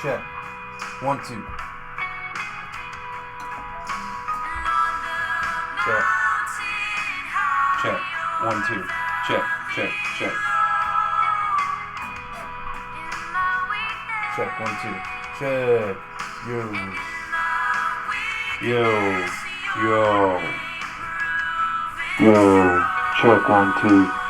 Check. 1, 2. Check. Check. 1, 2. Check. Check. Check. Check. 1, 2. Check. Yo. Yo. Yo. Yo. Check 1, 2.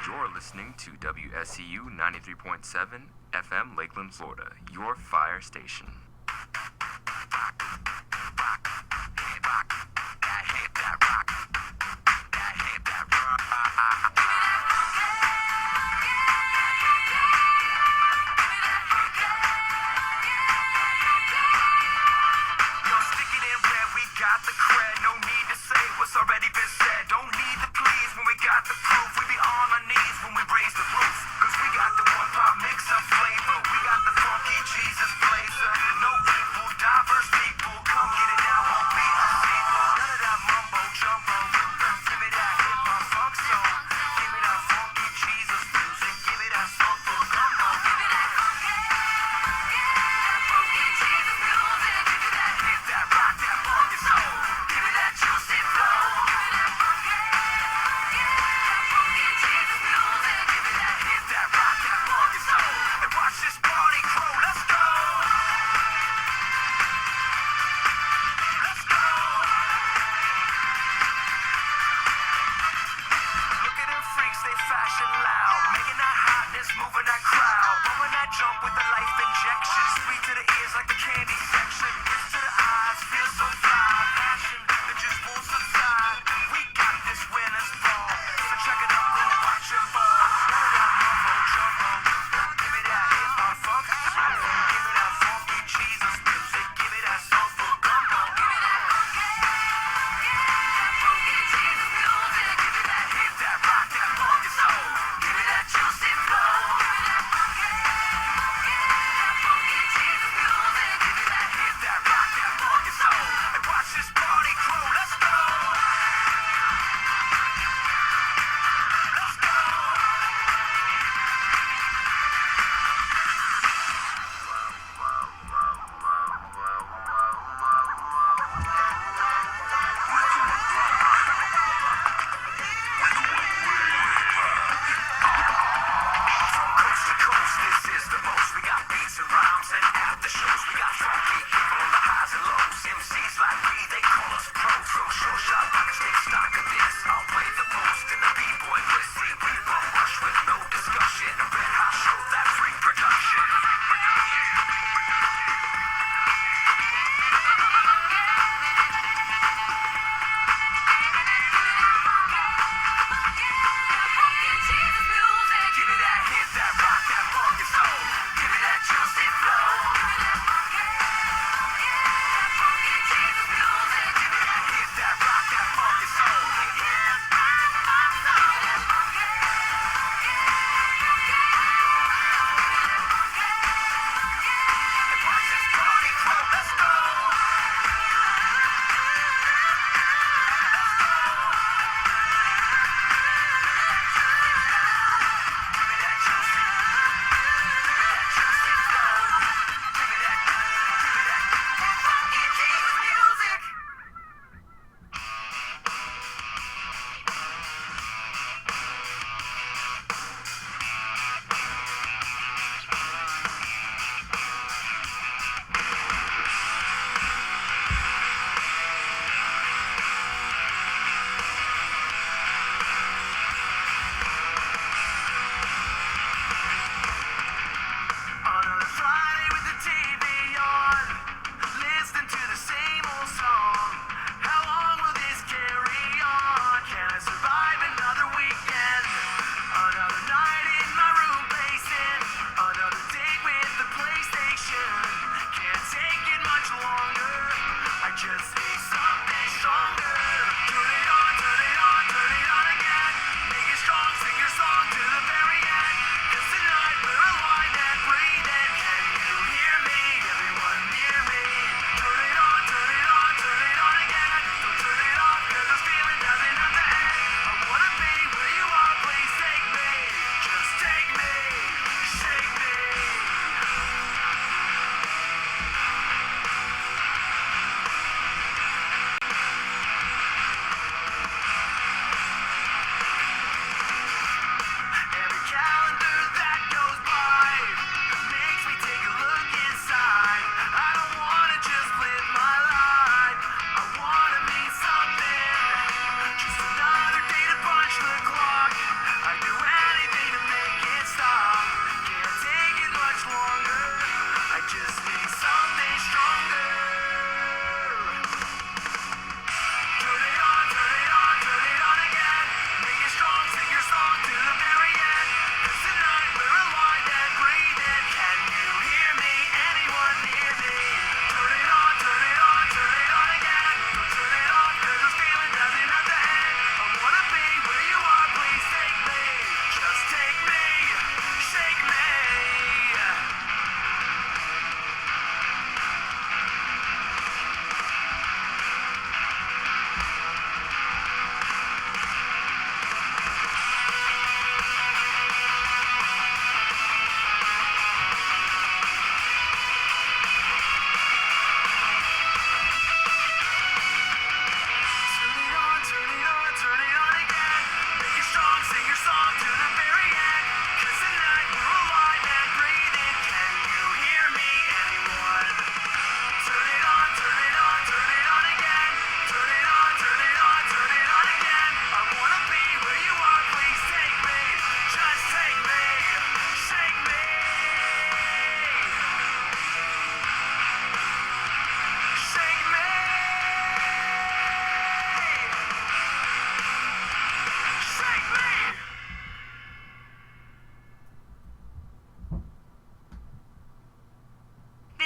You're listening to WSCU 93.7 FM Lakeland, Florida, your fire station. Jesus blazer, no evil, diverse people come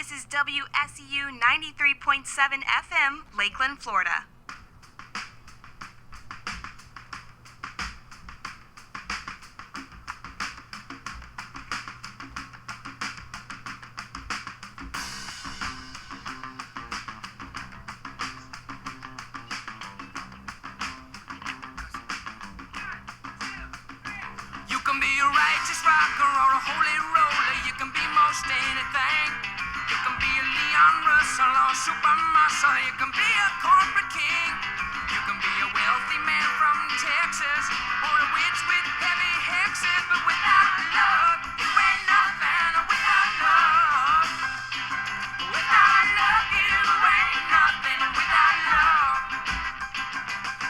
This is WSEU 93.7 FM, Lakeland, Florida. You can be a righteous rocker or a holy roller. You can be most anything. You can be a Leon Russell or a super muscle. You can be a corporate king. You can be a wealthy man from Texas or a witch with heavy hexes. But without love, you ain't nothing. Without love, without love, you ain't nothing. Without love,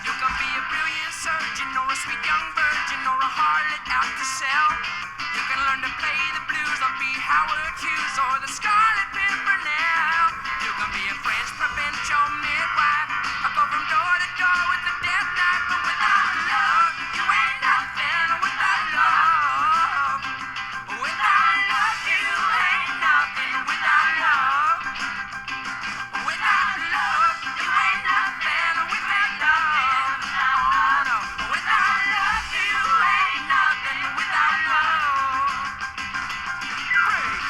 you can be a brilliant surgeon or a sweet young virgin or a harlot out to sell. You can learn to play the blues or be Howard Hughes or the Scarlet Pimpernel. You can be a French provincial midwife or go from door to door with a death knife. But without love, you ain't nothing. Without love, without love, you ain't nothing. Without love, without love, you ain't nothing. Without love, oh no, without love, you ain't nothing. Without love, break.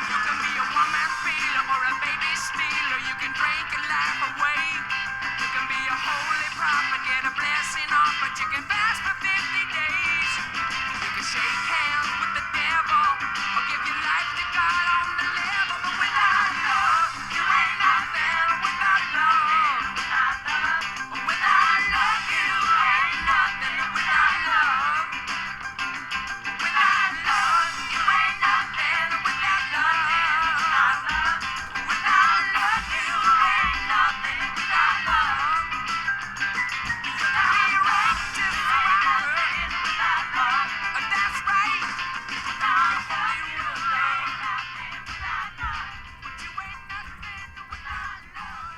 You can be a woman feeler or a baby stealer. You can drink your life away. You can be a holy prophet, get a blessing off, but you can fast for 50 days. You can shake hands with the devil or give your life to God on the level. But without love, you ain't nothing. Without love, without love, you ain't nothing. Without love, without love, you ain't nothing. Without love, without love, you ain't nothing. Without love, you can be righteous forever. Without love, that's right. Without a holy ruler, without love, but you ain't nothing. Without love.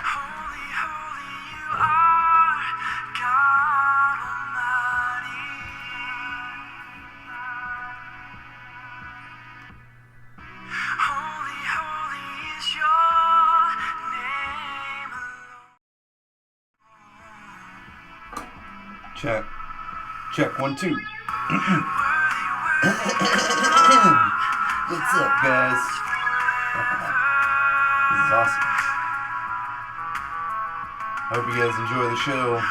Holy, holy, you are God Almighty. Holy, holy is your name alone. Check. Check. 1, 2. What's up, guys? This is awesome. Hope you guys enjoy the show.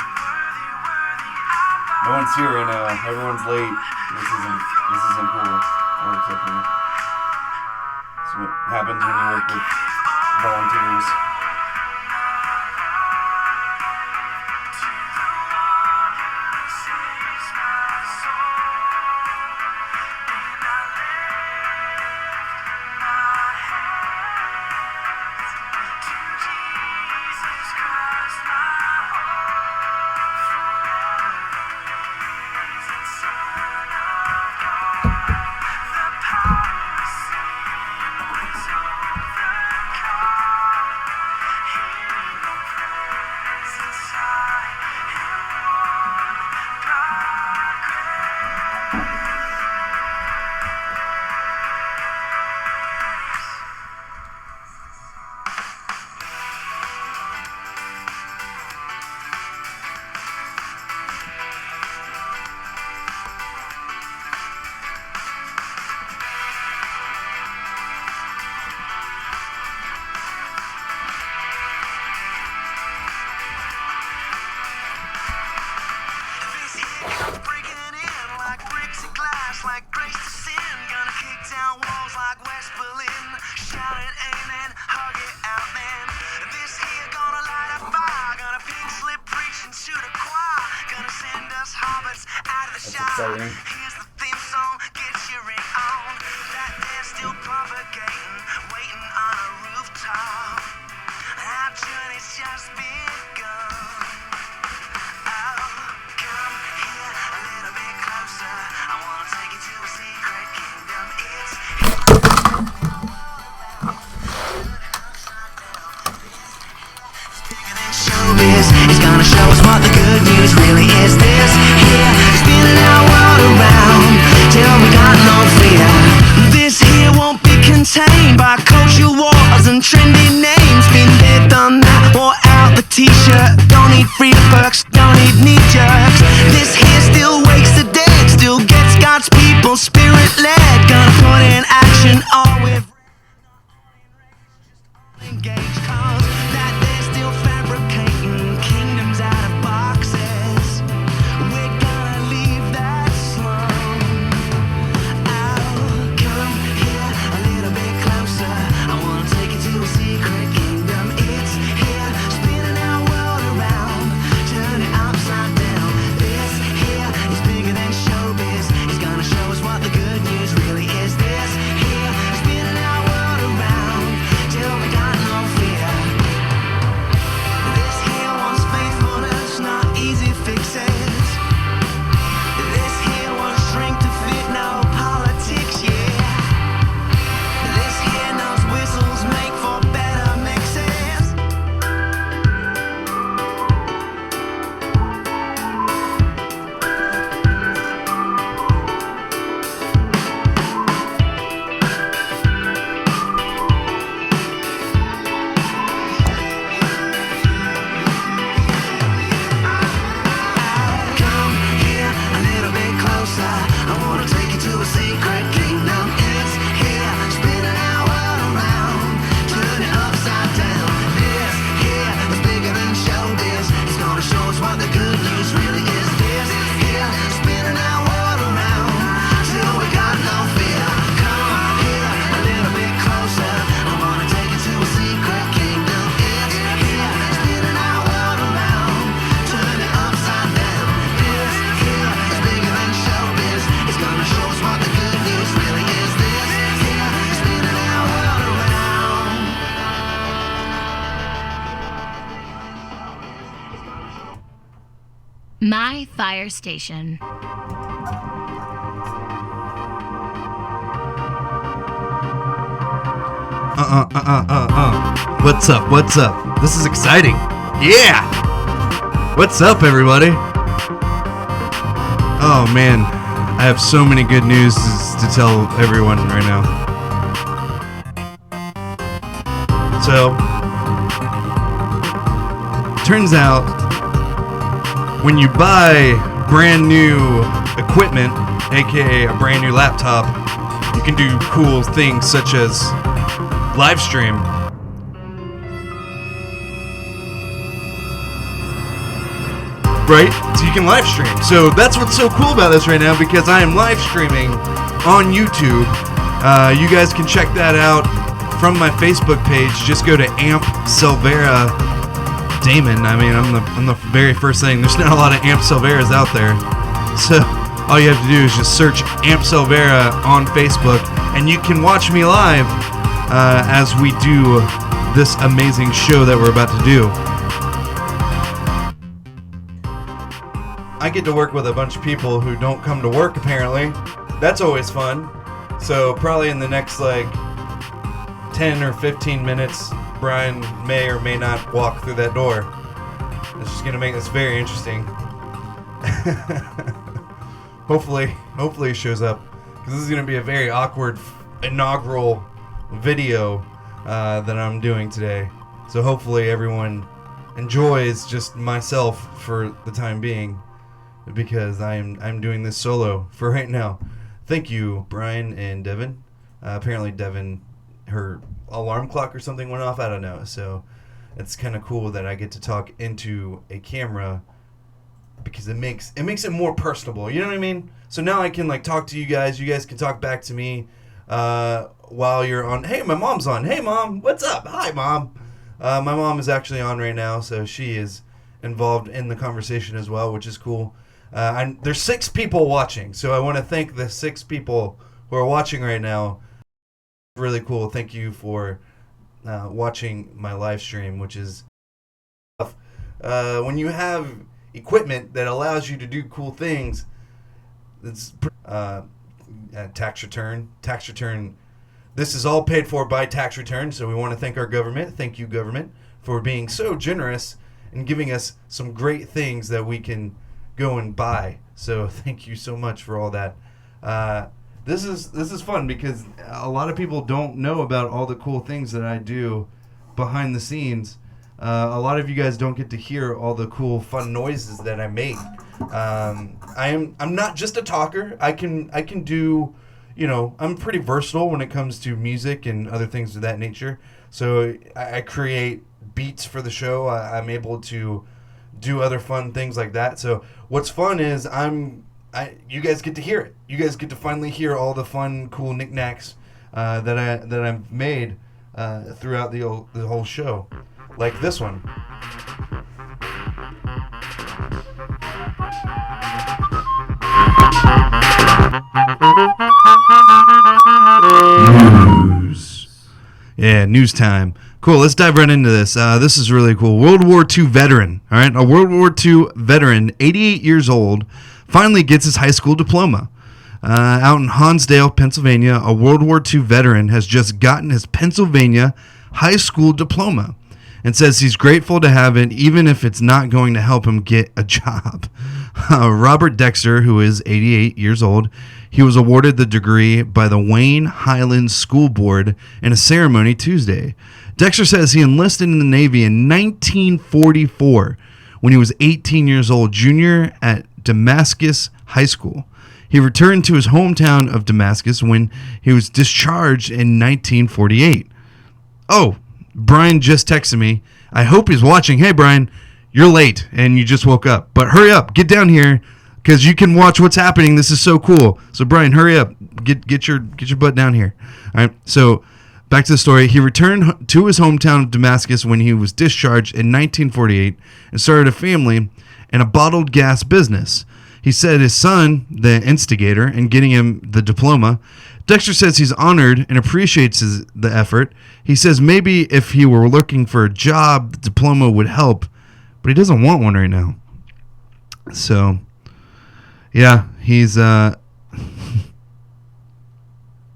No one's here right now. Everyone's late. This isn't cool. Or acceptable. This is what happens when you work with volunteers. Like grace to sin, gonna kick down walls like West Berlin. Shout it amen, hug it out man. This here gonna light a fire, gonna pink slip preach and shoot a choir. Gonna send us hobbits out of the shower. exciting. Here's the theme song, get your ring on. That they're still propagating, waiting on a rooftop. Our journey's just begun. Oh, come here a little bit closer. I wanna take you to a secret kingdom. It's bigger than showbiz. It's gonna show us what the good news really is. This here is spinning our world around till we got no fear. This here won't be contained by culture wars and trendy names. Been there, done that, wore out the t-shirt. Don't need free perks, don't need knee jerks. This here still wakes the dead, still gets God's people spirit led. Gonna put in action all we've engaged cause that they're still fabricating kingdoms out of boxes. We're gonna leave that slum. Oh, come here a little bit closer. I Fire Station. What's up? What's up? This is exciting. Yeah! What's up, everybody? Oh, man. I have so many good news to tell everyone right now. So, turns out, when you buy brand new equipment, aka a brand new laptop, you can do cool things such as live stream. Right? So you can live stream. So that's what's so cool about this right now, because I am live streaming on YouTube. You guys can check that out from my Facebook page. Just go to Amp Selvera Damon. I mean, I'm the very first thing. There's not a lot of Amp Selveras out there. So all you have to do is just search Amp Selvera on Facebook, and you can watch me live as we do this amazing show that we're about to do. I get to work with a bunch of people who don't come to work, apparently. That's always fun. So probably in the next 10 or 15 minutes, Brian may or may not walk through that door. It's just going to make this very interesting. Hopefully he shows up, because this is going to be a very awkward inaugural video that I'm doing today. So hopefully everyone enjoys just myself for the time being, because I'm doing this solo for right now. Thank you, Brian and Devin. Apparently Devin, her alarm clock or something went off. I don't know. So it's kind of cool that I get to talk into a camera, because it makes it more personable. You know what I mean? So now I can talk to you guys. You guys can talk back to me while you're on. Hey, my mom's on. Hey, Mom. What's up? Hi, Mom. My mom is actually on right now, so she is involved in the conversation as well, which is cool. There's 6 people watching, so I want to thank the 6 people who are watching right now. Really cool. Thank you for watching my live stream, which is when you have equipment that allows you to do cool things. It's tax return. This is all paid for by tax return, so we want to thank our government. Thank you, government, for being so generous and giving us some great things that we can go and buy. So thank you so much for all that. This is fun, because a lot of people don't know about all the cool things that I do behind the scenes. A lot of you guys don't get to hear all the cool, fun noises that I make. I'm not just a talker. I can do, I'm pretty versatile when it comes to music and other things of that nature. So I create beats for the show. I'm able to do other fun things like that. So what's fun is you guys get to hear it. You guys get to finally hear all the fun, cool knickknacks that I've made throughout the whole show, like this one. News. Yeah, news time. Cool, let's dive right into this. This is really cool. World War II veteran, all right? A World War II veteran, 88 years old, finally gets his high school diploma. Out in Hansdale, Pennsylvania, a World War II veteran has just gotten his Pennsylvania high school diploma and says he's grateful to have it, even if it's not going to help him get a job. Robert Dexter, who is 88 years old, he was awarded the degree by the Wayne Highlands School Board in a ceremony Tuesday. Dexter says he enlisted in the Navy in 1944 when he was 18 years old, junior at Damascus High School. He returned to his hometown of Damascus when he was discharged in 1948. Oh, Brian just texted me. I hope he's watching. Hey, Brian, you're late and you just woke up. But hurry up. Get down here, because you can watch what's happening. This is so cool. So, Brian, hurry up. Get your butt down here. All right, so back to the story. He returned to his hometown of Damascus when he was discharged in 1948 and started a family and a bottled gas business. He said his son, the instigator in getting him the diploma. Dexter says he's honored and appreciates the effort. He says maybe if he were looking for a job, the diploma would help, but he doesn't want one right now. So, Yeah, he's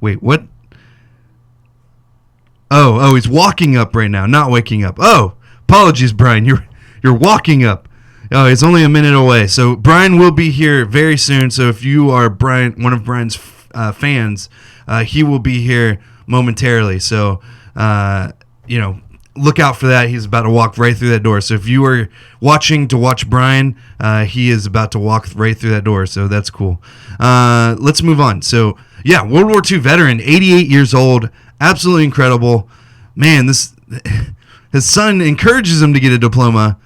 Wait, what? Oh, he's walking up right now, not waking up. Oh, apologies, Brian. You're walking up. Oh, he's only a minute away. So Brian will be here very soon. So if you are one of Brian's fans, he will be here momentarily. So look out for that. He's about to walk right through that door. So if you are watching to watch Brian, he is about to walk right through that door. So that's cool. Let's move on. So yeah, World War II veteran, 88 years old, absolutely incredible. Man, his son encourages him to get a diploma,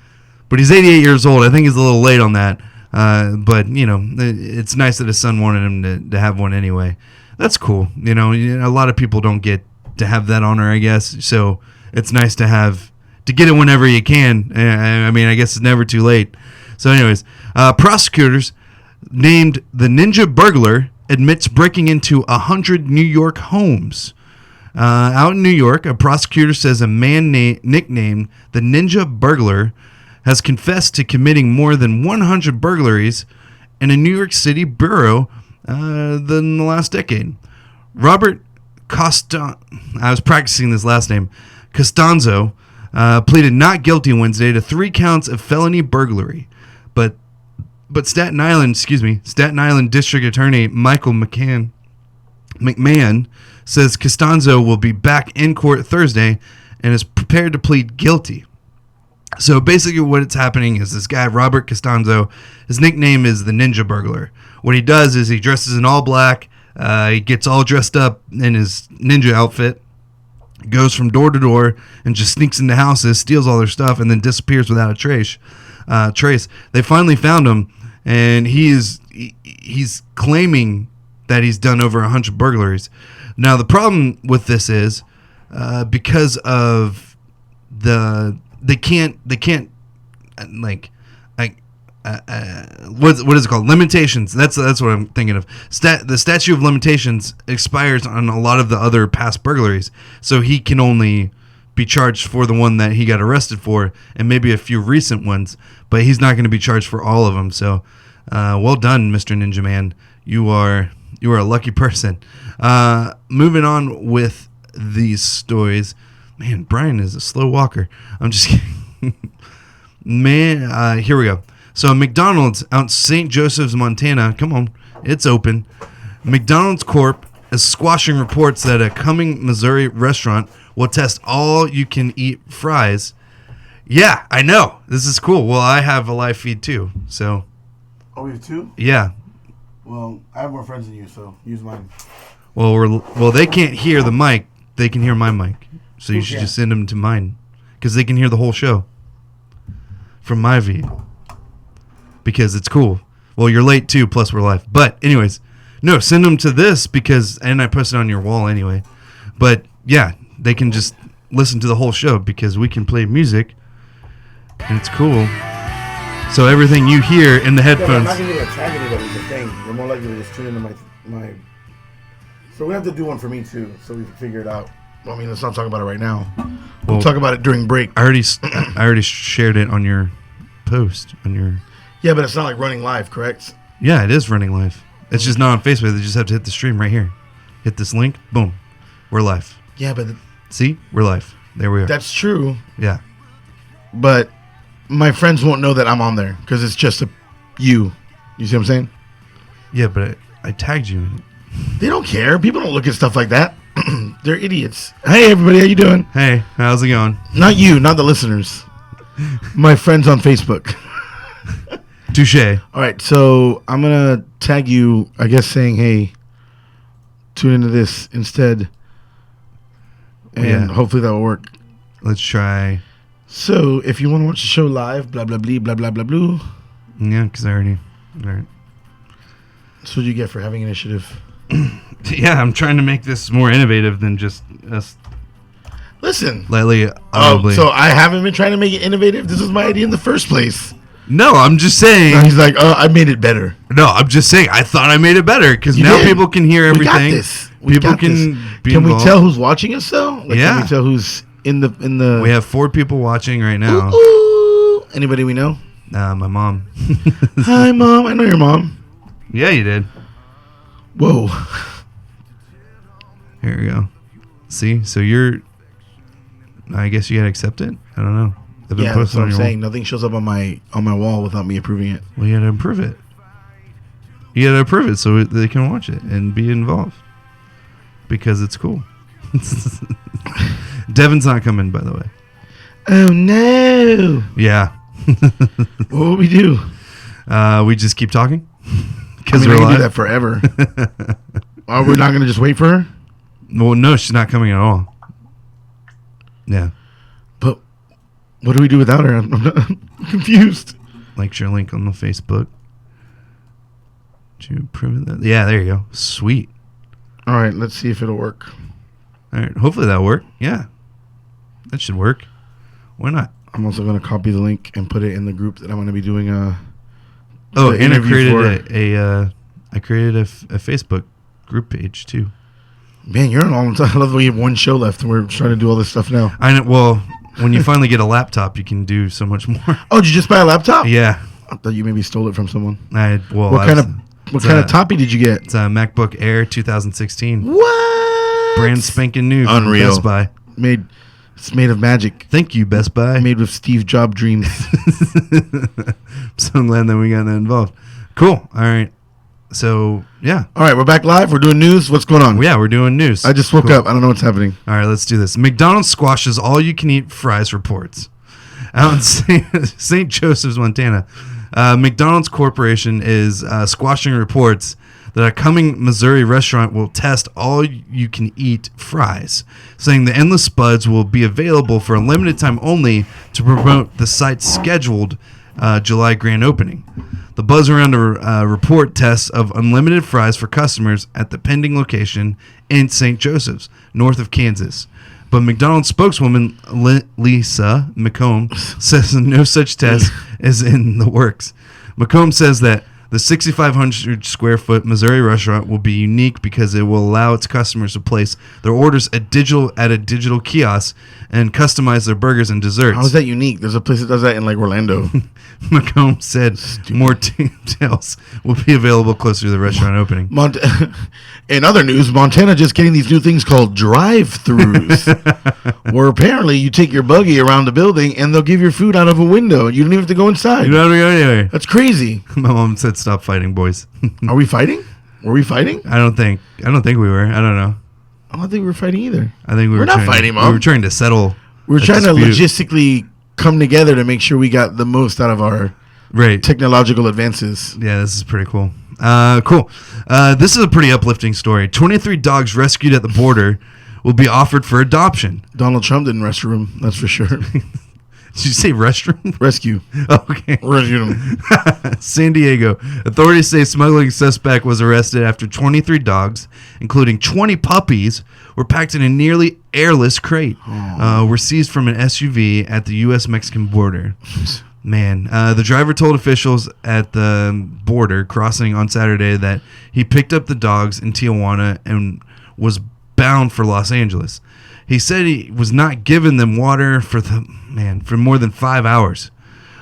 but he's 88 years old. I think he's a little late on that. But it's nice that his son wanted him to have one anyway. That's cool. A lot of people don't get to have that honor, I guess. So it's nice to get it whenever you can. I mean, I guess it's never too late. So anyways, prosecutors named the Ninja Burglar admits breaking into 100 New York homes. Out in New York, a prosecutor says a man nicknamed the Ninja Burglar has confessed to committing more than 100 burglaries in a New York City borough in the last decade. Robert I was practicing this last name. Costanzo pleaded not guilty Wednesday to 3 counts of felony burglary, but Staten Island District Attorney Michael McMahon says Costanzo will be back in court Thursday and is prepared to plead guilty. So basically what's happening is this guy, Robert Costanzo, his nickname is the Ninja Burglar. What he does is he dresses in all black, he gets all dressed up in his ninja outfit, goes from door to door and just sneaks into houses, steals all their stuff, and then disappears without a trace. They finally found him, and he's claiming that he's done over 100 burglaries. Now the problem with this is because of they can't what is it called? Limitations. That's what I'm thinking of. The statute of limitations expires on a lot of the other past burglaries, so he can only be charged for the one that he got arrested for, and maybe a few recent ones, but he's not going to be charged for all of them. So, well done, Mr. Ninja Man. You are a lucky person. Moving on with these stories. Man, Brian is a slow walker. I'm just kidding. Man, here we go. So McDonald's out in St. Joseph's, Montana. Come on, it's open. McDonald's Corp is squashing reports that a Cumming, Missouri restaurant will test all-you-can-eat fries. Yeah, I know. This is cool. Well, I have a live feed too, so. Oh, we have 2? Yeah. Well, I have more friends than you, so use mine. Well, they can't hear the mic. They can hear my mic. So you should just send them to mine, because they can hear the whole show from my feed. Because it's cool. Well, you're late too, plus we're live. But anyways, no, send them to this and I post it on your wall anyway. But yeah, they can just listen to the whole show because we can play music and it's cool. So everything you hear in the headphones. I'm not going to tag anybody with the thing. You're more likely to just tune into my. So we have to do one for me too, so we can figure it out. I mean, let's not talk about it right now. We'll talk about it during break. I already shared it on your post on your. Yeah, but it's not like running live, correct? Yeah, it is running live. It's just not on Facebook. They just have to hit the stream right here. Hit this link. Boom. We're live. Yeah, but... See? We're live. There we are. That's true. Yeah. But my friends won't know that I'm on there because it's just you. You see what I'm saying? Yeah, but I tagged you in it. They don't care. People don't look at stuff like that. They're idiots. Hey, everybody. How you doing? Hey, how's it going? Not you. Not the listeners. My friends on Facebook. Touche. All right, so I'm going to tag you, I guess, saying, hey, tune into this instead. And hopefully that will work. Let's try. So if you want to watch the show live, blah, blah, blah, blah, blah, blah, blah. Yeah, because I already. All right. That's what you get for having initiative. Yeah, I'm trying to make this more innovative than just us. Listen. Lately, so I haven't been trying to make it innovative? This was my idea in the first place. No, I'm just saying. And he's like, I made it better. No, I'm just saying. I thought I made it better because now people can hear everything. We got this. People can be Can involved. we tell who's watching us though? Like, yeah. Can we tell who's in the? We have 4 people watching right now. Ooh. Anybody we know? My mom. Hi, Mom. I know your mom. Yeah, you did. Whoa. Here we go. See? So you're... I guess you gotta accept it? I don't know. They've been Yeah, that's posted what on I'm your saying. Nothing shows up on my wall without me approving it. Well, you gotta approve it. You gotta approve it so they can watch it and be involved. Because it's cool. Devin's not coming, by the way. Oh, no. Yeah. What will we do? We just keep talking? I mean, we're we can do live? that forever. Are we not going to just wait for her? Well, no, she's not coming at all. Yeah. But what do we do without her? I'm confused. Like your link on the Facebook. Did you approve that? Yeah, there you go. Sweet. All right, let's see if it'll work. All right. Hopefully that'll work. Yeah. That should work. Why not? I'm also going to copy the link and put it in the group that I'm going to be doing Oh, the and I interview created I created a Facebook group page too. Man, you're on all the time. I love that we have one show left and we're trying to do all this stuff now. I know. Well, when you finally get a laptop, you can do so much more. Oh, did you just buy a laptop? Yeah. I thought you maybe stole it from someone. What What kind of toppy did you get? It's a MacBook Air 2016. What? Brand spanking new. from Unreal. Best Buy. It's made of magic. Thank you, Best Buy. Made with Steve Jobs dreams. I'm so glad that we got that involved. Cool. All right. So, yeah. All right, we're back live. We're doing news. What's going on? Yeah, we're doing news. I just woke up. I don't know what's happening. All right, let's do this. McDonald's squashes all-you-can-eat fries reports. Out in St. Joseph's, Montana, McDonald's Corporation is squashing reports that a coming Missouri restaurant will test all-you-can-eat fries, saying the Endless Spuds will be available for a limited time only to promote the site's scheduled July grand opening. The buzz around a report tests of unlimited fries for customers at the pending location in St. Joseph's, north of Kansas. But McDonald's spokeswoman Lisa McComb says no such test is in the works. McComb says that the 6,500 square foot Missouri restaurant will be unique because it will allow its customers to place their orders at a digital kiosk and customize their burgers and desserts. How is that unique? There's a place that does that in like Orlando. McComb said more details will be available closer to the restaurant opening. In other news, Montana just getting these new things called drive-thrus, where apparently you take your buggy around the building and they'll give your food out of a window. You don't even have to go inside. You know what I mean? Anyway. That's crazy. My mom said, "Stop fighting, boys." Are we fighting? Were we fighting? I don't think we were. I don't know. I don't think we were fighting either. I think we're not trying fighting, to, Mom. We were trying to settle. We were a trying to dispute. logistically come together to make sure we got the most out of our Right. technological advances. Yeah, this is pretty cool. Cool. This is a pretty uplifting story. 23 dogs rescued at the border will be offered for adoption. Donald Trump didn't rescue him, that's for sure. Did you say restroom? Rescue. Okay. Rescued him. San Diego. Authorities say smuggling suspect was arrested after 23 dogs, including 20 puppies, were packed in a nearly airless crate. Were seized from an SUV at the U.S.-Mexican border. Man, the driver told officials at the border crossing on Saturday that he picked up the dogs in Tijuana and was bound for Los Angeles. He said he was not giving them water for more than 5 hours.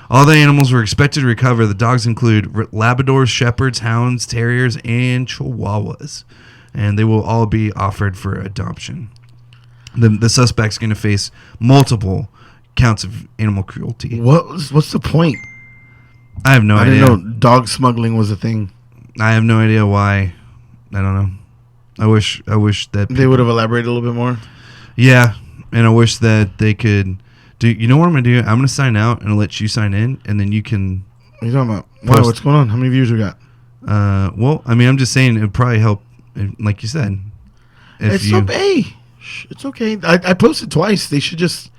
All the animals were expected to recover. The dogs include Labradors, Shepherds, Hounds, Terriers, and Chihuahuas. And they will all be offered for adoption. The suspect's going to face multiple counts of animal cruelty. What's the point? I have no idea. I didn't know dog smuggling was a thing. I have no idea why. I don't know. I wish that They would have elaborated a little bit more. Yeah, and I wish that they could do. You know what I'm gonna do? I'm gonna sign out and let you sign in, and then you can. What are you talking about? Why? What's going on? How many views we got? Well, I mean, I'm just saying it'd probably help, like you said. It's okay. I posted twice. They should just,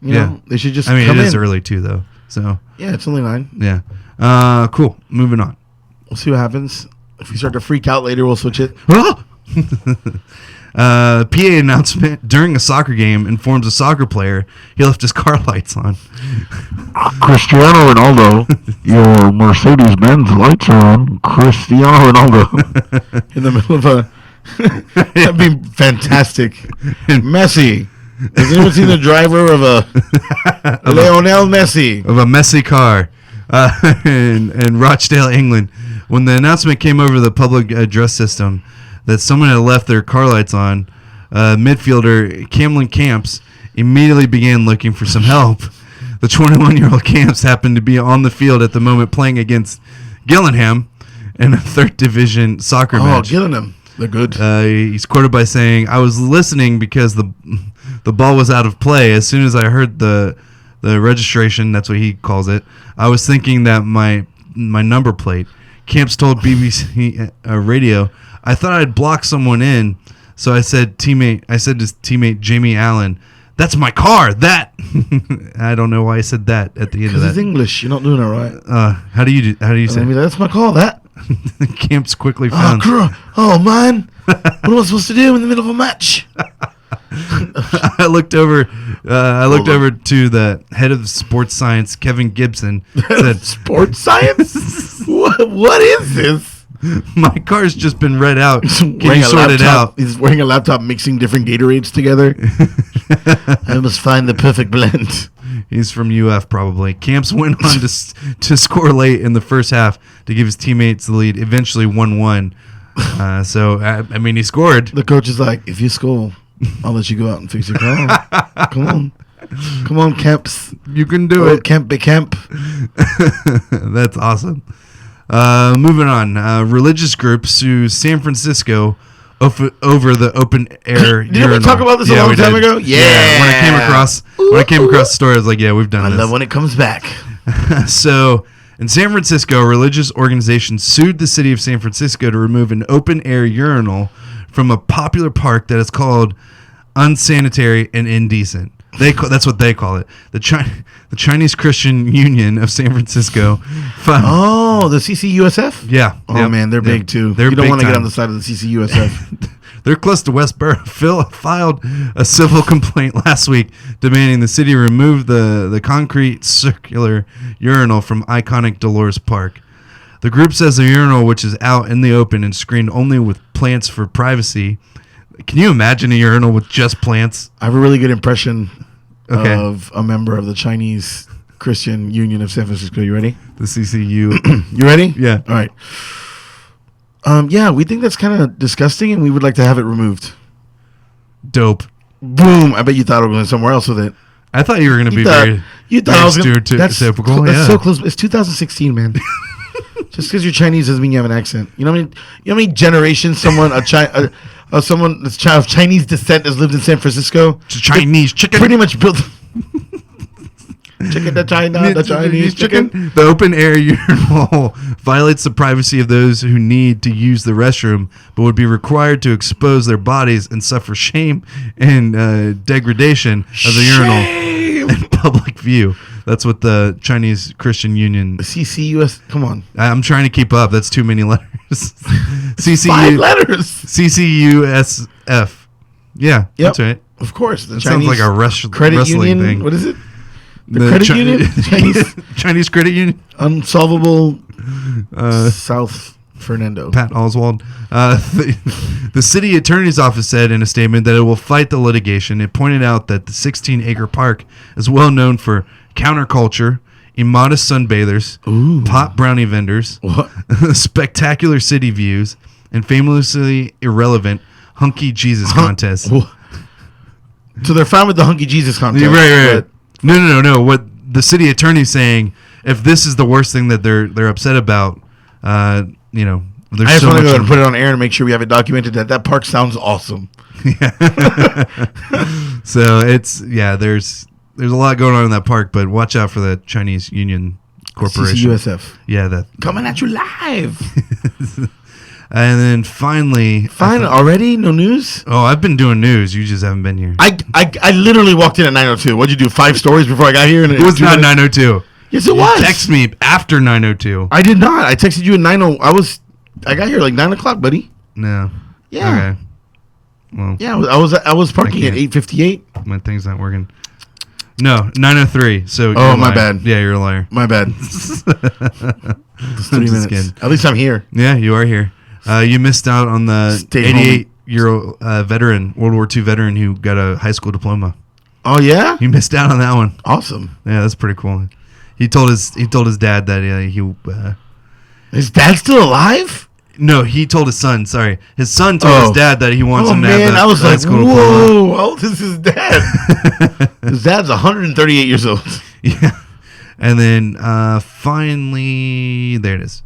you know, they should just. I mean, come it is in. early too, though. So Yeah, it's only 9. yeah. Cool. Moving on. We'll see what happens. If we start to freak out later, we'll switch it. PA announcement during a soccer game informs a soccer player he left his car lights on. Cristiano Ronaldo, your Mercedes-Benz lights are on. Cristiano Ronaldo. In the middle of a. That'd be fantastic. Messi. Has anyone seen the driver of a Lionel Messi? Of a messy car in Rochdale, England. When the announcement came over the public address system that someone had left their car lights on, midfielder Camlin Camps immediately began looking for some help. The 21-year-old Camps happened to be on the field at the moment playing against Gillingham in a third division soccer match. Oh, Gillingham. They're good. He's quoted by saying, "I was listening because the ball was out of play. As soon as I heard the registration," that's what he calls it, "I was thinking that my number plate." Camps told BBC Radio, "I thought I'd block someone in, so I said to teammate Jamie Allen, 'That's my car.' That." I don't know why I said that at the end of that. It's English. You're not doing it right. How do you say? I mean, that's my call. That. Camps quickly found. Oh man, what am I supposed to do in the middle of a match? I looked over to the head of sports science, Kevin Gibson. Said, "Sports science? What is this?" "My car's just been read out. Can you sort it out?" He's wearing a laptop, mixing different Gatorades together. I must find the perfect blend. He's from UF, probably. Camps went on to score late in the first half to give his teammates the lead. Eventually 1-1. So I mean, he scored. The coach is like, "If you score, I'll let you go out and fix your car. Come on, Camps. You can do it. Camp be camp." That's awesome. Moving on. Religious groups sue San Francisco over the open air urinal. Didn't we talk about this a long time ago? Yeah. When I came across the story, I was like, yeah, we've done this. I love when it comes back. So, in San Francisco, a religious organization sued the city of San Francisco to remove an open air urinal from a popular park that is called unsanitary and indecent. That's what they call it. The Chinese Christian Union of San Francisco. Oh, the CCUSF? Yeah. Oh, yep, man, they're big, too. They're you don't want to time. get on the side of the CCUSF. They're close to Westboro. Phil filed a civil complaint last week demanding the city remove the concrete circular urinal from iconic Dolores Park. The group says the urinal, which is out in the open and screened only with plants for privacy. Can you imagine a urinal with just plants? I have a really good impression of a member of the Chinese Christian Union of San Francisco. You ready? The CCU. You ready? Yeah. All right. Yeah, we think that's kind of disgusting, and we would like to have it removed. Dope. Boom! I bet you thought I was going somewhere else with it. I thought you were going to be very stereotypical. That's so close. It's 2016, man. Just because you're Chinese doesn't mean you have an accent. You know how many generations someone that's of Chinese descent has lived in San Francisco? Chinese chicken. Pretty much built. Chicken to China, the Chinese chicken. The open air urinal violates the privacy of those who need to use the restroom, but would be required to expose their bodies and suffer shame and degradation of the urinal in public view. That's what the Chinese Christian Union. CCUS. Come on. I'm trying to keep up. That's too many letters. CCU. 5 letters. CCUSF. Yeah, that's right. Of course. The That Chinese sounds like a credit wrestling union. thing. What is it? The credit union? Chinese Credit Union? Unsolvable South Fernando. Pat Oswald. The city attorney's office said in a statement that it will fight the litigation. It pointed out that the 16-acre park is well known for counterculture, immodest sunbathers, pot brownie vendors, spectacular city views, and famously irrelevant hunky Jesus contests. So they're fine with the hunky Jesus contest. Right. No. What the city attorney's saying, if this is the worst thing that they're upset about, there's I just want to go ahead and put it on air and make sure we have it documented that park sounds awesome. So there's a lot going on in that park, but watch out for the Chinese Union Corporation. CCUSF. Yeah, that coming at you live. And then finally, already? No news? Oh, I've been doing news. You just haven't been here. I literally walked in at 9:02. What'd you do? 5 stories before I got here? And it was not 9:02. Yes, it was. Text me after 9:02. I did not. I texted you at 9:00. I got here like 9 o'clock, buddy. No. Yeah. Okay. Well. Yeah, I was parking at 8:58. My thing's not working. No, 9:03. So. Oh, my bad. Yeah, you're a liar. My bad. Just 3 minutes. Kidding. At least I'm here. Yeah, you are here. You missed out on the 88-year-old veteran, World War II veteran who got a high school diploma. Oh yeah, you missed out on that one. Awesome. Yeah, that's pretty cool. He told his dad that His dad's still alive? No, he told his son. Sorry, his son told his dad that he wants him to man, have the I was high like, school diploma. whoa, how old is his dad? His dad's 138 years old. Yeah, and then finally, there it is.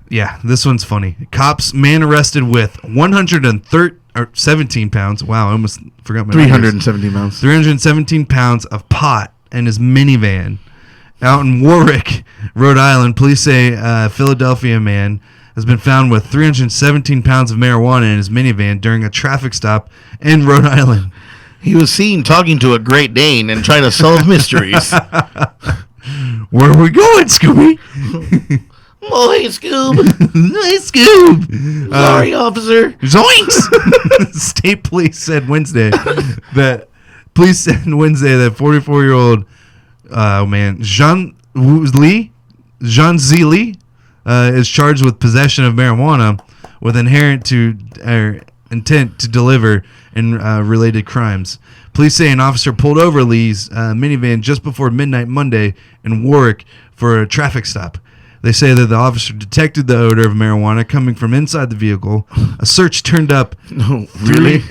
Yeah, this one's funny. Cops, man arrested with 17 pounds. Wow, I almost forgot my 317 pounds. 317 pounds of pot in his minivan. Out in Warwick, Rhode Island, police say a Philadelphia man has been found with 317 pounds of marijuana in his minivan during a traffic stop in Rhode Island. He was seen talking to a Great Dane and trying to solve mysteries. Where are we going, Scooby? Oh, hey, Scoob. Hey, Scoob. Sorry, officer. Zoinks! State police said Wednesday that 44-year-old Jean Z. Lee is charged with possession of marijuana with intent to deliver in related crimes. Police say an officer pulled over Lee's minivan just before midnight Monday in Warwick for a traffic stop. They say that the officer detected the odor of marijuana coming from inside the vehicle. A search turned up No, really?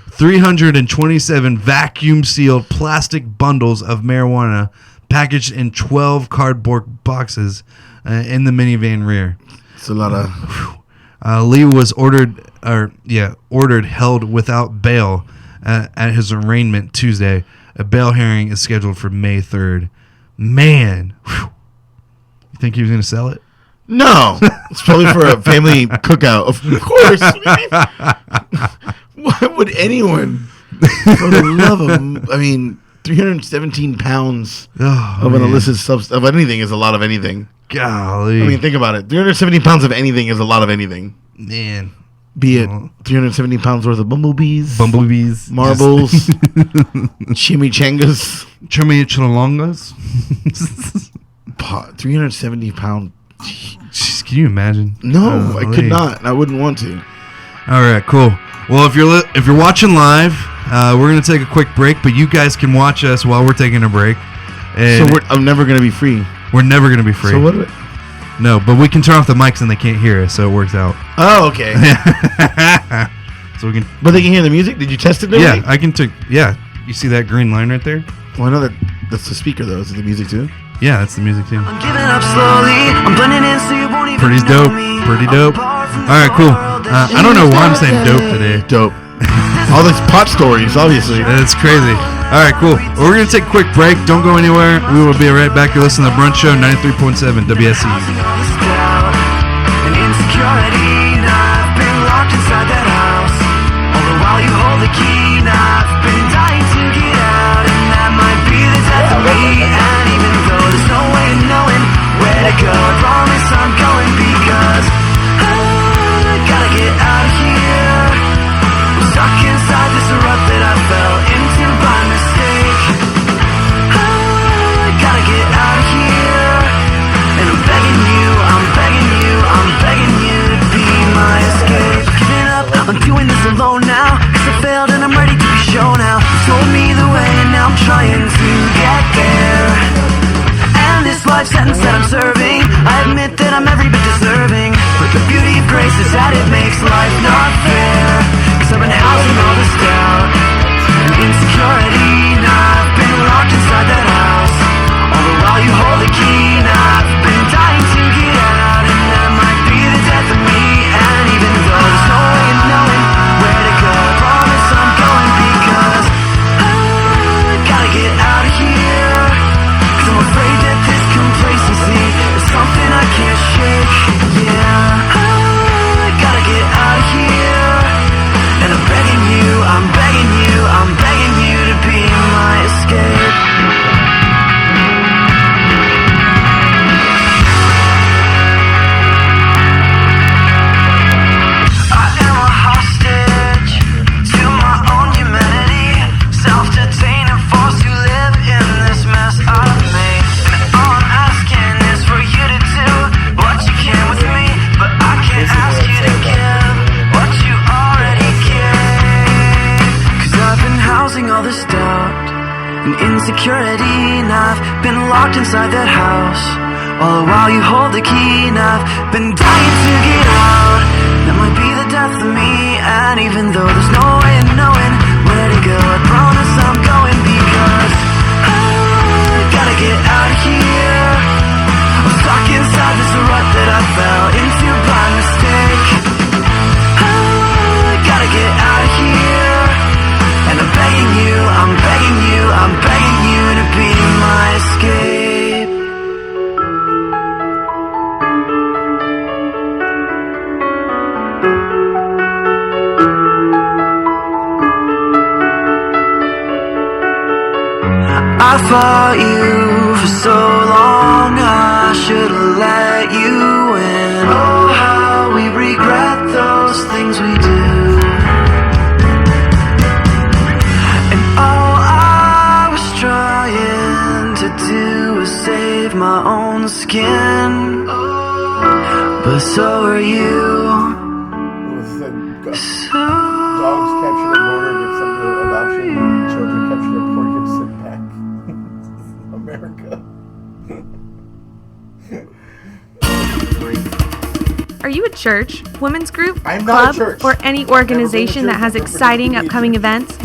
327 vacuum-sealed plastic bundles of marijuana packaged in 12 cardboard boxes in the minivan rear. It's a lot of... Lee was ordered held without bail at his arraignment Tuesday. A bail hearing is scheduled for May 3rd. Man, whew. You think he was going to sell it? No. It's probably for a family cookout. Of course. Why would anyone, for the love of... 317 pounds of an illicit substance, of anything is a lot of anything. Golly. Think about it. 370 pounds of anything is a lot of anything. Man. Be it 370 pounds worth of bumblebees, marbles, chimichangas. Chimichangas. 370 pound. Jeez, can you imagine? No, I could not. I wouldn't want to. All right, cool. Well, if you're watching live, we're gonna take a quick break, but you guys can watch us while we're taking a break. And So I'm never gonna be free. we're never gonna be free. So what? No, but we can turn off the mics and they can't hear us, so it works out. Oh, okay. So we can. But they can hear the music. Did you test it? Yeah, I can take. Yeah, you see that green line right there? Well, I know that's the speaker though. Is it the music too? Yeah, that's the music too. I'm giving up slowly. I'm blending in so you won't even Pretty know dope. me. Pretty dope. All right, cool. I don't know why I'm saying dope today. Dope. All these pot stories, obviously. That's crazy. All right, cool. Well, we're going to take a quick break. Don't go anywhere. We will be right back. You're listening to The Brunch Show, 93.7 WSCU. And insecurity, I've been locked inside that house. All the while you hold the key, I've been dying to get out. And that might be the death of me. And even though there's no way of knowing where to go, I promise I'm going because I gotta get out of here. I'm stuck inside this rut that I fell into by mistake. I gotta get out of here. And I'm begging you, I'm begging you, I'm begging you to be my escape. Giving up, I'm doing this alone now. Cause I failed and I'm ready to be shown now. You told me the way and now I'm trying to get there. And this life sentence that I'm serving, I admit that I'm every bit deserving. But the beauty of grace is that it makes life not fair. Cause I've been housing all this doubt and insecurity. Now I've been locked inside that house. All the while you hold the key, now I've been dying to get out. And that might be the death of me. And even though there's no way of knowing where to go, I promise I'm going because I gotta get out of here. Cause I'm afraid that this complacency is something I can't shake. Yeah, I gotta get out of here. And I'm begging you, I'm begging you, I'm begging you to be my escape. I am a hostage to my own humanity, self-detained and forced to live in this mess I've made. And all I'm asking is for you to do what you can with me, but I can't ask you to give what you already gave. Cause I've been housing all this doubt and insecurity, and I've been locked inside that house. All the while you hold the key, and I've been dying to get out. That might be the death of me, and even though there's no way of knowing where to go, I promise I'm going, because I gotta get out of here. I'm stuck inside this rut that I fell into by mistake. I gotta get out of here, and I'm begging you, I'm begging you, I'm begging you to be my escape. I fought you for so long, I should've let you in. Oh, how we regret those things we do. And all I was trying to do was save my own skin. But so are you. So dogs capture their border, get sent to adoption. Children capture their border, get sent back. America. Are you a church, women's group, I'm not a club, church. or any organization that has exciting upcoming events?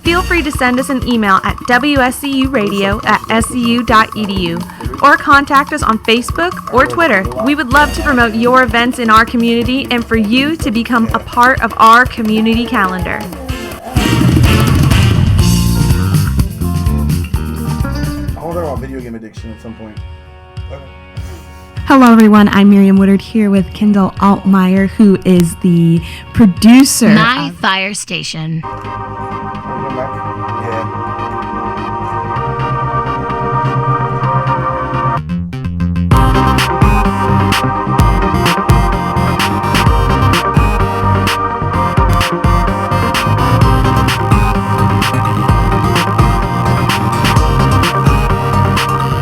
Feel free to send us an email at wscuradio@scu.edu or contact us on Facebook or Twitter. We would love to promote your events in our community and for you to become a part of our community calendar. I wonder about video game addiction at some point. Hello, everyone. I'm Miriam Woodard here with Kendall Altmeyer, who is the producer. My Fire Station.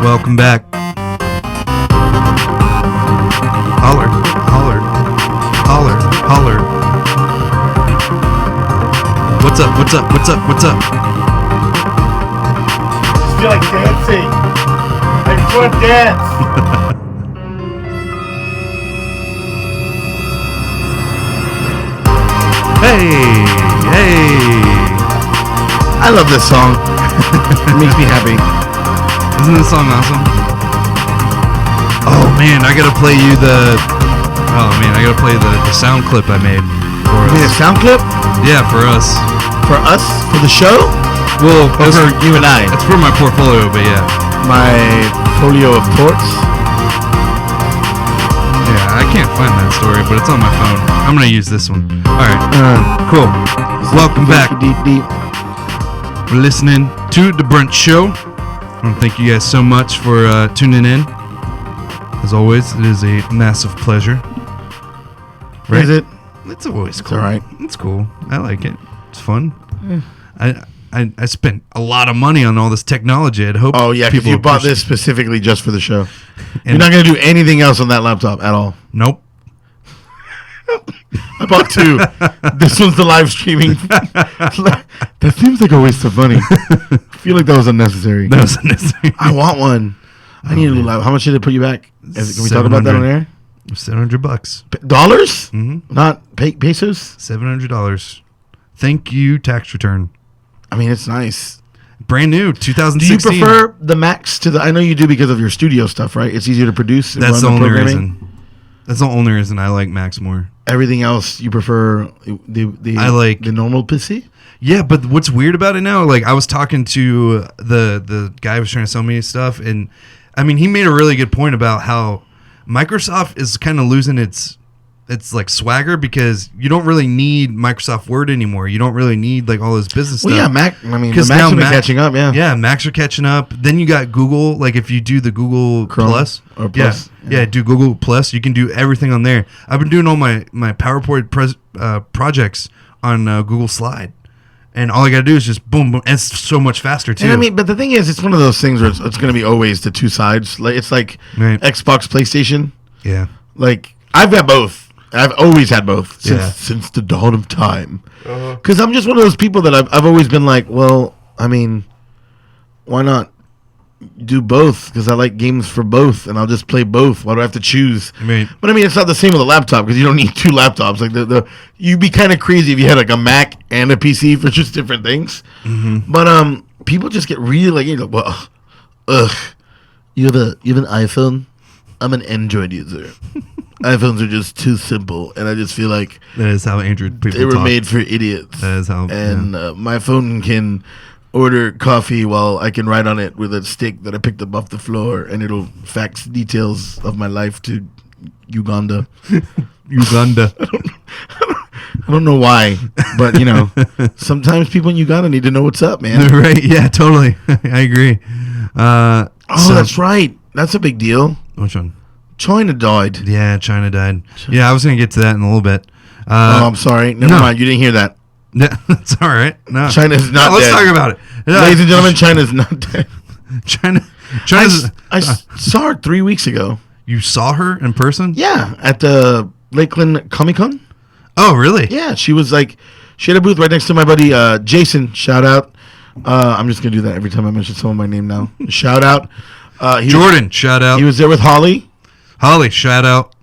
Welcome back. Holler, holler, holler, holler. What's up, what's up, what's up, what's up? I just feel like dancing. I just want to dance. Hey, hey. I love this song. It makes me happy. Isn't this song awesome? Oh man, I gotta play you the. Oh man, I gotta play the sound clip I made for us. You mean a sound clip? Yeah, for us. For us? For the show? Well, Or for you and I? It's for my portfolio, but yeah. My folio of torts? Yeah, I can't find that story, but it's on my phone. I'm gonna use this one. Alright, cool. Welcome back. Deep. We're listening to The Brunch Show. I want to thank you guys so much for tuning in. As always, it is a massive pleasure. Right? Is it? It's always cool. It's all right. It's cool. I like it. It's fun. I spent a lot of money on all this technology. I'd hope. Oh yeah, because you bought this specifically just for the show. You're not gonna do anything else on that laptop at all. Nope. I bought two. This one's the live streaming. That seems like a waste of money. I feel like that was unnecessary. That was unnecessary. I want one. I need a new laptop. How much did it put you back? Can we talk about that on air? $700. Dollars? Mm-hmm. Not pesos? $700. Thank you, tax return. I mean, it's nice. Brand new, 2016. Do you prefer the Macs to the? I know you do because of your studio stuff, right? It's easier to produce. And That's the run only programming. reason. That's the only reason I like Macs more. Everything else you prefer the I like the normal PC. Yeah, but what's weird about it now? Like I was talking to the guy who was trying to sell me stuff, and I mean he made a really good point about how Microsoft is kind of losing its like swagger because you don't really need Microsoft Word anymore. You don't really need like all this business stuff. Well, yeah, Mac. I mean, the Because Macs now have been catching up. Yeah, Macs are catching up. Then you got Google. Like if you do the Google Chrome Plus, or Plus, yeah, do Google Plus. You can do everything on there. I've been doing all my PowerPoint projects on Google Slide, and all I got to do is just boom, boom. And it's so much faster too. And I mean, but the thing is, it's one of those things where it's going to be always the two sides. Like it's like Right. Xbox, PlayStation. Yeah. Like I've got both. I've always had both Yeah. since the dawn of time. Because I'm just one of those people that I've always been like, well, I mean, why not do both because I like games for both, and I'll just play both. Why do I have to choose? Right. But I mean, it's not the same with a laptop because you don't need two laptops. Like you'd be kind of crazy if you had like a Mac and a PC for just different things. Mm-hmm. But people just get really like, well, you have an iPhone? I'm an Android user. iPhones are just too simple, and I just feel like that is how Android people they were talk. made for idiots. That is how. And my phone can order coffee while I can write on it with a stick that I picked up off the floor, and it'll fax details of my life to Uganda. Uganda. I don't know why, but sometimes people in Uganda need to know what's up, man. Right? Yeah, totally. I agree. That's right. That's a big deal. Which one? China died. Yeah, China died. Yeah, I was gonna get to that in a little bit. I'm sorry. Never mind. You didn't hear that. That's all right. No, China's not let's dead. talk about it. Ladies and gentlemen, China's not dead. China's. I saw her 3 weeks ago. You saw her in person? Yeah, at the Lakeland Comic Con. Oh, really? Yeah, she had a booth right next to my buddy Jason. Shout out. I'm just gonna do that every time I mention someone by name now. Shout out. Jordan. Shout out. He was there with Holly. Holly. Shout out.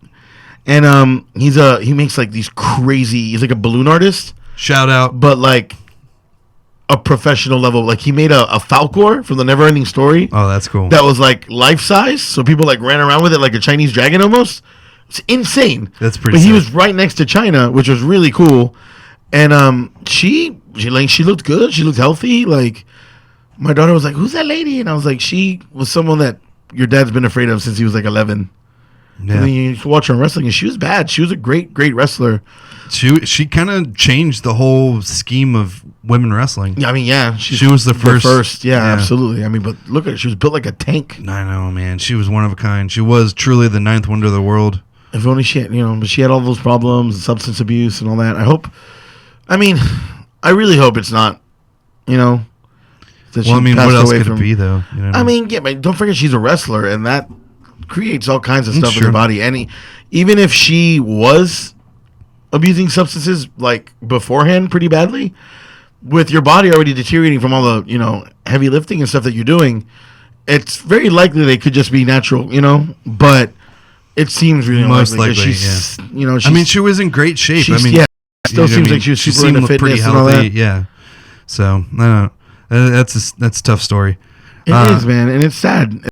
And he makes like these crazy. He's like a balloon artist. Shout out. But like a professional level. Like he made a Falcor from the Neverending Story. Oh, that's cool. That was like life size, so people like ran around with it like a Chinese dragon almost. It's insane. That's pretty. But sick. he was right next to China, which was really cool. And she looked good. She looked healthy. Like my daughter was like, "Who's that lady?" And I was like, "She was someone that your dad's been afraid of since he was like 11." Yeah. And then you watch her wrestling, and she was bad. She was a great wrestler. She kind of changed the whole scheme of women wrestling. Yeah, I mean, yeah, she was the first. Yeah, absolutely. I mean, but look at her; she was built like a tank. I know, man. She was one of a kind. She was truly the ninth wonder of the world. If only she had, but she had all those problems, substance abuse, and all that. I really hope it's not, that well, I mean, what else could it be, though? I mean, yeah, but don't forget she's a wrestler, and that creates all kinds of stuff in her body. And even if she was abusing substances, like, beforehand pretty badly, with your body already deteriorating from all the, heavy lifting and stuff that you're doing, it's very likely they could just be natural, but it seems really most likely. She's, yeah. I mean, she was in great shape. I mean, yeah, still seems like she was super into fitness pretty healthy. and all that. Yeah. So I don't know. That's a tough story. It is, man, and it's sad.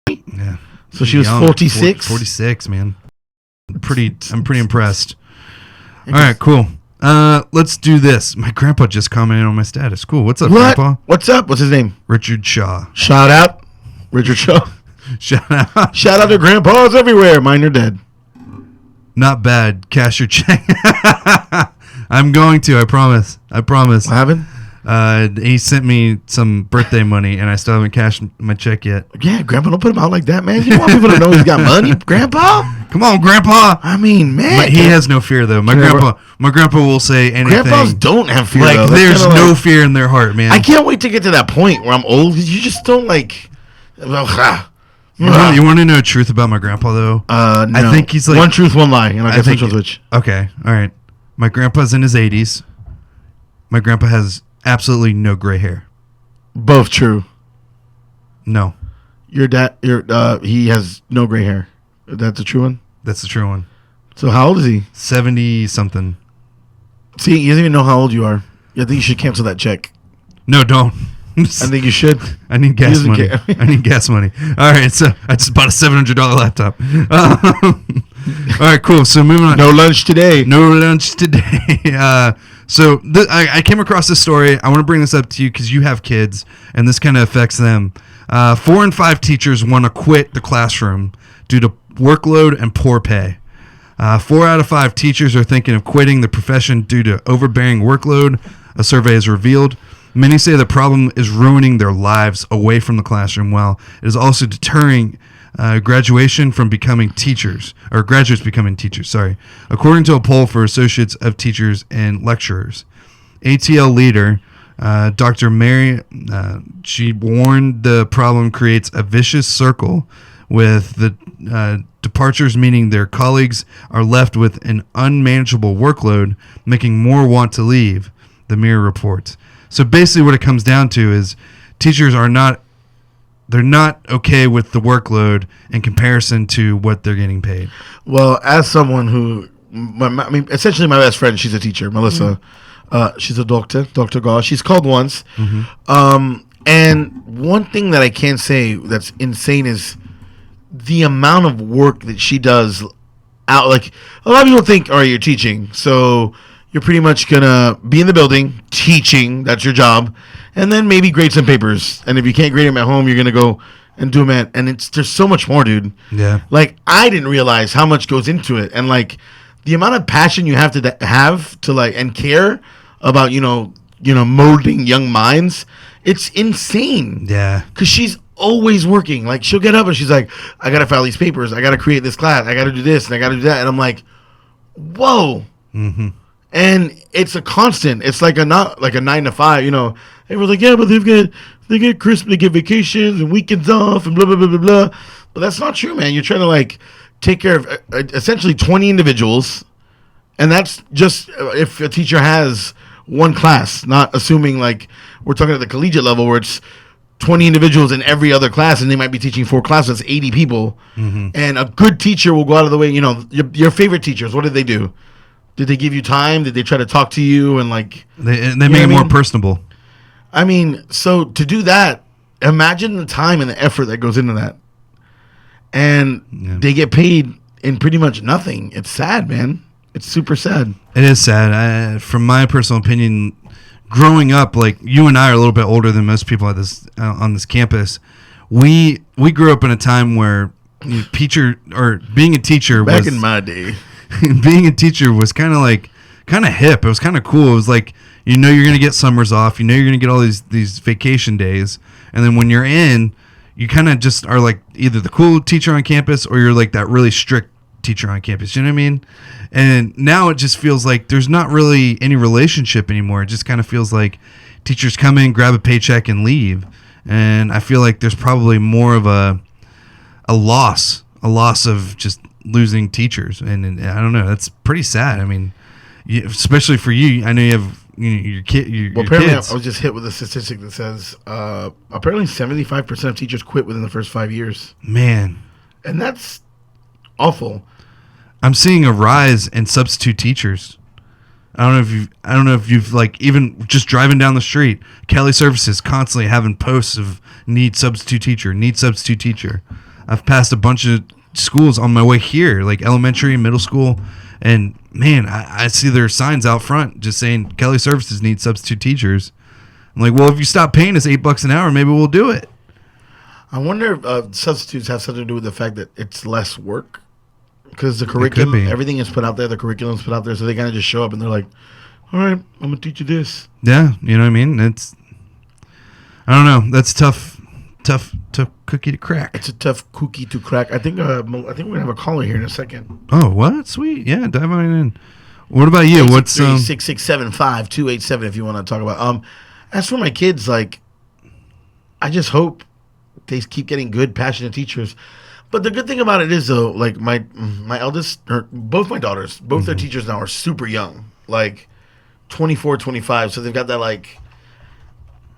Yeah. So she was 46. 46, man. I'm pretty impressed. All right, cool. Let's do this. My grandpa just commented on my status. Cool. What's up, Grandpa? What's up? What's his name? Richard Shaw. Shout out, Richard Shaw. Shout out. Shout out to grandpas everywhere. Mine are dead. Not bad. Cash your check. I'm going to. I promise. What happened? He sent me some birthday money, and I still haven't cashed my check yet. Yeah, Grandpa, don't put him out like that, man. You don't want people to know he's got money, Grandpa. Come on, Grandpa. I mean, man. He has no fear, though. My grandpa will say anything. Grandpas don't have fear, like, though. There's no fear in their heart, man. I can't wait to get to that point where I'm old because you just don't like. You want to know the truth about my grandpa, though? No. I think he's like one truth, one lie, and I guess which one's which. Okay, all right. My grandpa's in his 80s. My grandpa has absolutely no gray hair. Both true. No. Your dad, he has no gray hair. That's a true one? That's the true one. So how old is he? 70 something. See, he doesn't even know how old you are. I think you should cancel that check. No, don't. I think you should. I need gas money. I need gas money. All right, so I just bought a $700 laptop. All right, cool. So moving on. No lunch today. No lunch today. So I came across this story. I want to bring this up to you because you have kids, and this kind of affects them. 4 in 5 teachers want to quit the classroom due to workload and poor pay. 4 out of 5 teachers are thinking of quitting the profession due to overbearing workload, a survey has revealed. Many say the problem is ruining their lives away from the classroom, while it is also deterring graduation from becoming teachers, or graduates becoming teachers, according to a poll for associates of teachers and lecturers. ATL leader, Dr. Mary, she warned the problem creates a vicious circle with the departures, meaning their colleagues are left with an unmanageable workload, making more want to leave, the Mirror reports. So basically what it comes down to is teachers are not they're not okay with the workload in comparison to what they're getting paid. Well, as someone who, essentially my best friend, she's a teacher, Melissa. She's a doctor, Dr. Goss. She's called once. And one thing that I can say that's insane is the amount of work that she does out. Like, a lot of people think, all right, you're teaching, so you're pretty much going to be in the building teaching. That's your job. And then maybe grade some papers. And if you can't grade them at home, you're going to go and do them and there's so much more, dude. Yeah. Like, I didn't realize how much goes into it. And, like, the amount of passion you have to like, and care about, molding young minds, it's insane. Yeah. Because she's always working. Like, she'll get up and she's like, I got to file these papers. I got to create this class. I got to do this and I got to do that. And I'm like, whoa. Mm-hmm. And it's a constant. It's like a 9 to 5, Everyone's like, yeah, but they get Christmas, they get vacations and weekends off and blah, blah, blah, blah, blah. But that's not true, man. You're trying to, like, take care of essentially 20 individuals. And that's just if a teacher has one class, not assuming, like, we're talking at the collegiate level where it's 20 individuals in every other class and they might be teaching 4 classes, 80 people. Mm-hmm. And a good teacher will go out of the way. Your favorite teachers, what did they do? Did they give you time? Did they try to talk to you and, like... They make it more personable. I mean, so to do that, imagine the time and the effort that goes into that. And they get paid in pretty much nothing. It's sad, man. It's super sad. It is sad. From my personal opinion, growing up, like, you and I are a little bit older than most people at this on this campus. We grew up in a time where being a teacher was... Back in my day. Being a teacher was kind of hip. It was kind of cool. It was like, you're going to get summers off. You're going to get all these vacation days. And then when you're in, you kind of just are like either the cool teacher on campus or you're like that really strict teacher on campus. You know what I mean? And now it just feels like there's not really any relationship anymore. It just kind of feels like teachers come in, grab a paycheck, and leave. And I feel like there's probably more of a loss of just losing teachers. And I don't know. That's pretty sad. I mean, especially for you. I know you have your kid. Your apparently, kids. I was just hit with a statistic that says apparently 75% of teachers quit within the first 5 years. Man, and that's awful. I'm seeing a rise in substitute teachers. I don't know if you've like even just driving down the street, Kelly Services constantly having posts of need substitute teacher. I've passed a bunch of schools on my way here, like elementary and middle school, and man, I see their signs out front just saying Kelly Services needs substitute teachers. I'm like, well, if you stop paying us $8 an hour, maybe we'll do it. I wonder if substitutes have something to do with the fact that it's less work. Because the curriculum, everything is put out there, the curriculum's put out there, so they kind of just show up and they're like, all right, I'm going to teach you this. Yeah, you know what I mean? I don't know. That's tough cookie to crack. It's a tough cookie to crack. I think we're going to have a caller here in a second. Oh, what? Sweet. Yeah, dive on in. What about you? What's 667-5287 if you want to talk about. As for my kids, like, I just hope they keep getting good, passionate teachers. But the good thing about it is, though, like my eldest, or both my daughters, both their teachers now are super young, like 24, 25. So they've got that, like,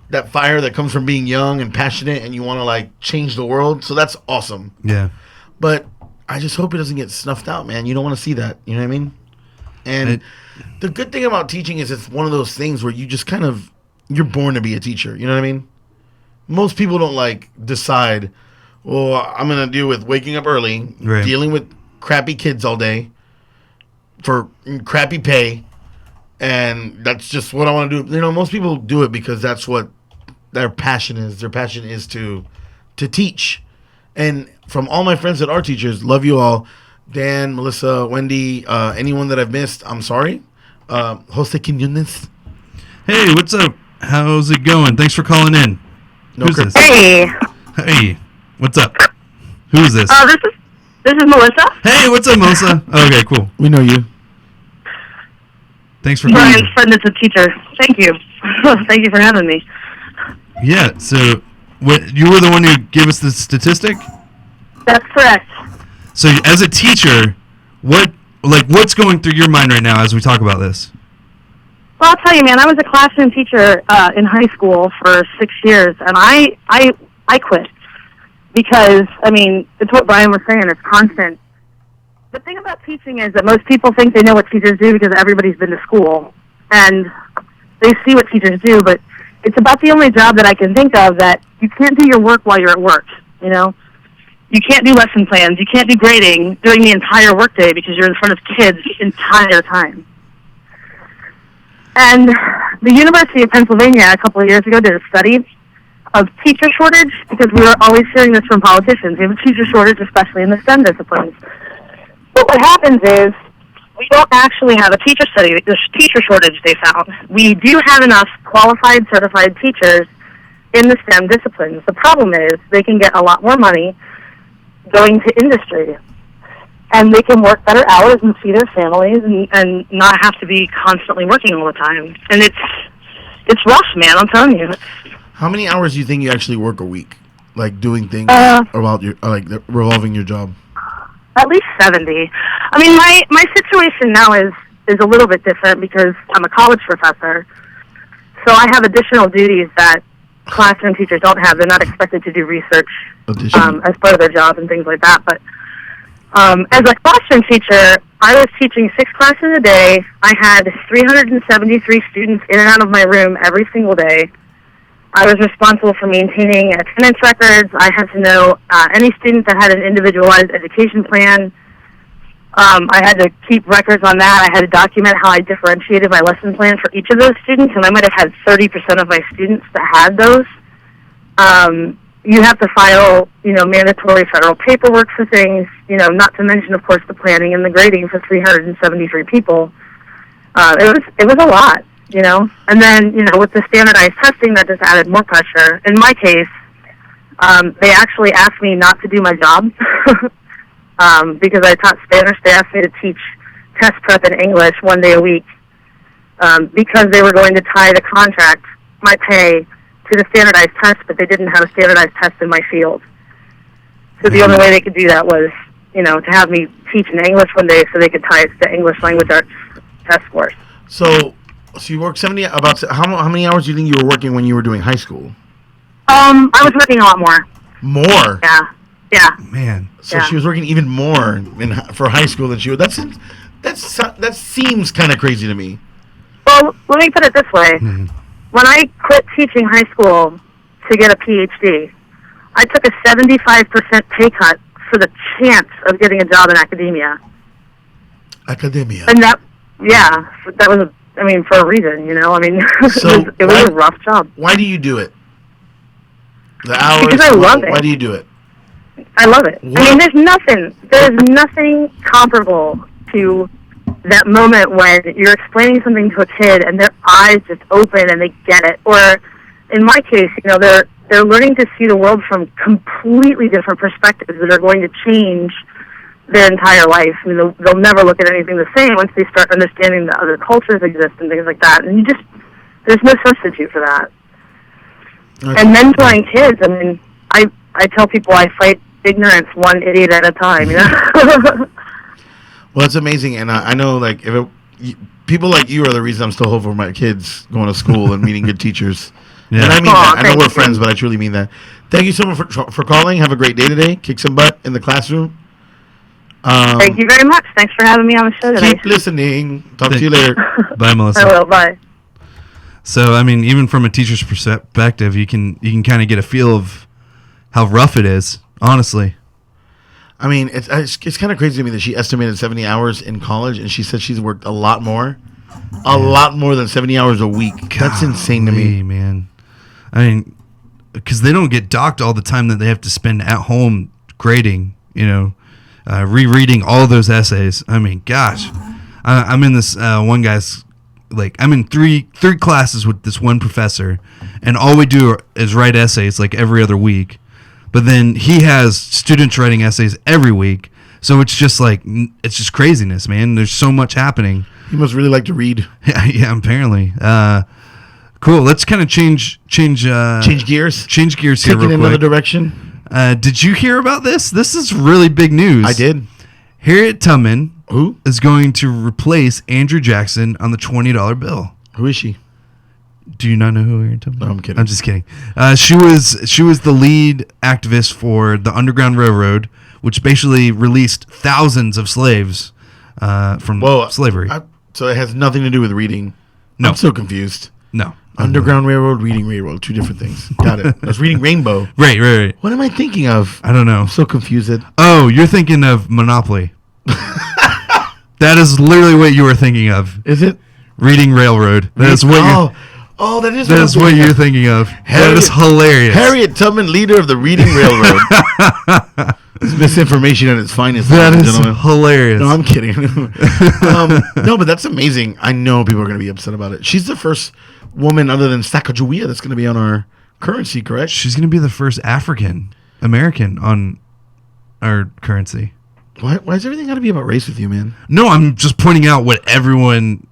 that fire that comes from being young and passionate and you want to, like, change the world. So that's awesome. Yeah. But I just hope it doesn't get snuffed out, man. You don't want to see that. You know what I mean? And the good thing about teaching is it's one of those things where you just kind of, you're born to be a teacher. You know what I mean? Most people don't, like, decide, well, I'm going to deal with waking up early, dealing with crappy kids all day for crappy pay, and that's just what I want to do. You know, most people do it because that's what their passion is. Their passion is to teach. And from all my friends that are teachers, love you all. Dan, Melissa, Wendy, anyone that I've missed, I'm sorry. Jose Quinones. Hey, what's up? How's it going? Thanks for calling in. Who's this? Hey. What's up? Who is this? This is Melissa. Hey, what's up, Melissa? Okay, cool. We know you. Thanks for calling. Brian's friend is a teacher. Thank you. Thank you for having me. Yeah, so you were the one who gave us the statistic? That's correct. So as a teacher, what's going through your mind right now as we talk about this? Well, I'll tell you, man, I was a classroom teacher in high school for 6 years, and I quit. because, I mean, it's what Brian was saying, it's constant. The thing about teaching is that most people think they know what teachers do because everybody's been to school, and they see what teachers do, but it's about the only job that I can think of that you can't do your work while you're at work, you know? You can't do lesson plans, you can't do grading during the entire workday because you're in front of kids the entire time. And the University of Pennsylvania a couple of years ago did a study of teacher shortage, because we were always hearing this from politicians. We have a teacher shortage, especially in the STEM disciplines. But what happens is we don't actually have a teacher study, the teacher shortage they found. We do have enough qualified, certified teachers in the STEM disciplines. The problem is they can get a lot more money going to industry, and they can work better hours and see their families and not have to be constantly working all the time. And it's rough, man, I'm telling you. How many hours do you think you actually work a week, like doing things about your revolving your job? At least 70. I mean, my situation now is a little bit different because I'm a college professor, so I have additional duties that classroom teachers don't have. They're not expected to do research as part of their job and things like that. But as a classroom teacher, I was teaching 6 classes a day. I had 373 students in and out of my room every single day. I was responsible for maintaining attendance records. I had to know any student that had an individualized education plan. I had to keep records on that. I had to document how I differentiated my lesson plan for each of those students, and I might have had 30% of my students that had those. You have to file, mandatory federal paperwork for things, not to mention, of course, the planning and the grading for 373 people. It was a lot. And then, with the standardized testing, that just added more pressure. In my case, they actually asked me not to do my job because I taught Spanish. They asked me to teach test prep in English 1 day a week because they were going to tie the contract, my pay, to the standardized test, but they didn't have a standardized test in my field. So the only way they could do that was, to have me teach in English 1 day so they could tie it to the English language arts test scores. So you worked 70. How many hours do you think you were working when you were doing high school? I was working a lot more. More? Yeah. Man. So she was working even more for high school than she would. That seems kind of crazy to me. Well, let me put it this way. Mm-hmm. When I quit teaching high school to get a PhD, I took a 75% pay cut for the chance of getting a job in academia. Academia. And that was for a reason, So it was a rough job. Why do you do it? The hours. Because I love it. Why do you do it? I love it. What? There's nothing comparable to that moment when you're explaining something to a kid and their eyes just open and they get it. Or in my case, they're learning to see the world from completely different perspectives that are going to change their entire life. They'll never look at anything the same once they start understanding that other cultures exist and things like that. And there's no substitute for that. Okay. And mentoring kids, I tell people I fight ignorance one idiot at a time, Well, it's amazing, and I know, people like you are the reason I'm still hopeful for my kids going to school and meeting good teachers. Yeah. And I mean that. I know we're friends, but I truly mean that. Thank you so much for calling. Have a great day today. Kick some butt in the classroom. Thank you very much. Thanks for having me on the show today. Keep listening. Talk to you later. Bye, Melissa. I will. Bye. So, even from a teacher's perspective, you can kind of get a feel of how rough it is, honestly. It's kind of crazy to me that she estimated 70 hours in college, and she said she's worked a lot more. A lot more than 70 hours a week. That's insane to me. Man. Because they don't get docked all the time that they have to spend at home grading, rereading all those essays. Gosh. I'm in this one guy's, I'm in three classes with this one professor, and all we do is write essays every other week. But then he has students writing essays every week, so it's just craziness, man. There's so much happening. He must really like to read. Yeah, apparently. Cool. Let's kind of change gears. Change gears here, Taking real another quick. direction. Did you hear about this? This is really big news. I did. Harriet Tubman, is going to replace Andrew Jackson on the $20 bill. Who is she? Do you not know who Harriet Tubman? No, I'm kidding. I'm just kidding. She was the lead activist for the Underground Railroad, which basically released thousands of slaves from slavery. So it has nothing to do with reading. No. I'm so confused. No. Underground Railroad, Reading Railroad, two different things. Got it. I was reading Rainbow. Right. What am I thinking of? I don't know. I'm so confused. Oh, you're thinking of Monopoly. That is literally what you were thinking of. Is it? Reading Railroad. That is what that is what you're thinking of. That is hilarious. Harriet Tubman, leader of the Reading Railroad. It's misinformation at its finest. That is gentlemen. hilarious. No, I'm kidding. No, but that's amazing. I know people are going to be upset about it. She's the first woman other than Sacagawea that's going to be on our currency, correct? She's going to be the first African American on our currency. Why is everything got to be about race with you, man? No, I'm just pointing out what everyone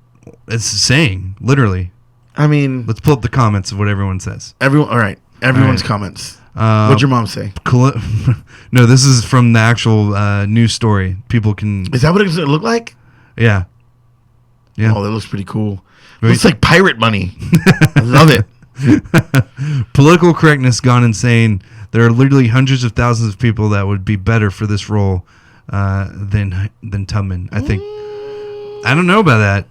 is saying, literally. I mean... Let's pull up the comments of what everyone says. All right. Everyone's comments. What'd your mom say? No, this is from the actual news story. People can... Is that what it's going to look like? Yeah. Oh, that looks pretty cool. It looks like pirate money. I love it. Political correctness gone insane. There are literally hundreds of thousands of people that would be better for this role than Tubman. I think. I don't know about that.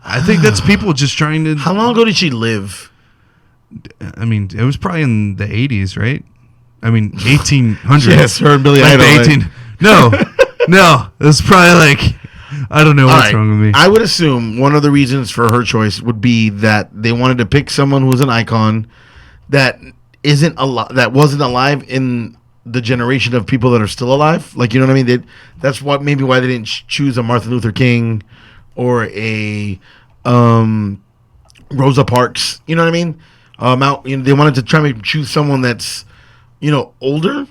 I think that's people just trying to... How long ago did she live? I mean, it was probably in the 80s, right? I mean, 1800s. Yes, her and Billy like Idol. No. It was probably like... I don't know what's wrong with me. I would assume one of the reasons for her choice would be that they wanted to pick someone who's an icon that wasn't alive in the generation of people that are still alive. Like, you know what I mean? That's why they didn't choose a Martin Luther King or a Rosa Parks. You know what I mean? They wanted to try to choose someone that's, older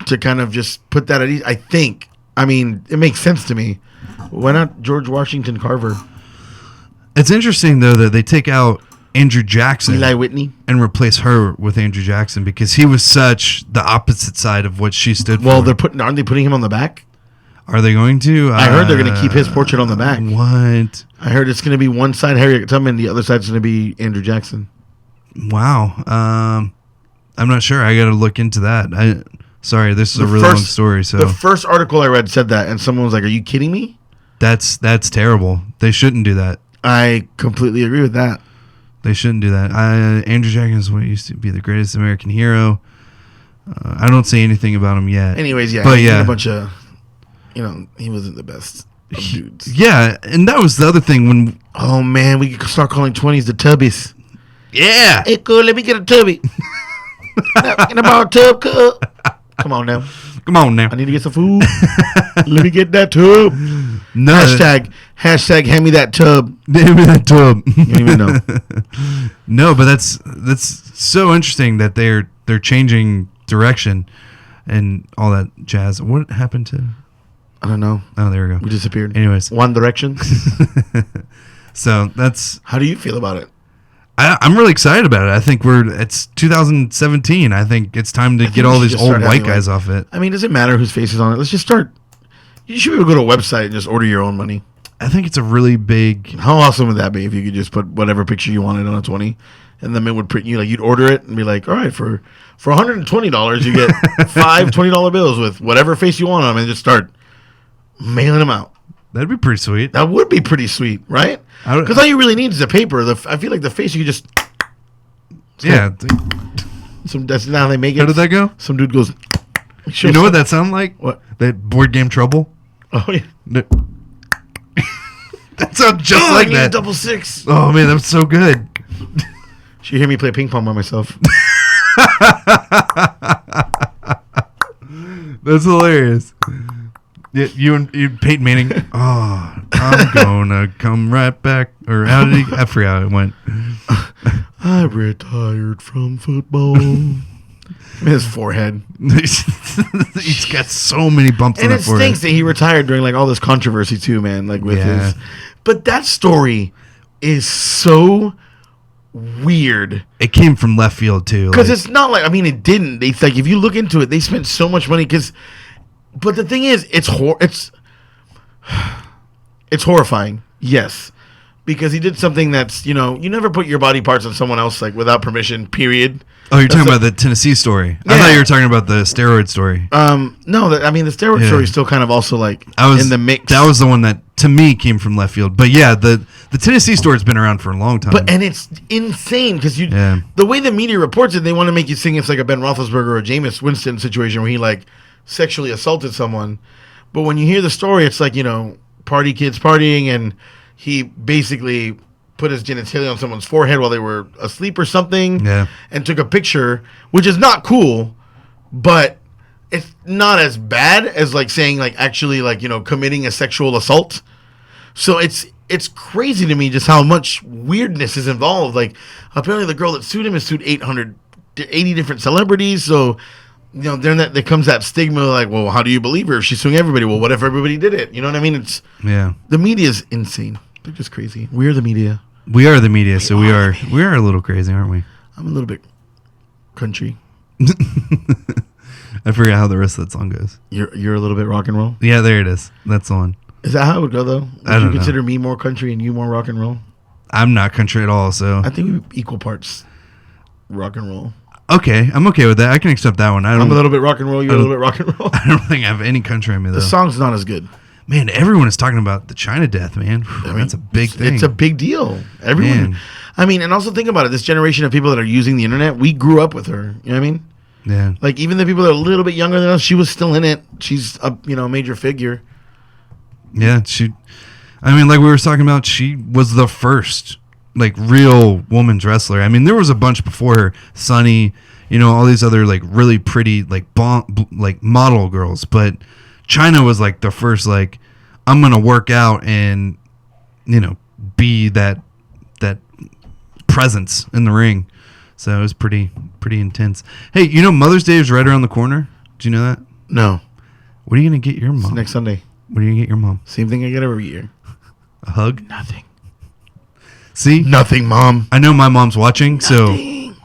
to kind of just put that at ease. I think. I mean, it makes sense to me. Why not George Washington Carver? It's interesting, though, that they take out Andrew Jackson, Eli Whitney, and replace her with Andrew Jackson because he was such the opposite side of what she stood for. Well, aren't they putting him on the back? Are they going to? I heard they're going to keep his portrait on the back. What? I heard it's going to be one side Harriet Tubman, the other side's going to be Andrew Jackson. Wow. I'm not sure. I got to look into that. Sorry, this is a really long story. So the first article I read said that, and someone was like, "Are you kidding me?" That's terrible. They shouldn't do that. I completely agree with that. They shouldn't do that. Andrew Jackson is what used to be the greatest American hero. I don't say anything about him yet. Anyways, yeah, but a bunch of, he wasn't the best of dudes. Yeah, and that was the other thing when. Oh man, we could start calling 20s the tubbies. Yeah. Hey, cool. Let me get a tubby. Can I borrow a tub, cool? Come on now. I need to get some food. Let me get that tub. No. Hashtag hand me that tub. Hand me that tub. You don't even know. No, but that's so interesting that they're changing direction and all that jazz. What happened to? I don't know. Oh, there we go. We disappeared. Anyways. One Direction. So that's... How do you feel about it? I'm really excited about it. I think it's 2017. I think it's time to get all these old white guys off it. I mean, does it matter whose face is on it? Let's just start. You should be able to go to a website and just order your own money. I think it's a really big... How awesome would that be if you could just put whatever picture you wanted on a 20 and then it would print you, like you'd order it and be like, all right, for $120, you get 5 $20 bills with whatever face you want on them and just start mailing them out. That'd be pretty sweet. That would be pretty sweet, right? Because all you really need is the paper. I feel like the face you could just... Yeah. That's how they make it. How did that go? Some dude goes... You know what that sounded like? What? That board game Trouble? Oh, yeah. That sounds just like that. Double six. Oh, man, that was so good. Should hear me play ping pong by myself. That's hilarious. Yeah, you and Peyton Manning. Oh, I'm gonna come right back. Or how did he? I forgot how it went. I retired from football. His forehead. He's got so many bumps on that forehead. And it stinks that he retired during like all this controversy too, man. Like with his. But that story is so weird. It came from left field too. Because it's not like, I mean, it didn't. It's like if you look into it, they spent so much money because. But the thing is, it's horrifying, yes, because he did something that's, you never put your body parts on someone else like without permission, period. Oh, you're talking about the Tennessee story. I thought you were talking about the steroid story. No, the steroid story is still kind of also like in the mix. That was the one that to me came from left field. But yeah, the Tennessee story has been around for a long time. And it's insane because the way the media reports it, they want to make you think it's like a Ben Roethlisberger or a Jameis Winston situation where he like sexually assaulted someone. But when you hear the story, it's like, party kids partying, and he basically put his genitalia on someone's forehead while they were asleep or something, and took a picture, which is not cool, but it's not as bad as like saying like actually like, committing a sexual assault. So it's crazy to me just how much weirdness is involved. Like apparently the girl that sued him has sued 80 different celebrities. So, then there comes that stigma like, well, how do you believe her if she's suing everybody? Well, what if everybody did it? You know what I mean? The media is insane. They're just crazy. We're the media. We are the media, so we are a little crazy, aren't we? I'm a little bit country. I forget how the rest of that song goes. You're a little bit rock and roll? Yeah, there it is. That's the one. Is that how it would go, though? Would you consider me more country and you more rock and roll? I'm not country at all, so... I think we equal parts rock and roll. Okay, I'm okay with that. I can accept that one. I'm a little bit rock and roll, you're a little bit rock and roll. I don't think I have any country in me, though. The song's not as good. Man, everyone is talking about the China death, man. That's a big thing. It's a big deal. Everyone... Man. And also think about it. This generation of people that are using the internet, we grew up with her. You know what I mean? Yeah. Like, even the people that are a little bit younger than us, she was still in it. She's a, major figure. Yeah, like we were talking about, she was the first, like, real woman's wrestler. I mean, there was a bunch before her. Sunny, all these other, like, really pretty, like, model girls. But China was, like, the first, like, I'm going to work out and, be that presence in the ring. So it was pretty intense. Hey, Mother's Day is right around the corner. Do you know that? No. What are you going to get your mom? It's next Sunday. What are you going to get your mom? Same thing I get every year. A hug? Nothing. See? Nothing, Mom. I know my mom's watching, so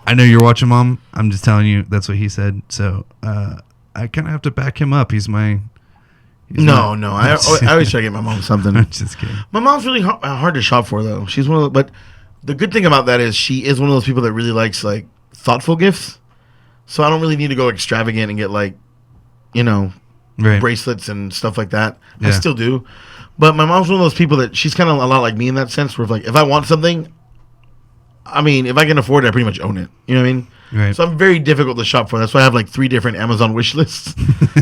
I know you're watching, Mom. I'm just telling you that's what he said. So I kind of have to back him up. I always try to get my mom something. I'm just kidding. My mom's really hard to shop for, though. She's one of the... But the good thing about that is she is one of those people that really likes, like, thoughtful gifts. So I don't really need to go extravagant and get, like, bracelets and stuff like that. Yeah. I still do. But my mom's one of those people that she's kind of a lot like me in that sense, where if I want something, if I can afford it, I pretty much own it. You know what I mean? Right. So I'm very difficult to shop for. That's why I have like 3 different Amazon wish lists.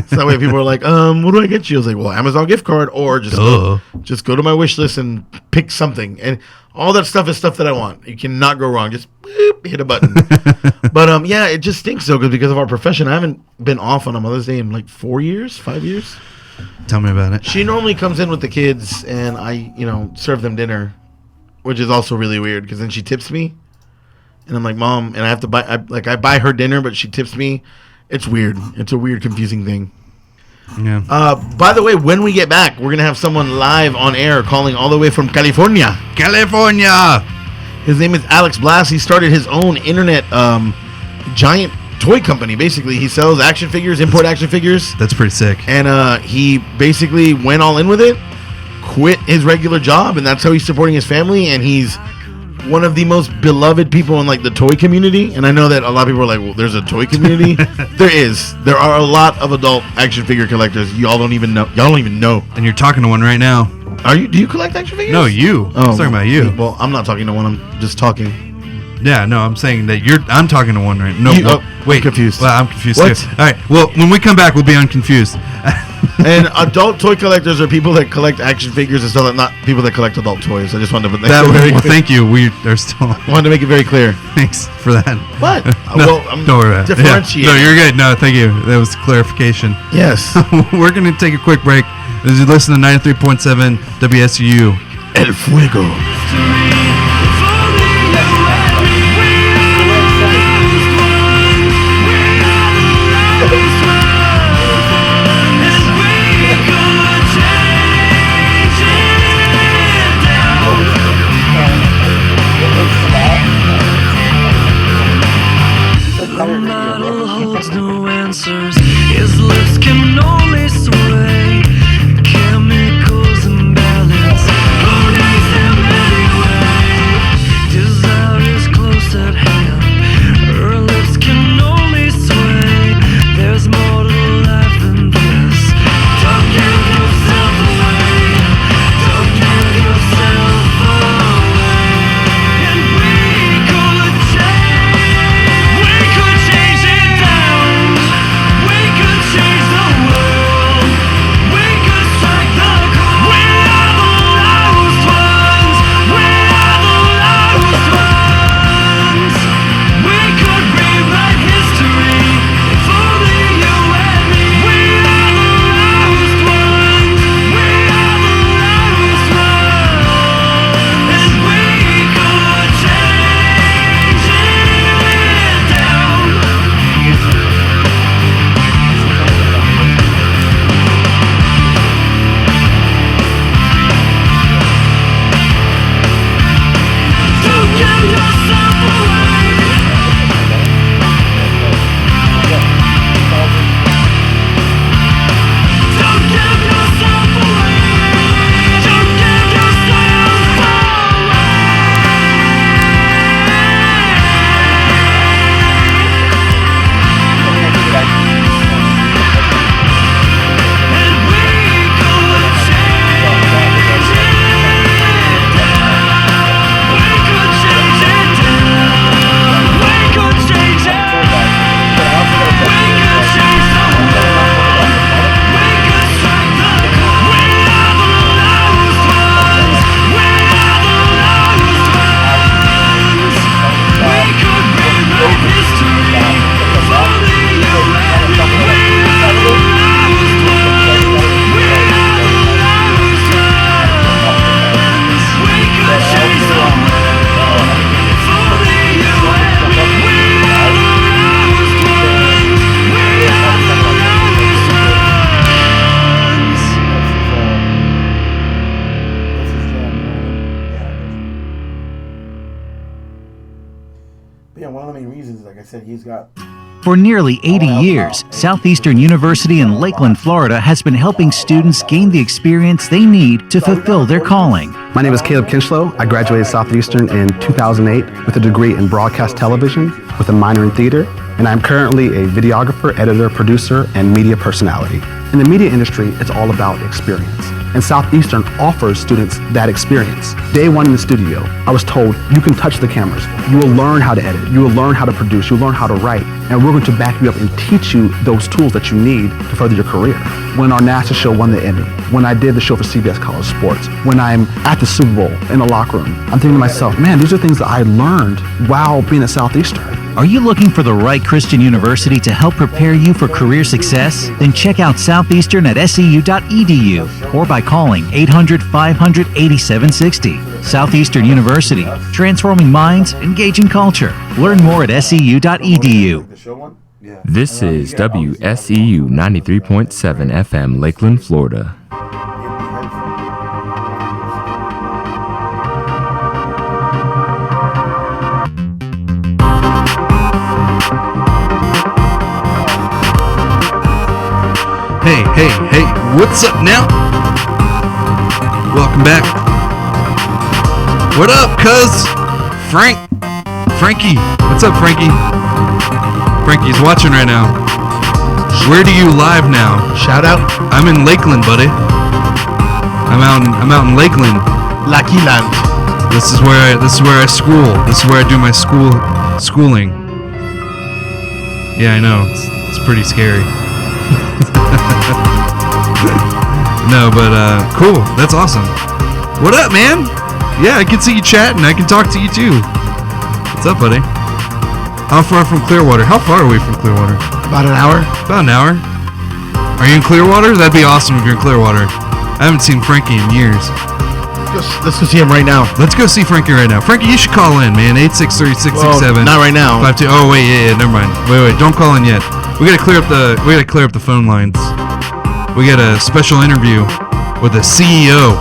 So that way people are like, what do I get you? I was like, well, Amazon gift card, or just go to my wish list and pick something. And all that stuff is stuff that I want. You cannot go wrong. Just hit a button. But it just stinks though, because of our profession. I haven't been off on a Mother's Day in like 4 years, 5 years. Tell me about it. She normally comes in with the kids, and I, serve them dinner, which is also really weird because then she tips me. And I'm like, Mom, and I have to buy, I buy her dinner, but she tips me. It's weird. It's a weird, confusing thing. Yeah. By the way, when we get back, we're going to have someone live on air calling all the way from California. California! His name is Alex Blass. He started his own internet giant toy company, basically. He sells action figures, import action figures. That's pretty sick. And he basically went all in with it, quit his regular job, and that's how he's supporting his family, and he's one of the most beloved people in like the toy community. And I know that a lot of people are like, well, there's a toy community. There are a lot of adult action figure collectors. Y'all don't even know. And you're talking to one right now. Do you collect action figures? No, you. Oh, I'm talking about you. Well, I'm not talking to one, I'm just talking. Yeah, no, I'm saying that I'm talking to one right now. No, wait. I'm confused. Well, I'm confused What? too. All right, well, when we come back, we'll be unconfused. And adult toy collectors are people that collect action figures and stuff, not people that collect adult toys. I just wanted to put that very clear. Thank you. We are still... wanted to make it very clear. Thanks for that. What? No, I'm don't worry about it. differentiating. Yeah. No, you're good. No, thank you. That was clarification. Yes. We're going to take a quick break. As you listen to 93.7 WSU. El Fuego. No answers. His lips can only sway. Chemicals imbalance. Who needs them anyway? Yeah, one of the main reasons, like I said, he's got. For nearly 80 years, Southeastern University in Lakeland, Florida has been helping students gain the experience they need to fulfill their calling. My name is Caleb Kinchlow. I graduated Southeastern in 2008 with a degree in broadcast television with a minor in theater, and I'm currently a videographer, editor, producer, and media personality. In the media industry, it's all about experience, and Southeastern offers students that experience. Day one in the studio, I was told, you can touch the cameras. You will learn how to edit. You will learn how to produce. You'll learn how to write. And we're going to back you up and teach you those tools that you need to further your career. When our NASA show won the Emmy, when I did the show for CBS College Sports, when I'm at the Super Bowl in the locker room, I'm thinking to myself, man, these are things that I learned while being at Southeastern. Are you looking for the right Christian university to help prepare you for career success? Then check out Southeastern at seu.edu or by calling 800-500-8760. Southeastern University, transforming minds, engaging culture. Learn more at seu.edu. This is WSEU 93.7 FM, Lakeland, Florida. Hey, what's up now? Welcome back. What up, cuz? Frankie. What's up, Frankie? Frankie's watching right now. Where do you live now? Shout out. I'm in Lakeland, buddy. I'm out in Lakeland. Lucky Land. This is where I school. This is where I do my schooling. Yeah, I know. It's pretty scary. No, but cool. That's awesome. What up, man? Yeah, I can see you chatting. I can talk to you too. What's up, buddy? How far from Clearwater? How far are we from Clearwater? About an hour. About an hour. Are you in Clearwater? That'd be awesome if you're in Clearwater. I haven't seen Frankie in years. Let's go see him right now. Let's go see Frankie right now. Frankie, you should call in, man. 863-667. Not right now. 52. Oh wait, yeah, never mind. Wait, don't call in yet. We gotta clear up the phone lines. We got a special interview with the CEO.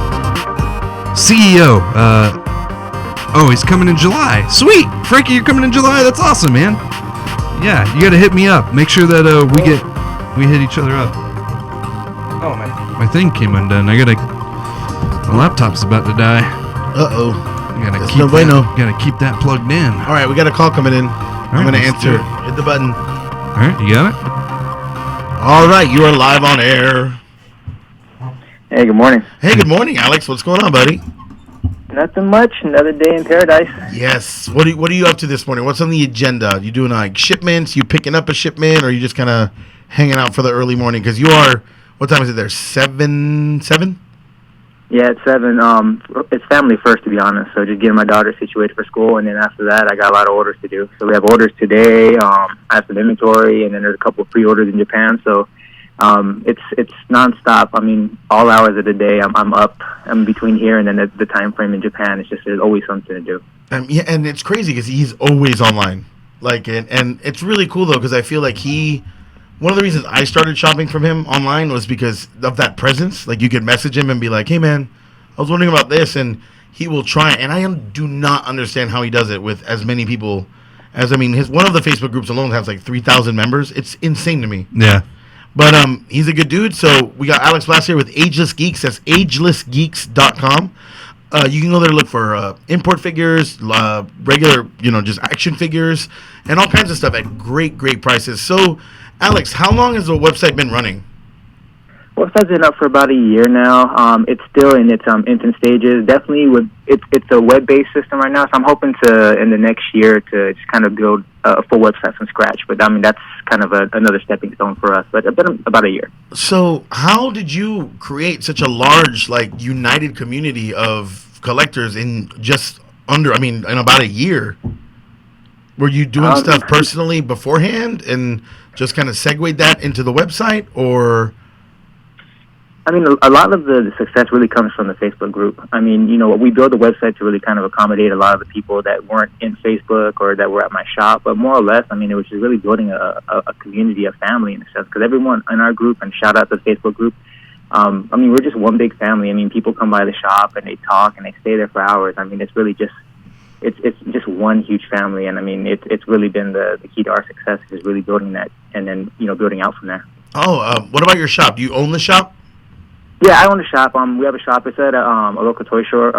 Oh, he's coming in July. Sweet, Frankie, you're coming in July. That's awesome, man. Yeah, you gotta hit me up. Make sure that we hit each other up. Oh, my thing came undone. My laptop's about to die. Uh-oh. Gotta keep that plugged in. All right, we got a call coming in. I'm gonna answer. Hit the button. All right, you got it? All right, you are live on air. Hey, good morning. Hey, good morning, Alex. What's going on, buddy? Nothing much. Another day in paradise. Yes. What are you up to this morning? What's on the agenda? You doing like shipments? You picking up a shipment, or are you just kind of hanging out for the early morning? Because you are. What time is it there? 7? Yeah, it's 7. It's family first, to be honest. So just getting my daughter situated for school, and then after that, I got a lot of orders to do. So we have orders today. I have some inventory, and then there's a couple of pre-orders in Japan. So it's nonstop. I mean, all hours of the day, I'm up. I'm between here and then the time frame in Japan. It's just there's always something to do. Yeah, and it's crazy because he's always online. Like, and it's really cool though because I feel like one of the reasons I started shopping from him online was because of that presence. Like, you could message him and be like, "Hey, man, I was wondering about this," and he will try. And I do not understand how he does it with as many people as one of the Facebook groups alone has like 3,000 members. It's insane to me. Yeah. But he's a good dude. So we got Alex Blass here with Ageless Geeks. That's agelessgeeks.com. You can go there to look for import figures, regular, just action figures, and all kinds of stuff at great prices. So, Alex, how long has the website been running? Website's been up for about a year now. It's still in its infant stages. Definitely, it's a web-based system right now. So I'm hoping to in the next year to just kind of build a full website from scratch. But I mean, that's kind of another stepping stone for us. But it's been about a year. So how did you create such a large, united community of collectors in about a year? Were you doing stuff personally beforehand and just kind of segued that into the website, or? I mean, a lot of the success really comes from the Facebook group. I mean, we built the website to really kind of accommodate a lot of the people that weren't in Facebook or that were at my shop. But more or less, I mean, it was just really building a community, a family in a sense. Because everyone in our group, and shout out to the Facebook group, I mean, we're just one big family. I mean, people come by the shop and they talk and they stay there for hours. I mean, it's really just it's just one huge family, and I mean it's really been the key to our success is really building that, and then building out from there. Oh, what about your shop? Do you own the shop? Yeah, I own a shop. We have a shop. It's at a local toy show,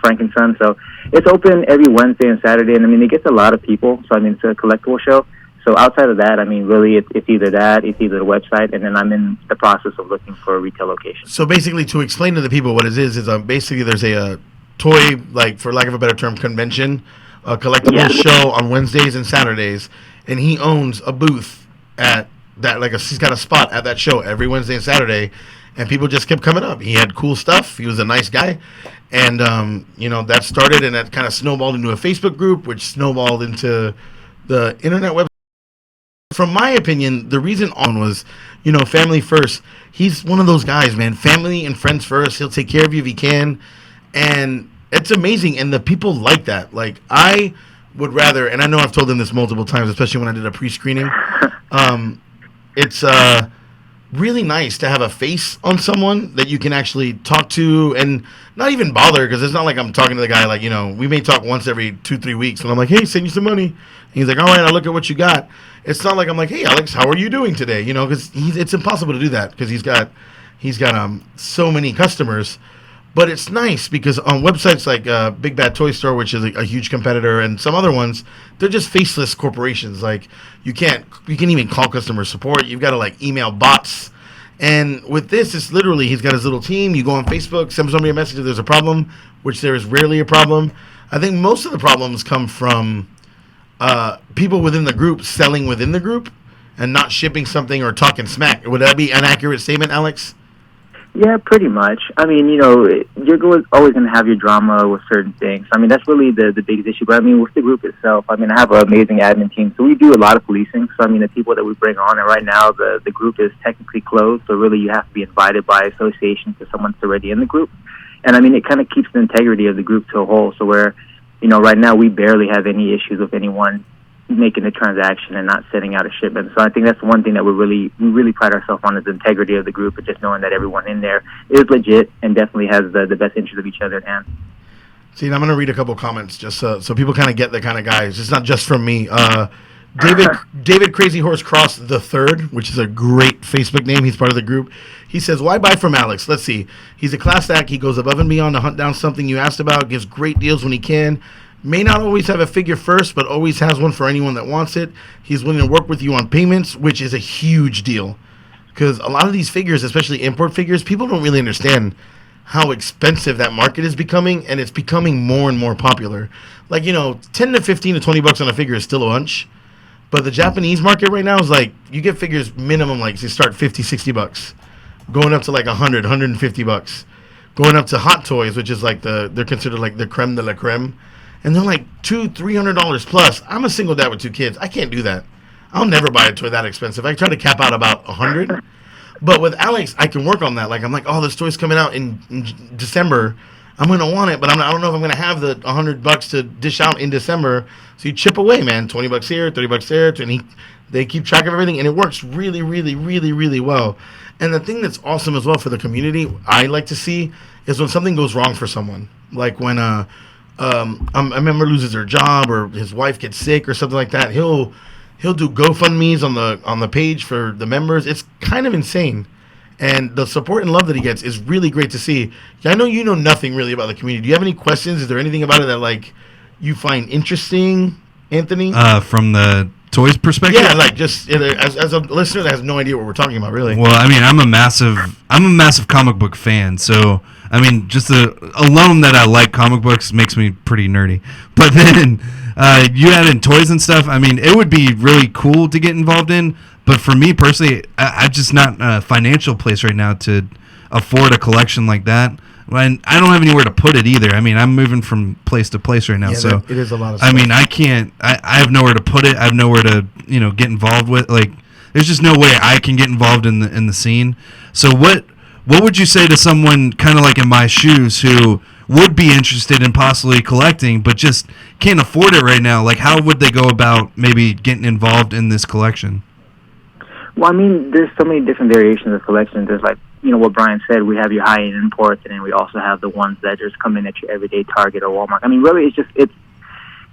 Frank and Son. So it's open every Wednesday and Saturday, and I mean it gets a lot of people. So I mean it's a collectible show. So outside of that, I mean really it's either that, it's either the website, and then I'm in the process of looking for a retail location. So basically, to explain to the people what it is basically there's a toy, like for lack of a better term, convention, a collectible show on Wednesdays and Saturdays, and he owns a booth at that, he's got a spot at that show every Wednesday and Saturday, and people just kept coming up. He had cool stuff. He was a nice guy, and that started, and that kind of snowballed into a Facebook group, which snowballed into the internet website. From my opinion, the reason on was, family first. He's one of those guys, man. Family and friends first. He'll take care of you if he can. And it's amazing. And the people like that. Like, I would rather, and I know I've told them this multiple times, especially when I did a pre-screening. It's really nice to have a face on someone that you can actually talk to and not even bother, because it's not like I'm talking to the guy like, we may talk once every 2-3 weeks, and I'm like, hey, send you some money. And he's like, all right, I'll look at what you got. It's not like I'm like, hey, Alex, how are you doing today? Because it's impossible to do that because he's got so many customers. But it's nice because on websites like Big Bad Toy Store, which is a huge competitor, and some other ones, they're just faceless corporations. Like you can even call customer support. You've got to email bots. And with this, it's literally he's got his little team. You go on Facebook, send somebody a message if there's a problem, which there is rarely a problem. I think most of the problems come from people within the group selling within the group and not shipping something or talking smack. Would that be an accurate statement, Alex? Yeah, pretty much. I mean, you're always going to have your drama with certain things. I mean, that's really the biggest issue. But I mean, with the group itself, I mean, I have an amazing admin team, so we do a lot of policing. So I mean, the people that we bring on, and right now the group is technically closed, so really you have to be invited by association to someone that's already in the group. And I mean, it kind of keeps the integrity of the group to a whole. So where, right now we barely have any issues with anyone making a transaction and not sending out a shipment. So I think that's one thing that we really pride ourselves on is the integrity of the group, and just knowing that everyone in there is legit and definitely has the best interest of each other at hand. See, and I'm going to read a couple comments just so people kind of get the kind of guys. It's not just from me. David Crazy Horse Cross the Third, which is a great Facebook name. He's part of the group. He says, why buy from Alex? Let's see. He's a class act. He goes above and beyond to hunt down something you asked about, gives great deals when he can. May not always have a figure first, but always has one for anyone that wants it. He's willing to work with you on payments, which is a huge deal. Because a lot of these figures, especially import figures, people don't really understand how expensive that market is becoming, and it's becoming more and more popular. 10 to 15 to 20 bucks on a figure is still a bunch. But the Japanese market right now is you get figures minimum, they start 50, 60 bucks. Going up to 100, 150 bucks. Going up to hot toys, which is they're considered the creme de la creme. And they're $200-$300 plus. I'm a single dad with 2 kids. I can't do that. I'll never buy a toy that expensive. I try to cap out about 100. But with Alex, I can work on that. I'm like, oh, this toy's coming out in December. I'm going to want it, but I don't know if I'm going to have the $100 to dish out in December. So you chip away, man. 20 bucks here, 30 bucks there. And they keep track of everything, and it works really, really, really, really well. And the thing that's awesome as well for the community, I like to see, is when something goes wrong for someone. Like when a member loses their job or his wife gets sick or something like that, he'll do GoFundMe's on the page for the members. It's kind of insane, and the support and love that he gets is really great to see. I know you know nothing really about the community. Do you have any questions? Is there anything about it that you find interesting, Anthony? From the toys perspective? Yeah, just as a listener that has no idea what we're talking about, really. Well, I mean, I'm a massive comic book fan, so I mean, just alone that I like comic books makes me pretty nerdy. But then you add in toys and stuff. I mean, it would be really cool to get involved in. But for me personally, I'm just not in a financial place right now to afford a collection like that. And I don't have anywhere to put it either. I mean, I'm moving from place to place right now, yeah, so it is a lot of stuff. I mean, I can't. I have nowhere to put it. I have nowhere to get involved with. There's just no way I can get involved in the scene. So what would you say to someone kind of in my shoes who would be interested in possibly collecting but just can't afford it right now? How would they go about maybe getting involved in this collection? Well, I mean, there's so many different variations of collections. There's what Brian said, we have your high-end imports, and then we also have the ones that just come in at your everyday Target or Walmart. I mean, really,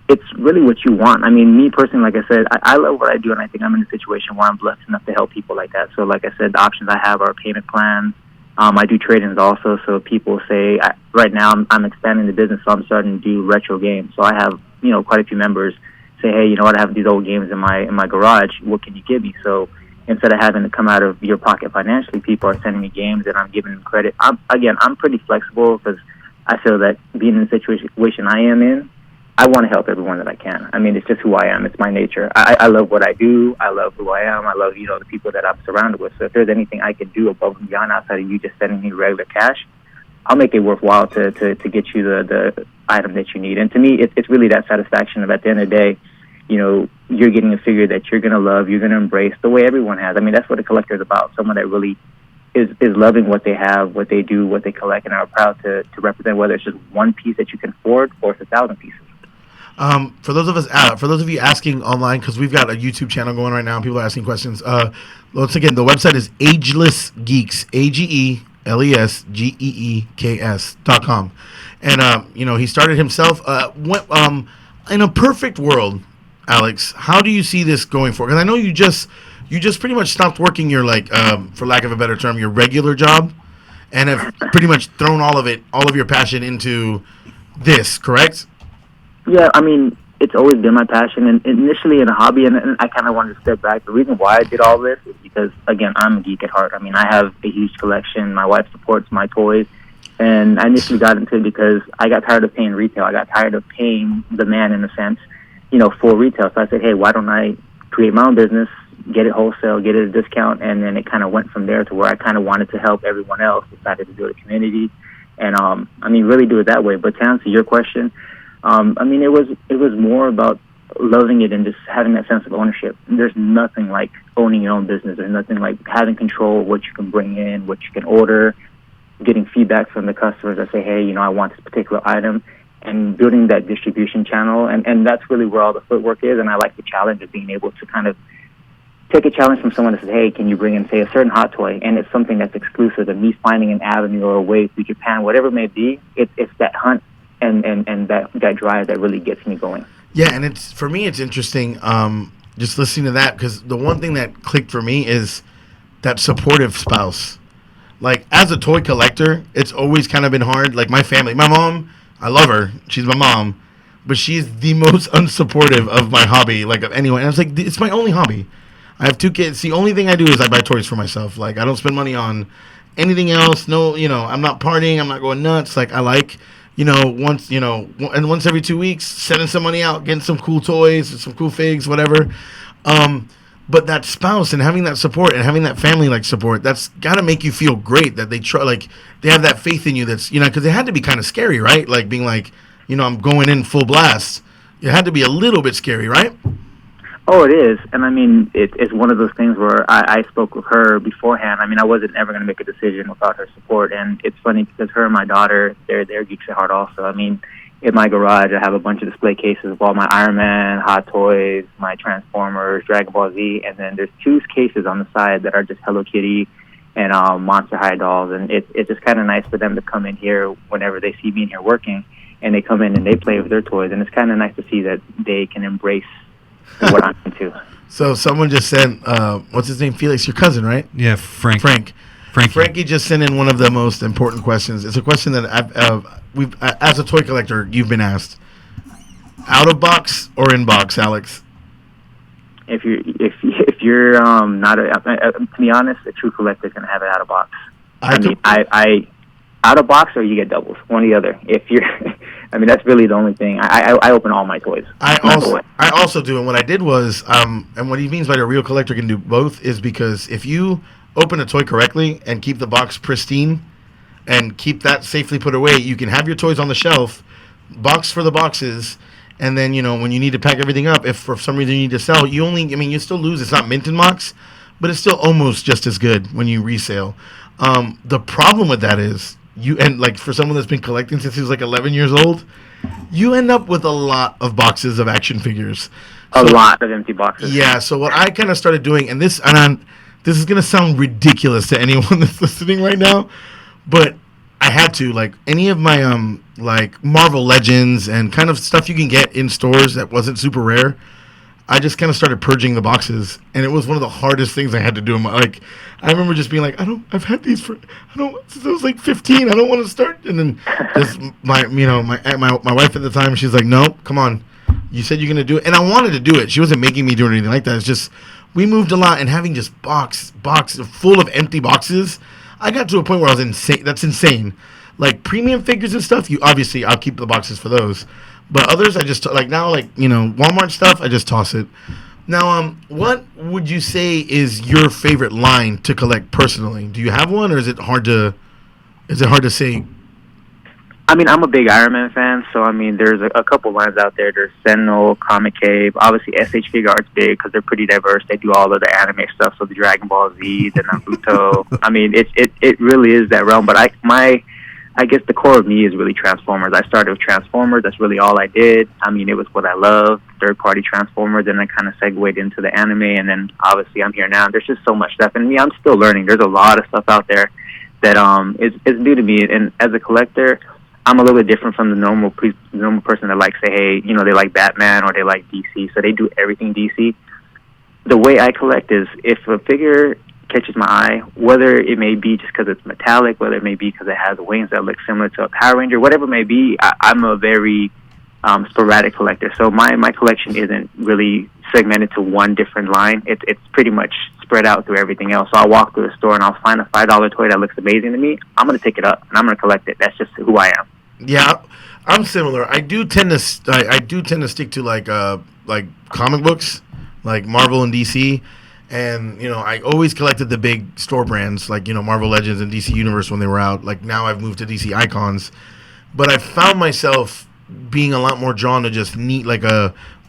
it's really what you want. I mean, me personally, like I said, I love what I do, and I think I'm in a situation where I'm blessed enough to help people like that. So, like I said, the options I have are payment plans. I do trade-ins also, so people say, right now I'm expanding the business, so I'm starting to do retro games. So I have, quite a few members say, hey, you know what, I have these old games in my garage, what can you give me? So instead of having to come out of your pocket financially, people are sending me games and I'm giving them credit. I'm pretty flexible because I feel that being in the situation I am in, I want to help everyone that I can. I mean, it's just who I am. It's my nature. I love what I do. I love who I am. I love, the people that I'm surrounded with. So if there's anything I can do above and beyond outside of you just sending me regular cash, I'll make it worthwhile to get you the item that you need. And to me, it's really that satisfaction of, at the end of the day, you're getting a figure that you're going to love, you're going to embrace the way everyone has. I mean, that's what a collector is about. Someone that really is loving what they have, what they do, what they collect, and are proud to represent, whether it's just one piece that you can afford or it's 1,000 pieces. For those of you asking online, because we've got a YouTube channel going right now, and people are asking questions. Once again, the website is Ageless Geeks, AGELESGEEKS.com, and he started himself. In a perfect world, Alex, how do you see this going forward? Because I know you just pretty much stopped working your, for lack of a better term, your regular job, and have pretty much thrown all of your passion into this, correct? Yeah, I mean, it's always been my passion, and initially in a hobby, and I kind of wanted to step back. The reason why I did all this is because, again, I'm a geek at heart. I mean, I have a huge collection. My wife supports my toys, and I initially got into it because I got tired of paying retail. I got tired of paying the man, in a sense, for retail. So I said, hey, why don't I create my own business, get it wholesale, get it at a discount, and then it kind of went from there to where I kind of wanted to help everyone else, decided to do it a community, and, really do it that way. But to answer your question, it was more about loving it and just having that sense of ownership. There's nothing like owning your own business. There's nothing like having control of what you can bring in, what you can order, getting feedback from the customers that say, hey, I want this particular item, and building that distribution channel. And that's really where all the footwork is. And I like the challenge of being able to kind of take a challenge from someone that says, hey, can you bring in, say, a certain hot toy? And it's something that's exclusive, and me finding an avenue or a way through Japan, whatever it may be, it's that hunt and that drive that really gets me going. Yeah, and for me, it's interesting just listening to that, because the one thing that clicked for me is that supportive spouse. Like, as a toy collector, it's always kind of been hard. Like, my family, my mom, I love her. She's my mom. But she's the most unsupportive of my hobby, like, of anyone. And I was like, it's my only hobby. I have 2 kids. The only thing I do is I buy toys for myself. Like, I don't spend money on anything else. No, I'm not partying. I'm not going nuts. Like, I like, once every 2 weeks, sending some money out, getting some cool toys, some cool figs, whatever. But that spouse and having that support and having that family support, that's got to make you feel great that they try, they have that faith in you. That's, because it had to be kind of scary, right? Like being I'm going in full blast. It had to be a little bit scary, right? Oh, it is. And I mean, it's one of those things where I spoke with her beforehand. I mean, I wasn't ever going to make a decision without her support. And it's funny because her and my daughter, they're geeks at heart also. I mean, in my garage, I have a bunch of display cases of all my Iron Man, Hot Toys, my Transformers, Dragon Ball Z, and then there's 2 cases on the side that are just Hello Kitty and Monster High dolls. And it's just kind of nice for them to come in here whenever they see me in here working, and they come in and they play with their toys. And it's kind of nice to see that they can embrace what I'm into. So someone just sent, what's his name? Felix, your cousin, right? Yeah, Frank. Frankie just sent in one of the most important questions. It's a question that we've as a toy collector, you've been asked. Out of box or in box, Alex? If you're not to be honest, a true collector is gonna have it out of box. I out of box, or you get doubles, one or the other. If you're, that's really the only thing. I open all my toys. I also do, and what I did was, and what he means by a real collector can do both is because if you open a toy correctly and keep the box pristine and keep that safely put away, you can have your toys on the shelf, box for the boxes, and then, when you need to pack everything up, if for some reason you need to sell, you still lose. It's not mint in box, but it's still almost just as good when you resale. The problem with that is, for someone that's been collecting since he was 11 years old, you end up with a lot of boxes of action figures. A lot of empty boxes. Yeah, so what I kind of started doing, this is gonna sound ridiculous to anyone that's listening right now, but I had to, like, any of my like Marvel Legends and kind of stuff you can get in stores that wasn't super rare. I just kind of started purging the boxes, and it was one of the hardest things I had to do. Like, I remember just being like, I've had these since I was like 15. I don't want to start. And then just my wife at the time, she's like, no, come on. You said you're going to do it. And I wanted to do it. She wasn't making me do anything like that. It's just, we moved a lot, and having just box full of empty boxes, I got to a point where I was insane. That's insane. Like premium figures and stuff, obviously I'll keep the boxes for those. But others, I just Walmart stuff, I just toss it. Now, what would you say is your favorite line to collect personally? Do you have one, or is it hard to say? I mean, I'm a big Iron Man fan, so I mean, there's a couple lines out there. There's Sentinel, Comic Cave, obviously SH Figure Art's big because they're pretty diverse. They do all of the anime stuff, so the Dragon Ball Z, the Naruto. I mean, it really is that realm. But I guess the core of me is really Transformers. I started with Transformers. That's really all I did. I mean, it was what I loved, third-party Transformers, and I kind of segued into the anime, and then obviously I'm here now. There's just so much stuff, and I'm still learning. There's a lot of stuff out there that is new to me, and as a collector, I'm a little bit different from the normal person that likes, say, hey, they like Batman or they like DC, so they do everything DC. The way I collect is if a figure catches my eye, whether it may be just because it's metallic, whether it may be because it has wings that look similar to a Power Ranger, whatever it may be, I'm a very sporadic collector. So my collection isn't really segmented to one different line. It's pretty much spread out through everything else. So I'll walk through the store and I'll find a $5 toy that looks amazing to me. I'm going to pick it up and I'm going to collect it. That's just who I am. Yeah, I'm similar. I do tend to stick to like comic books, like Marvel and DC. And, I always collected the big store brands like, Marvel Legends and DC Universe when they were out. Like, now I've moved to DC Icons. But I found myself being a lot more drawn to just neat, like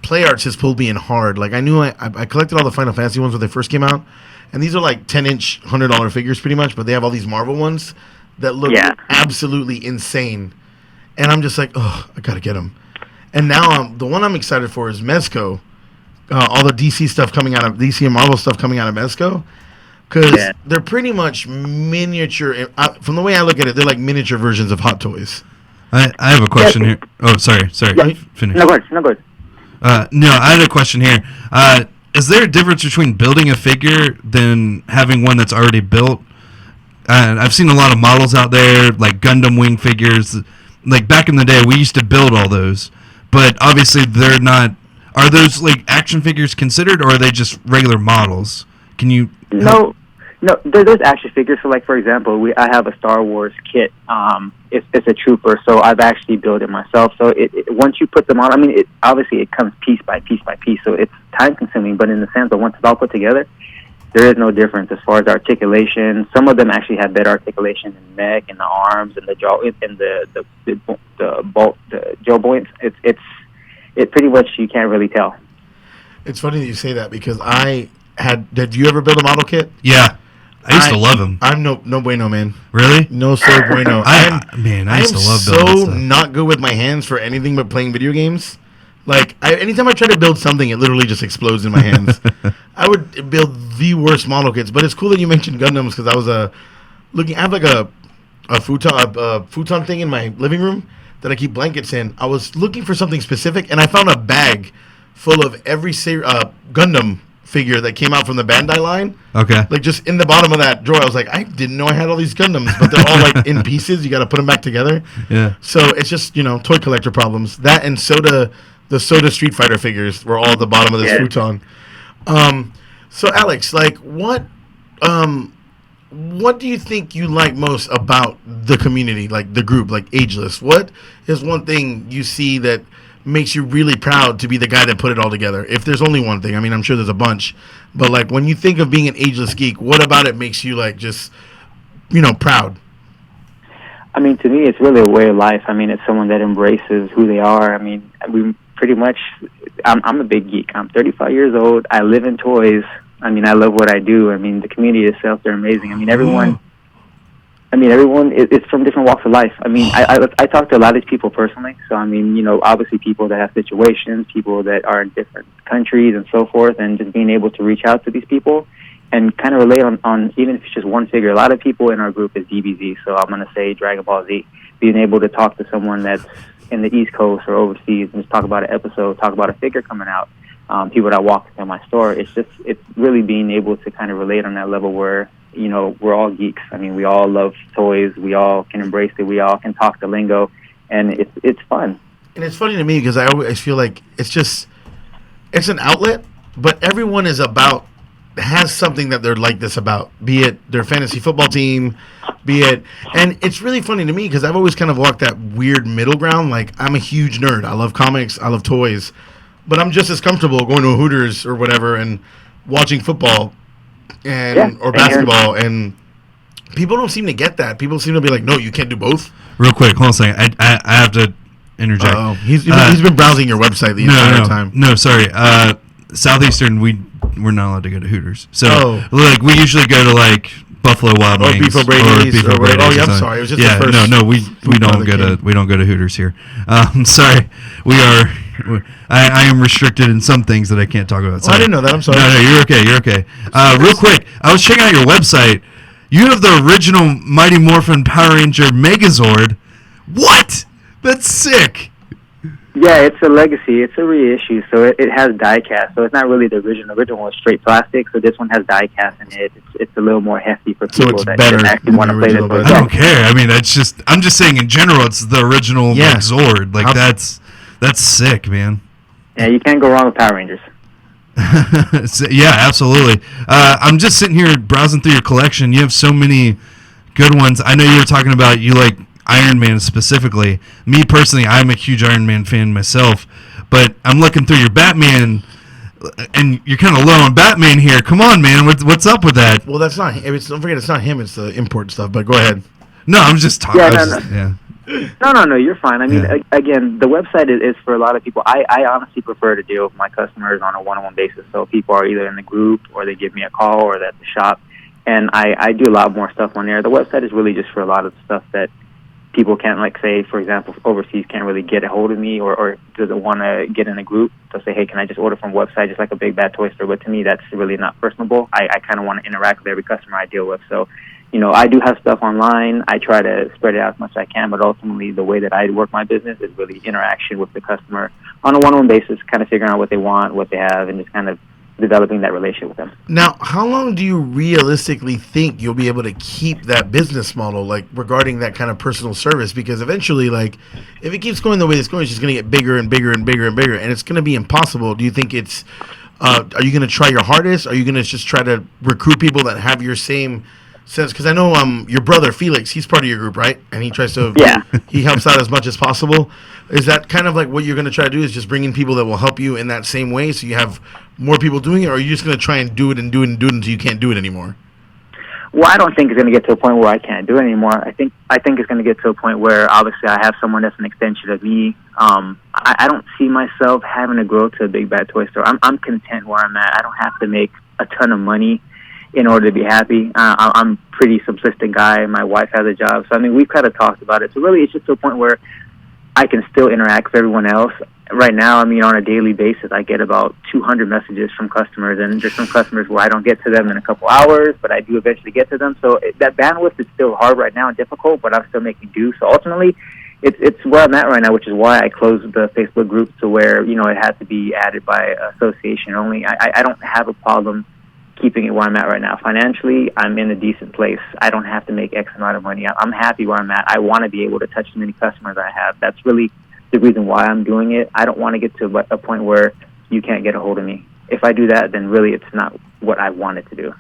Play Arts has pulled me in hard. Like, I knew I collected all the Final Fantasy ones when they first came out. And these are like 10-inch, $100 figures pretty much. But they have all these Marvel ones that look absolutely insane. And I'm just like, oh, I got to get them. And now the one I'm excited for is Mezco. All the DC stuff coming out of DC and Marvel stuff coming out of Mezco, because they're pretty much miniature. From the way I look at it, they're like miniature versions of Hot Toys. I have a question here. Oh, sorry. Yeah. Finish. No, good. No, I had a question here. Is there a difference between building a figure than having one that's already built? I've seen a lot of models out there, like Gundam wing figures. Like back in the day, we used to build all those, but obviously they're not. Are those like action figures considered, or are they just regular models? Can you? No. There's action figures. So, like for example, I have a Star Wars kit. It's a trooper, so I've actually built it myself. So once you put them on, I mean, obviously it comes piece by piece by piece, so it's time consuming. But in the sense that once it's all put together, there is no difference as far as articulation. Some of them actually have better articulation in the neck and the arms and the jaw and the jaw joints. It pretty much you can't really tell. It's funny that you say that because did you ever build a model kit? Yeah. I used to love them. I'm no bueno, man. Really? No so bueno. I used to love building so stuff. not good with my hands for anything but playing video games. Like, anytime I try to build something, it literally just explodes in my hands. I would build the worst model kits, but it's cool that you mentioned Gundams because I was looking. I have like a futon thing in my living room that I keep blankets in. I was looking for something specific, and I found a bag full of every Gundam figure that came out from the Bandai line. Okay. Like, just in the bottom of that drawer, I was like, I didn't know I had all these Gundams, but they're all, like, in pieces. You got to put them back together. Yeah. So it's just, toy collector problems. That and the Soda Street Fighter figures were all at the bottom of this futon. So, Alex, like, what do you think you like most about the community, like the group, like Ageless? What is one thing you see that makes you really proud to be the guy that put it all together? If there's only one thing, I mean, I'm sure there's a bunch, but like when you think of being an Ageless geek, what about it makes you like just, proud? I mean, to me, it's really a way of life. I mean, it's someone that embraces who they are. I mean, we pretty much, I'm a big geek. I'm 35 years old. I live in toys. I mean, I love what I do. I mean, the community itself, they're amazing. I mean, everyone is from different walks of life. I mean, I talk to a lot of these people personally. So, I mean, obviously people that have situations, people that are in different countries and so forth, and just being able to reach out to these people and kind of relate on even if it's just one figure. A lot of people in our group is DBZ, so I'm going to say Dragon Ball Z. Being able to talk to someone that's in the East Coast or overseas and just talk about an episode, talk about a figure coming out, people that walk into my store, it's really being able to kind of relate on that level where, you know, we're all geeks. I mean, we all love toys, we all can embrace it, we all can talk the lingo, and it's fun. And it's funny to me because I always feel like it's an outlet, but everyone has something that they're like this about, be it their fantasy football team, and it's really funny to me because I've always kind of walked that weird middle ground. Like, I'm a huge nerd. I love comics. I love toys. But I'm just as comfortable going to a Hooters or whatever and watching football or basketball. And people don't seem to get that. People seem to be like, no, you can't do both. Real quick, hold on a second. I have to interject. Oh, he's been browsing your website the entire time. No, sorry. Southeastern, we're not allowed to go to Hooters. So, like, we usually go to, like, Buffalo Wild Wings Beef O'Brady's. Oh, yeah, I'm sorry. It was just the first. No, we don't go to Hooters here. Sorry, I am restricted in some things that I can't talk about. I didn't know that. I'm sorry. No, you're okay. You're okay. Real quick, I was checking out your website. You have the original Mighty Morphin Power Ranger Megazord. What? That's sick. Yeah, it's a legacy. It's a reissue, so it has die-cast. So it's not really the original. The original was straight plastic, so this one has die-cast in it. It's a little more hefty for people that actually want to play this. I don't care. I mean, I'm just saying in general, it's the original Megazord. Like, that's sick, man. Yeah, you can't go wrong with Power Rangers. Yeah, absolutely. I'm just sitting here browsing through your collection. You have so many good ones. I know you were talking about you like Iron Man specifically. Me personally, I'm a huge Iron Man fan myself, but I'm looking through your Batman, and you're kind of low on Batman here. Come on, man, what's up with that? Well, that's not. Don't forget, it's not him. It's the import stuff. But go ahead. No, I'm just talking. No, you're fine. I mean, again, the website is for a lot of people. I honestly prefer to deal with my customers on a one-on-one basis. So people are either in the group or they give me a call or they're at the shop, and I do a lot more stuff on there. The website is really just for a lot of the stuff that people can't, like, say, for example, overseas can't really get a hold of me or doesn't want to get in a group. They'll say, hey, can I just order from a website just like a big bad toy store? But to me, that's really not personable. I kind of want to interact with every customer I deal with. So, you know, I do have stuff online. I try to spread it out as much as I can, but ultimately the way that I work my business is really interaction with the customer on a one-on-one basis, kind of figuring out what they want, what they have, and just kind of developing that relationship with them. Now, how long do you realistically think you'll be able to keep that business model, like, regarding that kind of personal service? Because eventually, like, if it keeps going the way it's going, it's just going to get bigger and bigger and bigger and bigger, and it's going to be impossible. Do you think it's are you going to try your hardest? Are you going to just try to recruit people that have your same sense? Because I know your brother Felix, he's part of your group, right? And he tries to he helps out as much as possible. Is that kind of like what you're going to try to do, is just bring in people that will help you in that same way so you have more people doing it, or are you just going to try and do it and do it and do it until you can't do it anymore? Well, I don't think it's going to get to a point where I can't do it anymore. I think it's going to get to a point where obviously I have someone that's an extension of me. I don't see myself having to grow to a big bad toy store. I'm content where I'm at. I don't have to make a ton of money in order to be happy. I'm a pretty subsistent guy. My wife has a job. So, I mean, we've kind of talked about it. So really it's just to a point where I can still interact with everyone else. Right now, I mean, on a daily basis, I get about 200 messages from customers, and there's some customers where I don't get to them in a couple hours, but I do eventually get to them. So that bandwidth is still hard right now and difficult, but I'm still making do. So ultimately, it's where I'm at right now, which is why I closed the Facebook group to where, you know, it had to be added by association only. I don't have a problem keeping it where I'm at right now. Financially, I'm in a decent place. I don't have to make X amount of money. I'm happy where I'm at. I want to be able to touch as many customers I have. That's really the reason why I'm doing it. I don't want to get to a point where you can't get a hold of me. If I do that, then really it's not what I wanted to do.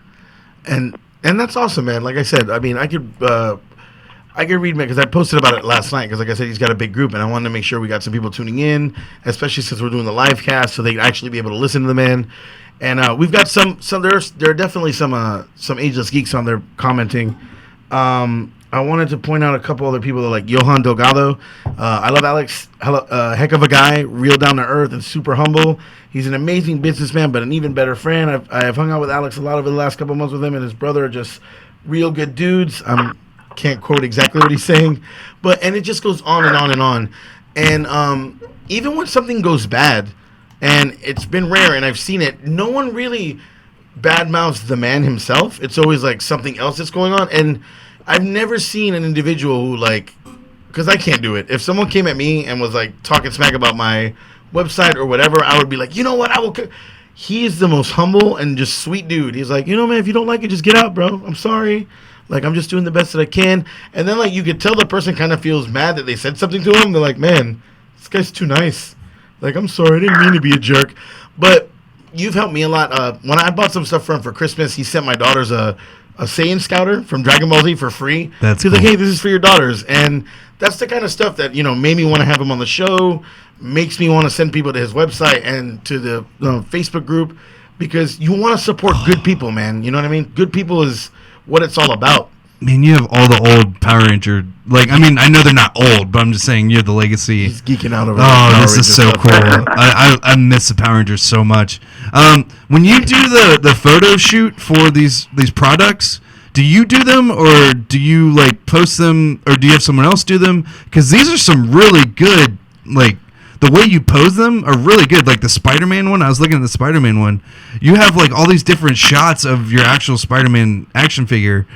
And that's awesome, man. Like I said, I mean, I could read, man, because I posted about it last night, because like I said, he's got a big group, and I wanted to make sure we got some people tuning in, especially since we're doing the live cast, so they'd actually be able to listen to the man. And we've got some there are definitely some ageless geeks on there commenting. I wanted to point out a couple other people, like Johan Delgado. I love Alex. Heck of a guy, real down to earth and super humble. He's an amazing businessman, but an even better friend. I've hung out with Alex a lot over the last couple months with him, and his brother are just real good dudes. Can't quote exactly what he's saying, and it just goes on and on and on. And even when something goes bad, and it's been rare, and I've seen it, no one really badmouths the man himself. It's always like something else that's going on. And I've never seen an individual who like, because I can't do it. If someone came at me and was like talking smack about my website or whatever, I would be like, you know what, I will. He is the most humble and just sweet dude. He's like, you know, man, if you don't like it, just get out, bro. I'm sorry. Like, I'm just doing the best that I can. And then, like, you could tell the person kind of feels mad that they said something to him. They're like, man, this guy's too nice. Like, I'm sorry. I didn't mean to be a jerk. But you've helped me a lot. When I bought some stuff for him for Christmas, he sent my daughters a Saiyan Scouter from Dragon Ball Z for free. That's He's cool. like, hey, this is for your daughters. And that's the kind of stuff that, you know, made me want to have him on the show, makes me want to send people to his website and to the Facebook group, because you want to support good people, man. You know what I mean? Good people is what it's all about. Man, you have all the old Power Ranger. Like, I mean, I know they're not old, but I'm just saying you have the legacy. He's geeking out over Oh, Power this is so Ranger cool. stuff. I miss the Power Rangers so much. When you do the photo shoot for these products, do you do them, or do you like post them, or do you have someone else do them? Because these are some really good, like, the way you pose them are really good. Like the Spider-Man one, I was looking at the Spider-Man one. You have like all these different shots of your actual Spider-Man action figure.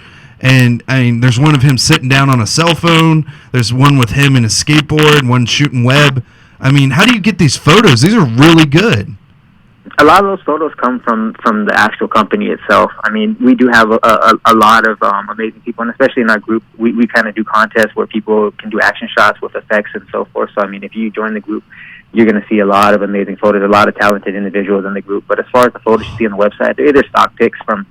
And I mean, there's one of him sitting down on a cell phone. There's one with him and his skateboard, one shooting web. I mean, how do you get these photos? These are really good. A lot of those photos come from the actual company itself. I mean, we do have a lot of amazing people, and especially in our group, we kind of do contests where people can do action shots with effects and so forth. So, I mean, if you join the group, you're going to see a lot of amazing photos, a lot of talented individuals in the group. But as far as the photos you see on the website, they're either stock pics from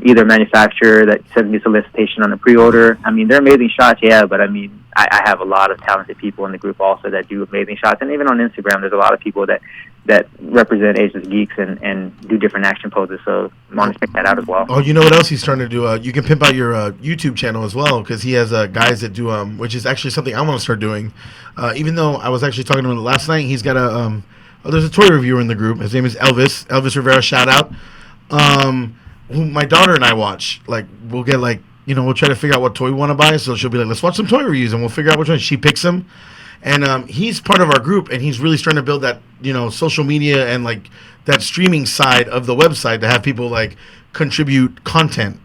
either manufacturer that sends me a solicitation on a pre-order. I mean, they're amazing shots, yeah, but I mean, I have a lot of talented people in the group also that do amazing shots. And even on Instagram, there's a lot of people that represent Ageless Geeks and do different action poses. So I want to check that out as well. Oh, you know what else he's trying to do? You can pimp out your YouTube channel as well, because he has guys that do, which is actually something I want to start doing. Even though I was actually talking to him last night, he's got there's a toy reviewer in the group. His name is Elvis Rivera, shout out. Who my daughter and I watch. Like, we'll get like, you know, we'll try to figure out what toy we want to buy. So she'll be like, let's watch some toy reviews, and we'll figure out which one. She picks them. And he's part of our group, and he's really starting to build that, you know, social media and like that streaming side of the website to have people like contribute content,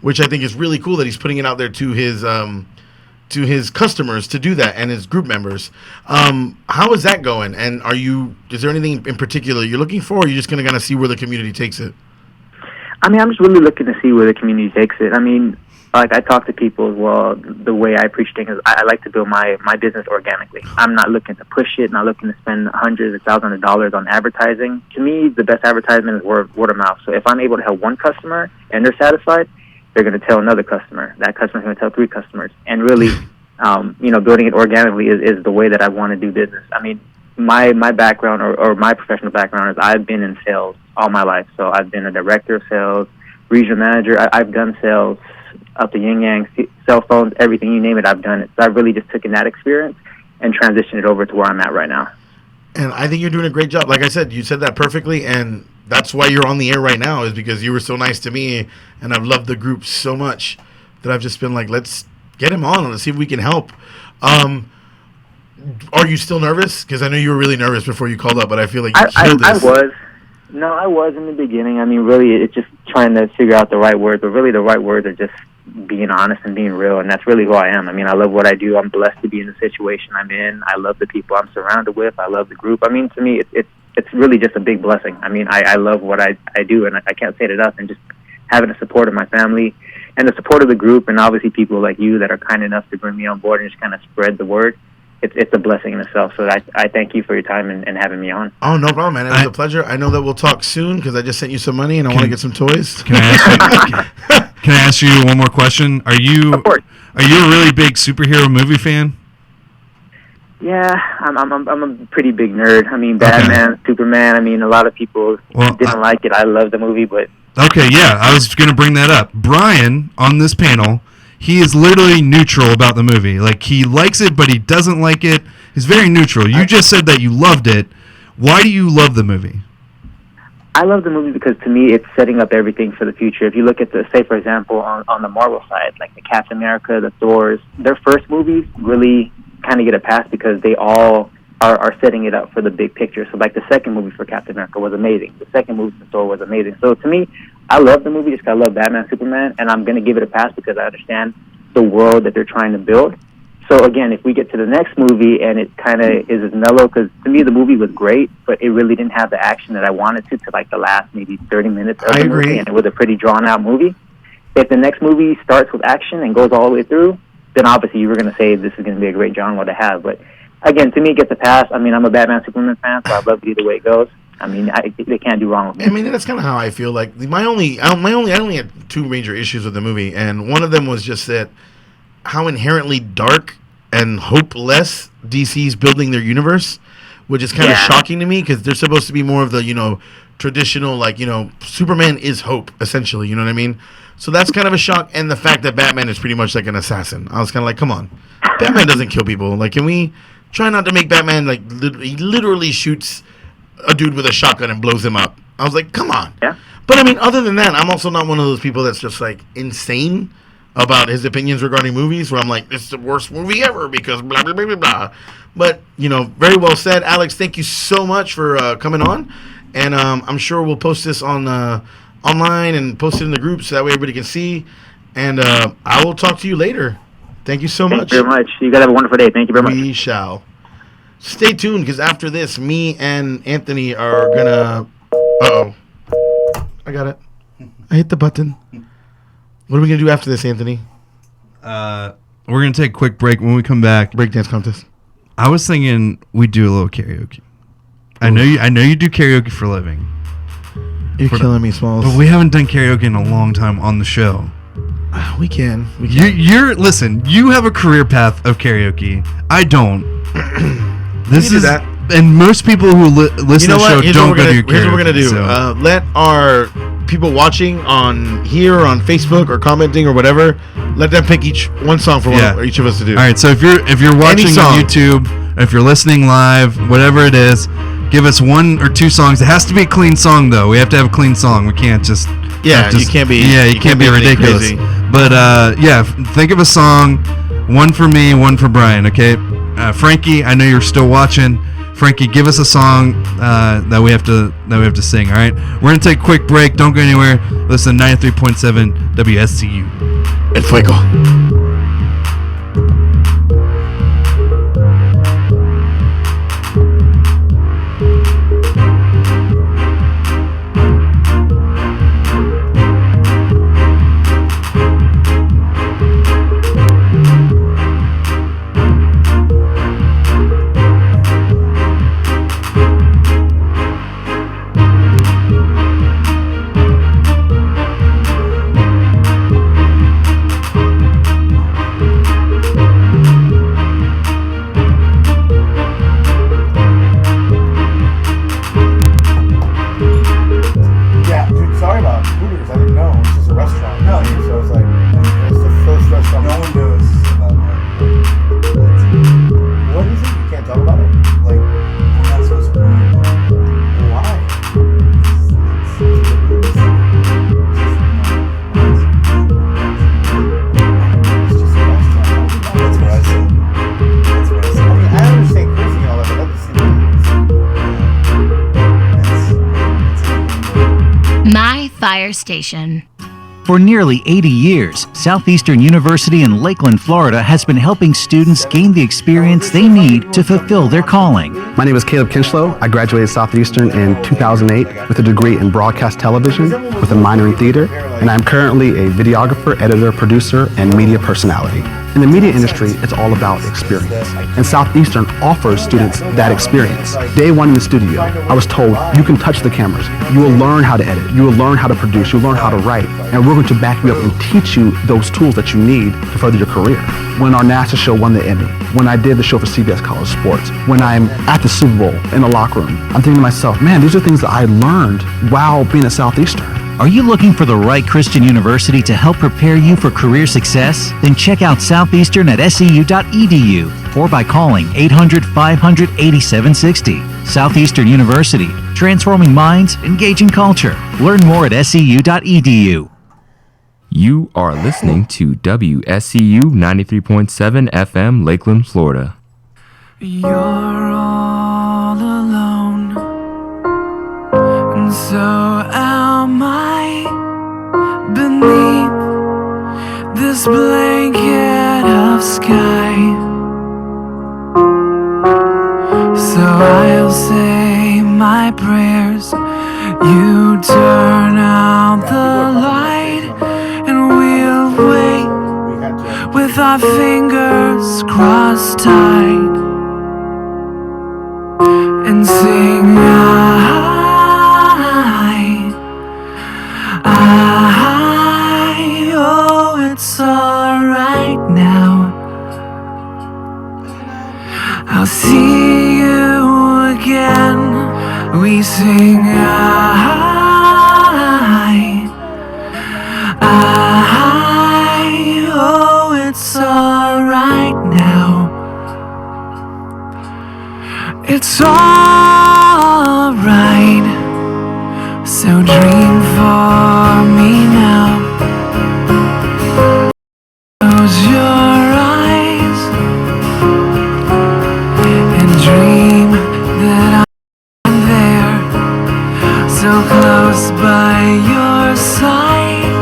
which I think is really cool that he's putting it out there to his customers to do that, and his group members. How is that going? And is there anything in particular you're looking for, or are you just going to kind of see where the community takes it? I mean, I'm just really looking to see where the community takes it. I mean, like, I talk to people as well. The way I preach things is I like to build my business organically. I'm not looking to push it, not looking to spend hundreds of thousands of dollars on advertising. To me, the best advertisement is word of mouth. So if I'm able to help one customer and they're satisfied, they're going to tell another customer. That customer's going to tell 3 customers. And really, you know, building it organically is the way that I want to do business. I mean, my background or my professional background is I've been in sales all my life. So I've been a director of sales, regional manager. I've done sales up to yin yang, cell phones, everything, you name it, I've done it. So I've really just taken that experience and transitioned it over to where I'm at right now. And I think you're doing a great job. Like I said, you said that perfectly, and that's why you're on the air right now, is because you were so nice to me, and I've loved the group so much that I've just been like, let's get him on and let's see if we can help. Are you still nervous? Because I know you were really nervous before you called up, but I feel like you killed this. I was in the beginning. I mean, really, it's just trying to figure out the right words, but really the right words are just being honest and being real, and that's really who I am. I mean, I love what I do. I'm blessed to be in the situation I'm in. I love the people I'm surrounded with. I love the group. I mean, to me, it's really just a big blessing. I mean, I love what I do, and I can't say it enough, and just having the support of my family and the support of the group, and obviously people like you that are kind enough to bring me on board and just kind of spread the word. It's a blessing in itself. So I thank you for your time and having me on. Oh, no problem, man. It was a pleasure. I know that we'll talk soon because I just sent you some money and I want to get some toys. Can I ask you one more question? Are you a really big superhero movie fan? Yeah, I'm a pretty big nerd. I mean, Batman, Superman. I mean, a lot of people didn't like it. I love the movie, but okay, yeah, I was going to bring that up. Brian on this panel, he is literally neutral about the movie. Like, he likes it, but he doesn't like it. He's very neutral. You just said that you loved it. Why do you love the movie? I love the movie because, to me, it's setting up everything for the future. If you look at say, for example, on the Marvel side, like the Captain America, the Thors, their first movies really kind of get a pass because they all are setting it up for the big picture. So like the second movie for Captain America was amazing. The second movie for Thor was amazing. So to me, I love the movie just because I love Batman, Superman, and I'm going to give it a pass because I understand the world that they're trying to build. So again, if we get to the next movie and it kind of is as mellow, because to me the movie was great, but it really didn't have the action that I wanted to like the last maybe 30 minutes of the movie, and it was a pretty drawn out movie. If the next movie starts with action and goes all the way through, then obviously you were going to say this is going to be a great genre to have. But again, to me, it gets a pass. I mean, I'm a Batman Superman fan, so I love it either way it goes. I mean, they can't do wrong with me. I mean, that's kind of how I feel. Like I only had two major issues with the movie, and one of them was just that how inherently dark and hopeless DC's building their universe, which is kind of shocking to me because they're supposed to be more of the traditional Superman is hope essentially. You know what I mean? So that's kind of a shock, and the fact that Batman is pretty much like an assassin. I was kind of like, come on, Batman doesn't kill people. Like, can we try not to make Batman like he literally shoots a dude with a shotgun and blows him up? I was like, come on. Yeah. But I mean, other than that, I'm also not one of those people that's just like insane about his opinions regarding movies where I'm like, this is the worst movie ever because blah, blah, blah, blah, blah. But, very well said. Alex, thank you so much for coming on. And I'm sure we'll post this on online and post it in the group so that way everybody can see. And I will talk to you later. Thank you so much. Thank you very much. You guys have a wonderful day. Thank you very much. We shall. Stay tuned because after this, me and Anthony are going to... Uh-oh. I got it. I hit the button. What are we going to do after this, Anthony? We're going to take a quick break. When we come back... Breakdance contest. I was thinking we do a little karaoke. I know you do karaoke for a living. You're killing me, Smalls. But we haven't done karaoke in a long time on the show. We can. Listen, you have a career path of karaoke. I don't. This is that. And most people who listen to the show don't go to karaoke. Here's what we're going to do. So. Let our people watching on here or on Facebook or commenting or whatever, let them pick one song for each of us to do. All right, so if you're watching on YouTube, if you're listening live, whatever it is, give us one or two songs. It has to be a clean song, though. We have to have a clean song. We can't just... Yeah, you can't be... Yeah, you can't be ridiculous. Crazy. But, think of a song. One for me, one for Brian, okay? Frankie, I know you're still watching. Frankie, give us a song that we have to sing, all right? We're going to take a quick break. Don't go anywhere. Listen to 93.7 WSCU. El Fuego. Fire Station. For nearly 80 years, Southeastern University in Lakeland, Florida has been helping students gain the experience they need to fulfill their calling. My name is Caleb Kinchlow. I graduated Southeastern in 2008 with a degree in broadcast television with a minor in theater, and I'm currently a videographer, editor, producer, and media personality. In the media industry, it's all about experience, and Southeastern offers students that experience. Day one in the studio, I was told, you can touch the cameras, you will learn how to edit, you will learn how to produce, you'll learn how to write, and we're going to back you up and teach you those tools that you need to further your career. When our NASA show won the Emmy, when I did the show for CBS College Sports, when I'm at the Super Bowl in the locker room, I'm thinking to myself, man, these are things that I learned while being at Southeastern. Are you looking for the right Christian university to help prepare you for career success? Then check out Southeastern at seu.edu or by calling 800-500-8760. Southeastern University, transforming minds, engaging culture. Learn more at seu.edu. You are listening to WSCU 93.7 FM, Lakeland, Florida. You're all this blanket of sky. So I'll say my prayers. You turn out the light, and we'll wait with our fingers crossed tight and sing oh, it's alright now. I'll see you again. We sing oh, it's alright now. It's alright. So dream for me now. Close your eyes and dream that I'm there, so close by your side,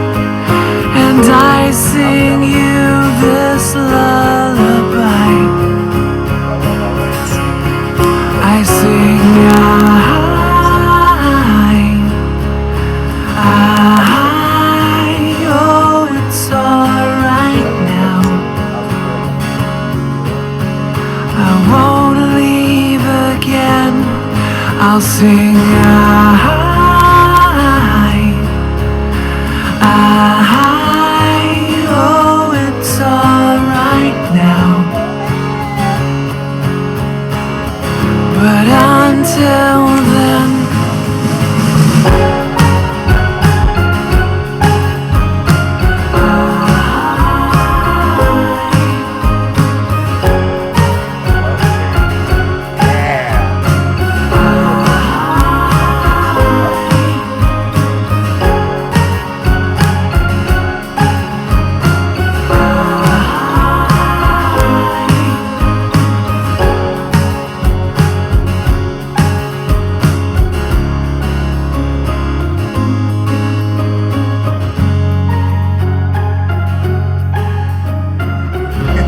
and I sing you this lullaby. I sing oh, it's alright now. I won't leave again. I'll sing oh, it's alright now. But until then,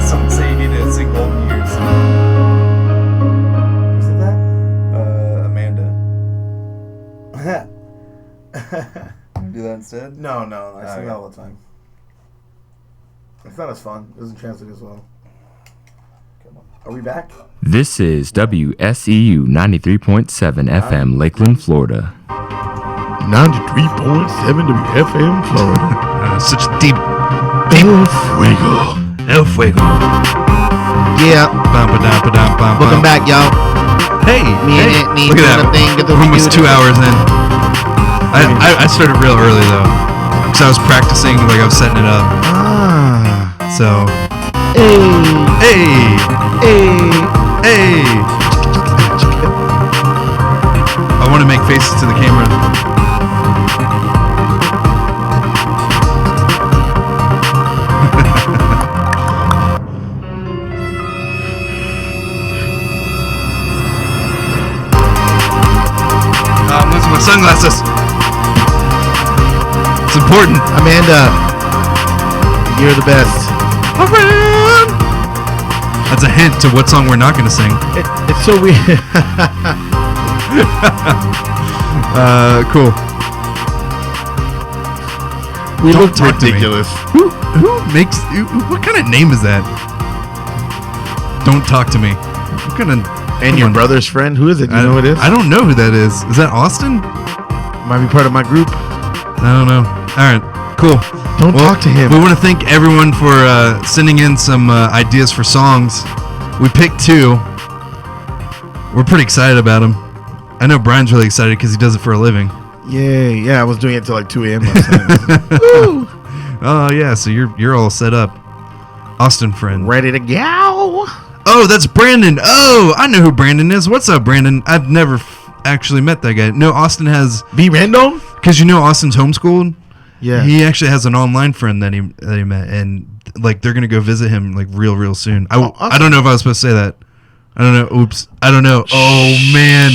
Someone say you need to sing Golden Years. Who said that? Amanda. Wanna do that instead? No, I sing that Okay. all the time. It's not as fun. It doesn't translate as well. Are we back? This is WSEU 93.7 FM, Lakeland, Florida. 93.7 WFM Florida. Such deep. El Fuego. El Fuego. Yeah. Welcome back, y'all. Hey, Me and hey, Anthony look doing at a that. thing, get the We're almost review 2 hours in. I started real early though, because I was practicing, like I was setting it up. Ah. So, Hey. hey. I want to make faces to the camera. I'm losing my sunglasses. It's important. Amanda, you're the best. That's a hint to what song we're not going to sing. It's so weird. Cool. We Don't look talk to me. ridiculous. Who makes? What kind of name is that? Don't talk to me. What kind of? And your brother's friend? Who is it? Do you know who it is? I don't know who that is. Is that Austin? Might be part of my group. I don't know. All right, cool. Don't talk to him. We want to thank everyone for sending in some ideas for songs. We picked 2. We're pretty excited about them. I know Brian's really excited because he does it for a living. Yeah. I was doing it till like 2 a.m. last night. Woo! Oh yeah, so you're all set up. Austin friend. Ready to go. Oh, that's Brandon. Oh, I know who Brandon is. What's up, Brandon? I've never actually met that guy. No, Austin has. Be random? Because you know Austin's homeschooled. Yeah. He actually has an online friend that he met, and like they're gonna go visit him like real soon. Awesome. I don't know if I was supposed to say that. I don't know. Oops. I don't know. Oh man.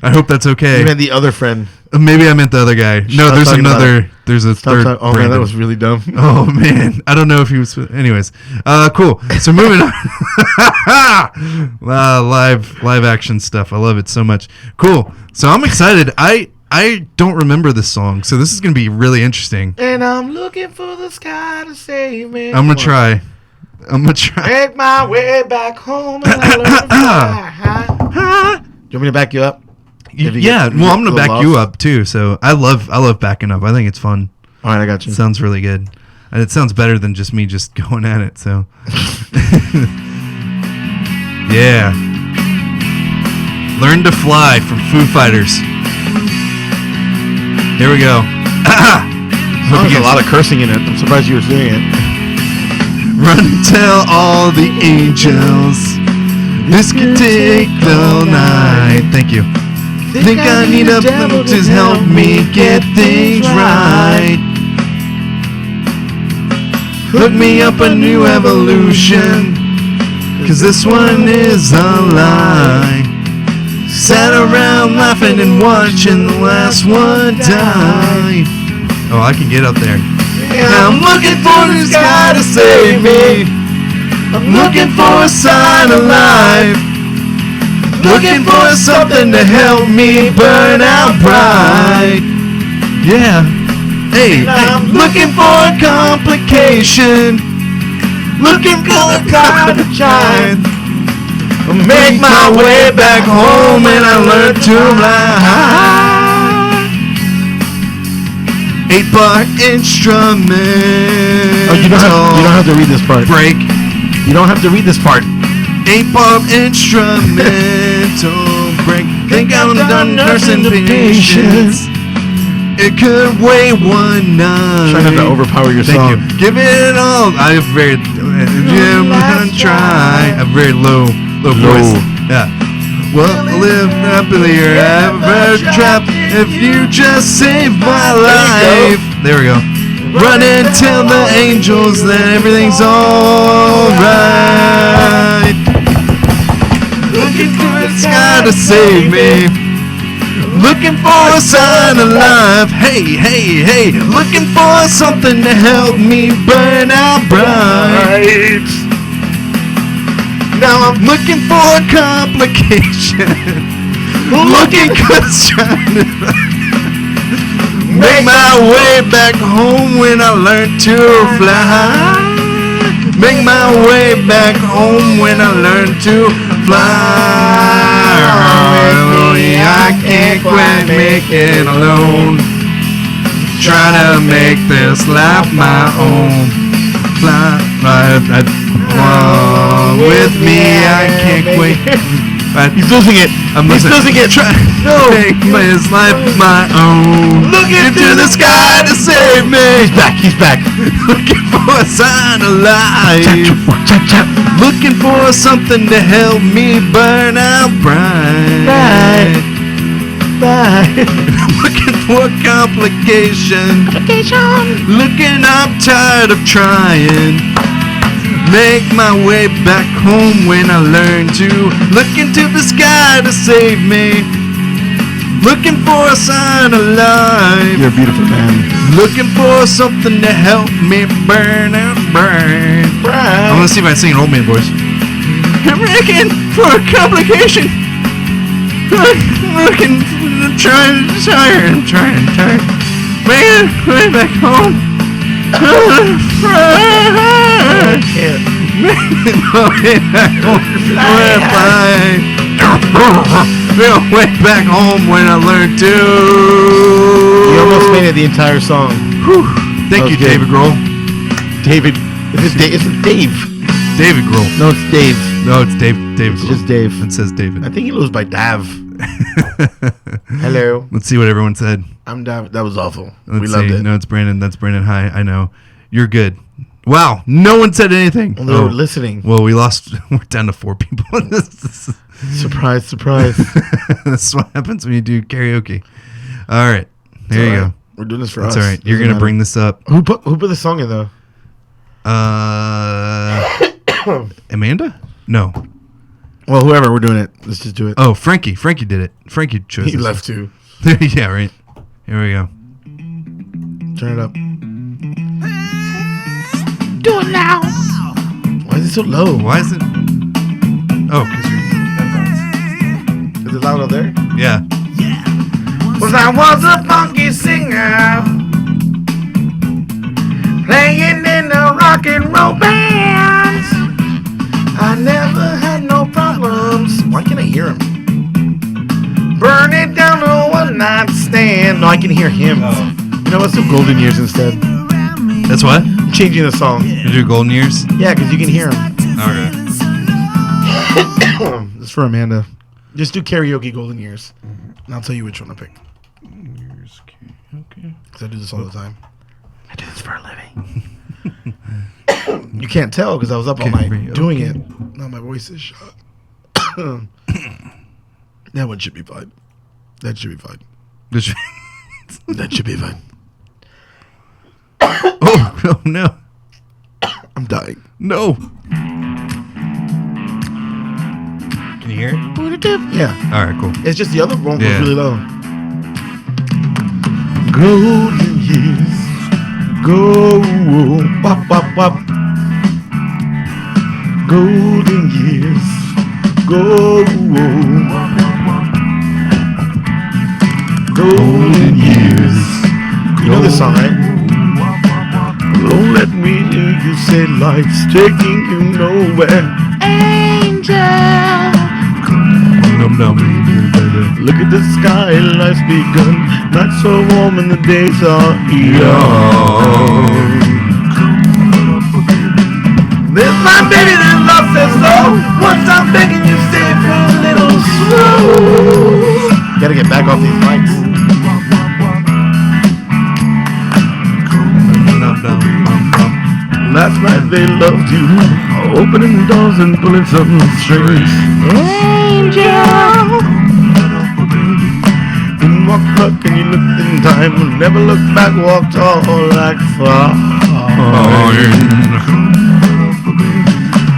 I hope that's okay. You meant the other friend. Maybe I meant the other guy. No, Stop there's talking about another. There's a third. Oh man, Brandon. that was really dumb. Oh man, I don't know if he was. Anyways, cool. So moving on. Live action stuff. I love it so much. Cool. So I'm excited. I don't remember this song, so this is gonna be really interesting. And I'm looking for the sky to save me. I'm gonna try. Make my way back home. And I learn to fly. Do you want me to back you up? Yeah, well, I'm gonna back you up too. So I love backing up. I think it's fun. All right, I got you. It sounds really good, and it sounds better than just me just going at it. So yeah, Learn to Fly from Foo Fighters. Here we go. There's a lot of cursing in it. I'm surprised you were doing it. Run and tell all the angels this could take the night. Thank you. Think I need a devil to help me get things right. Hook me up a new evolution, 'cause this one is a lie. Sat around laughing and watching the last one die. Oh, I can get up there. I'm looking for this guy to save me. I'm looking for a sign of life. Looking for something to help me burn out bright. Yeah. Hey, I'm looking for a complication. Looking for a cloud to shine. Make my way back home and I learn to fly. 8-bar instrument. Oh, you don't have to read this part. Break. You don't have to read this part. 8-bar instrumental break. Think I'm done nursing patience. It could wait one night. Try not to overpower your Thank song. you. Give it all. I have very try. A very low voice. Yeah. Well, live happily or ever trapped. If you just save my life. There we go. Run and tell the angels that everything's alright. Looking for a sky to save me. Looking for a sign of life. Hey, hey, hey. Looking for something to help me burn out bright. Now I'm looking for a complication. Looking 'cause trying to make my way back home when I learn to fly. Make my way back home when I learn to fly. I can't quite make it alone. Trying to make this life my own. Fly with me, I can't quit. He's losing it. He's losing it. Trying to make this life my own. Looking to the sky to save me. He's back. Looking for a sign of life. Looking for something to help me burn out bright. Looking for complication. Looking, I'm tired of trying. Make my way back home when I learn to look into the sky to save me. Looking for a sign of life. You're a beautiful man. Looking for something to help me burn out bright. I'm gonna see if I can sing an old man voice. I'm looking for a complication. I'm trying. Man, way back home. Way back home when I learned to. You almost made it the entire song. Thank you, David Grohl. David. It's Dave. David Grohl. No, it's Dave. No, it's Dave. David It's Grohl. just Dave. It says David. I think he goes by Dav. Hello. Let's see what everyone said. I'm Dav. That was awful. Let's we loved see. it. No, it's Brandon. That's Brandon. Hi. I know. You're good. Wow. No one said anything. Well, they were listening. Well, we lost. We're down to 4 people. Surprise, surprise. That's what happens when you do karaoke. All right. There you go. We're doing this for That's us. all right. You're going to bring this up. Who put the song in, though? Amanda? No. Well, whoever. We're doing it. Let's just do it. Oh, Frankie. Frankie did it. Frankie chose He this left one. too. Yeah, right. Here we go. Turn it up. Do it now. Why is it so low? Why is it? Oh, because Is it loud out there? yeah. Was I was a funky singer, playing in a rock and roll band. I never had no problems. Why can't I hear him? Burning down a one night stand. No, I can hear him. You know, let's do Golden Years instead. That's what? Changing the song. You do Golden Years? Yeah, because you can hear him. Okay. This is for Amanda. Just do karaoke Golden Years. And I'll tell you which one to pick. Okay. Because I do this all the time. I do this for a living. You can't tell because I was up all night doing it. Now my voice is shut. That one should be fine. That should be fine. That should be fine. Oh, no. I'm dying. No. Can you hear it? Yeah. All right, cool. It's just the other one was Yeah. really low. Golden years. Go. Wop, wop, wop. Golden years. Go. Golden years. You know this song, right? Don't let me hear you say life's taking you nowhere. Angel. Look at the sky, life's begun. Not so warm and the days are young. There's my baby that loves her soul. Once I'm begging you, stay for a little slow. Gotta get back off these mics. Last night they loved you, opening doors and pulling some strings. Angel. And walked up and you looked in time, never looked back, walked all like fire.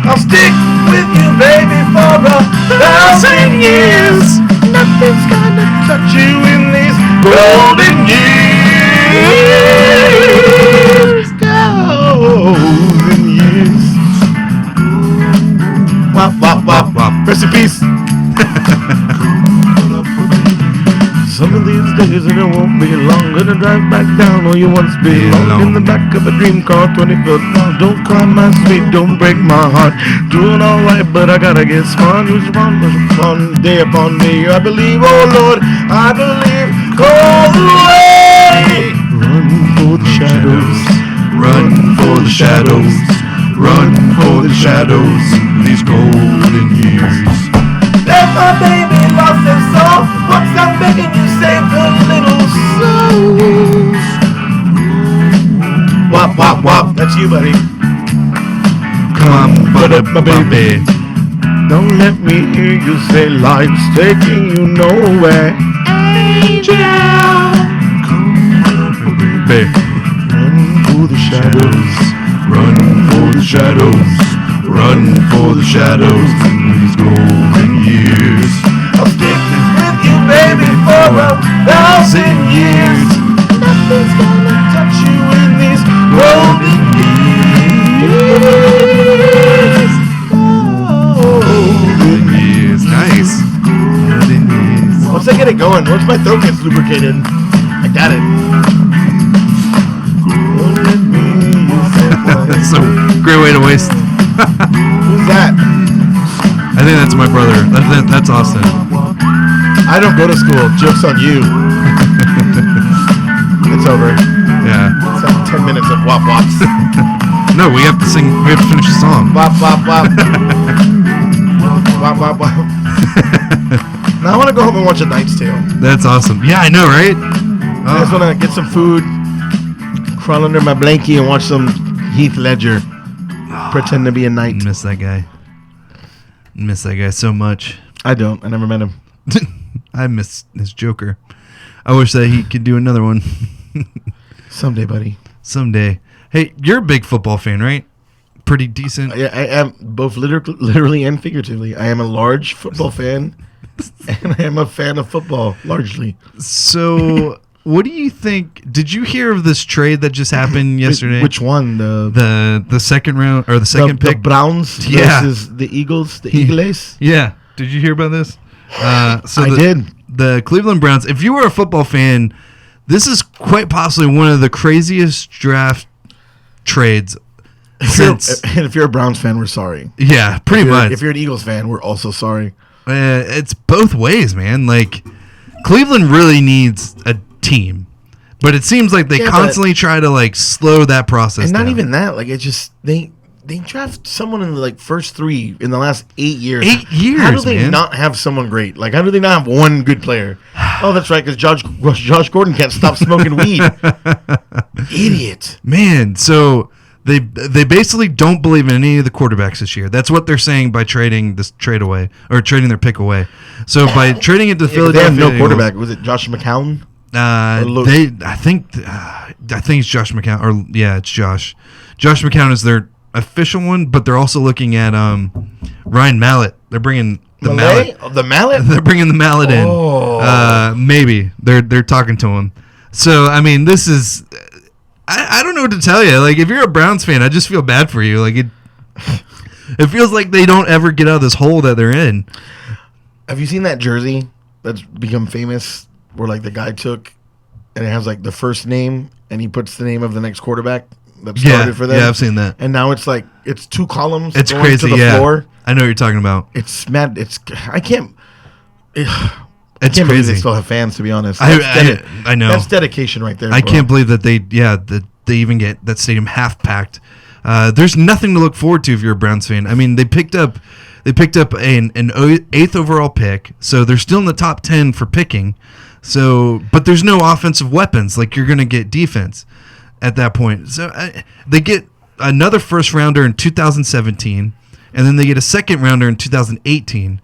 I'll stick with you, baby, for 1,000 years. Nothing's gonna touch you in these golden years. Golden years. Wop, wop, wop, wop. Rest in peace. Some of these days and it won't be long. Gonna drive back down where you once belonged. In the back of a dream car, 20 foot long. Don't cry my sweet, don't break my heart. Doing alright, but I gotta get smart. Who's wrong, day upon day. I believe, oh Lord, I believe all the way. Run for the shadows. Run for the shadows. Run for the shadows. These golden years. Let my baby lost her soul. Once I'm begging you, save her little soul. Wop, wop, wop. That's you, buddy. Come on, butter, my baby. Don't let me hear you say life's taking you nowhere. Angel. Baby. Run for the shadows. Run for the shadows. Run for the shadows in these golden years. I'll stick with you, baby, for 1,000 years. Nothing's gonna touch you in these golden years. Golden years. Nice. Golden years. Once I get it going, once my throat gets lubricated, I got it. That's a great way to waste. Who's that? I think that's my brother. That's Austin. I don't go to school. Joke's on you. It's over. Yeah. It's like 10 minutes of wop wops. No, we have to sing. We have to finish the song. Wop wop wop. Wop wop wop. Now I want to go home and watch A Knight's Tale. That's awesome. Yeah, I know, right? I just want to get some food, crawl under my blankie, and watch some Heath Ledger pretend to be a knight. Miss that guy. Miss that guy so much. I don't. I never met him. I miss his Joker. I wish that he could do another one. Someday, buddy. Someday. Hey, you're a big football fan, right? Pretty decent. Yeah, I am both literally and figuratively. I am a large football fan, and I am a fan of football, largely. So, what do you think? Did you hear of this trade that just happened yesterday? Which one? The second round or the second pick? The Browns versus the Eagles, the Eagles? Yeah. Did you hear about this? I did. The Cleveland Browns, if you were a football fan, this is quite possibly one of the craziest draft trades since. If you're a Browns fan, we're sorry. Yeah, pretty much. If you're an Eagles fan, we're also sorry. It's both ways, man. Like, Cleveland really needs a team, but it seems like they constantly try to like slow that process. And not down. even that. Like, it just they draft someone in the like first 3 in the last 8 years. 8 years. How do they man. not have someone great? Like, how do they not have one good player? Oh, that's right, because Josh Gordon can't stop smoking weed. Idiot. Man, so they basically don't believe in any of the quarterbacks this year. That's what they're saying by trading this trade away or trading their pick away. So by trading it to Philadelphia, they have no quarterback. Was it Josh McCown? I think it's Josh McCown. Or yeah, it's Josh. Josh McCown is their official one, but they're also looking at Ryan Mallett. They're bringing the Mallet. The Mallet? They're bringing the Mallet in. Maybe they're talking to him. So I mean, this is. I don't know what to tell you. Like, if you're a Browns fan, I just feel bad for you. Like, it feels like they don't ever get out of this hole that they're in. Have you seen that jersey that's become famous where, like, the guy took and it has, like, the first name and he puts the name of the next quarterback that started for them? Yeah, I've seen that. And now it's, like, it's 2 columns It's going crazy, to the floor. I know what you're talking about. It's mad. I can't It's believe crazy. they still have fans, to be honest. I know. That's dedication right there. I bro. can't believe that they even get that stadium half packed. There's nothing to look forward to if you're a Browns fan. I mean, they picked up an 8th overall pick, so they're still in the top 10 for picking. So, but there's no offensive weapons. Like, you're going to get defense at that point. So they get another first rounder in 2017, and then they get a second rounder in 2018.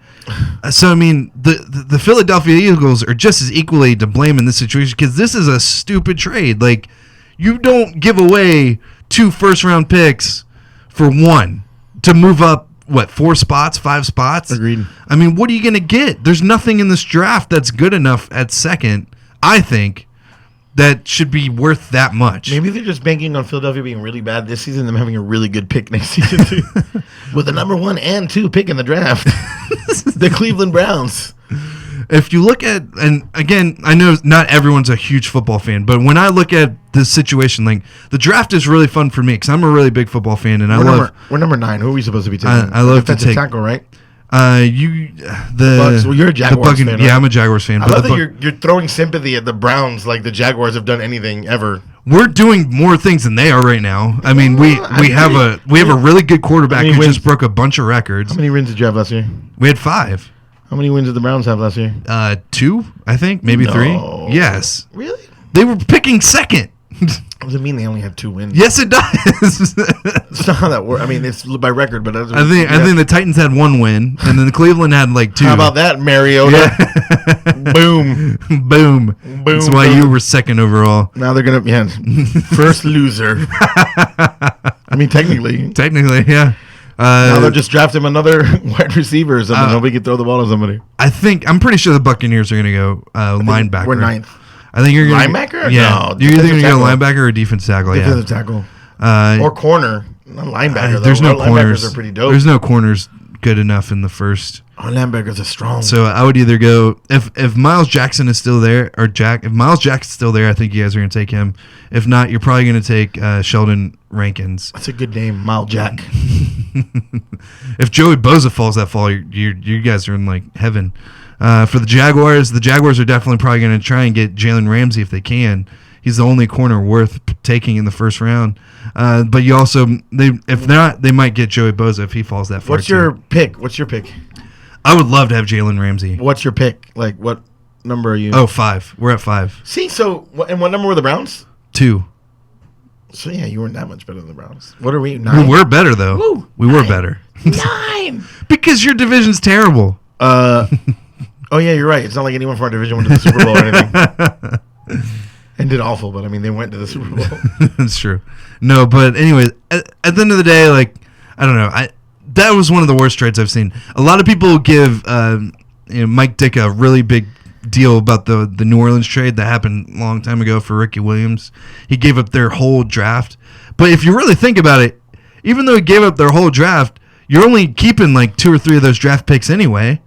So I mean, the Philadelphia Eagles are just as equally to blame in this situation because this is a stupid trade. Like, you don't give away 2 first-round picks for 1 to move up. What, 4 spots, 5 spots? Agreed. I mean, what are you going to get? There's nothing in this draft that's good enough at second, I think, that should be worth that much. Maybe they're just banking on Philadelphia being really bad this season, them having a really good pick next season too. With the number 1 and 2 pick in the draft. The Cleveland Browns. If you look at, and again, I know not everyone's a huge football fan, but when I look at this situation, like, the draft is really fun for me because I'm a really big football fan, and we're number 9. Who are we supposed to be taking? I love to defensive take tackle, right? The Bucks. Well, you're a Jaguars fan, right? Yeah, I'm a Jaguars fan. I love that you're throwing sympathy at the Browns like the Jaguars have done anything ever. We're doing more things than they are right now. I mean, we have a really good quarterback who just broke a bunch of records. How many wins did you have last year? We had 5. How many wins did the Browns have last year? 2, I think, maybe 3. Yes. Really? They were picking second. Does it mean they only have 2 wins? Yes, it does. That's not how that works. I mean, it's by record, but I think the Titans had 1 win, and then the Cleveland had like 2. How about that, Mariota? Yeah. Boom, boom. That's why you were second overall. Now they're gonna first loser. I mean, technically, yeah. Now they'll just draft him another wide receiver or something. Nobody can throw the ball to somebody. I'm pretty sure the Buccaneers are going to go linebacker. We're 9th. I think you're going linebacker. Yeah, No, you're either going to go linebacker or defensive tackle. Defensive tackle. Or corner. Not linebacker. There's no corners. corners. Are pretty dope. There's no corners good enough in the first. Linebackers are strong. So I would either go if Miles Jackson is still there, or if Miles Jackson's still there, I think you guys are going to take him. If not, you're probably going to take Sheldon Rankins. That's a good name, Miles Jack. If Joey Bosa falls that fall, you guys are in like heaven. For the Jaguars are definitely probably going to try and get Jalen Ramsey if they can. He's the only corner worth taking in the first round. But you also, if not, they might get Joey Bosa if he falls that far. What's your pick? I would love to have Jalen Ramsey. What's your pick? Like, what number are you? Oh, 5. We're at 5. See, and what number were the Browns? 2. So, yeah, you weren't that much better than the Browns. What are we? 9? We were better, though. Woo, we 9. were better. 9! Because your division's terrible. Oh, yeah, you're right. It's not like anyone from our division went to the Super Bowl or anything. And did awful, but I mean, they went to the Super Bowl. That's true. No, but anyway, at the end of the day, like, I don't know. That was one of the worst trades I've seen. A lot of people give Mike Dick a really big deal about the New Orleans trade that happened a long time ago for Ricky Williams. He gave up their whole draft. But if you really think about it, even though he gave up their whole draft, you're only keeping like 2 or 3 of those draft picks anyway.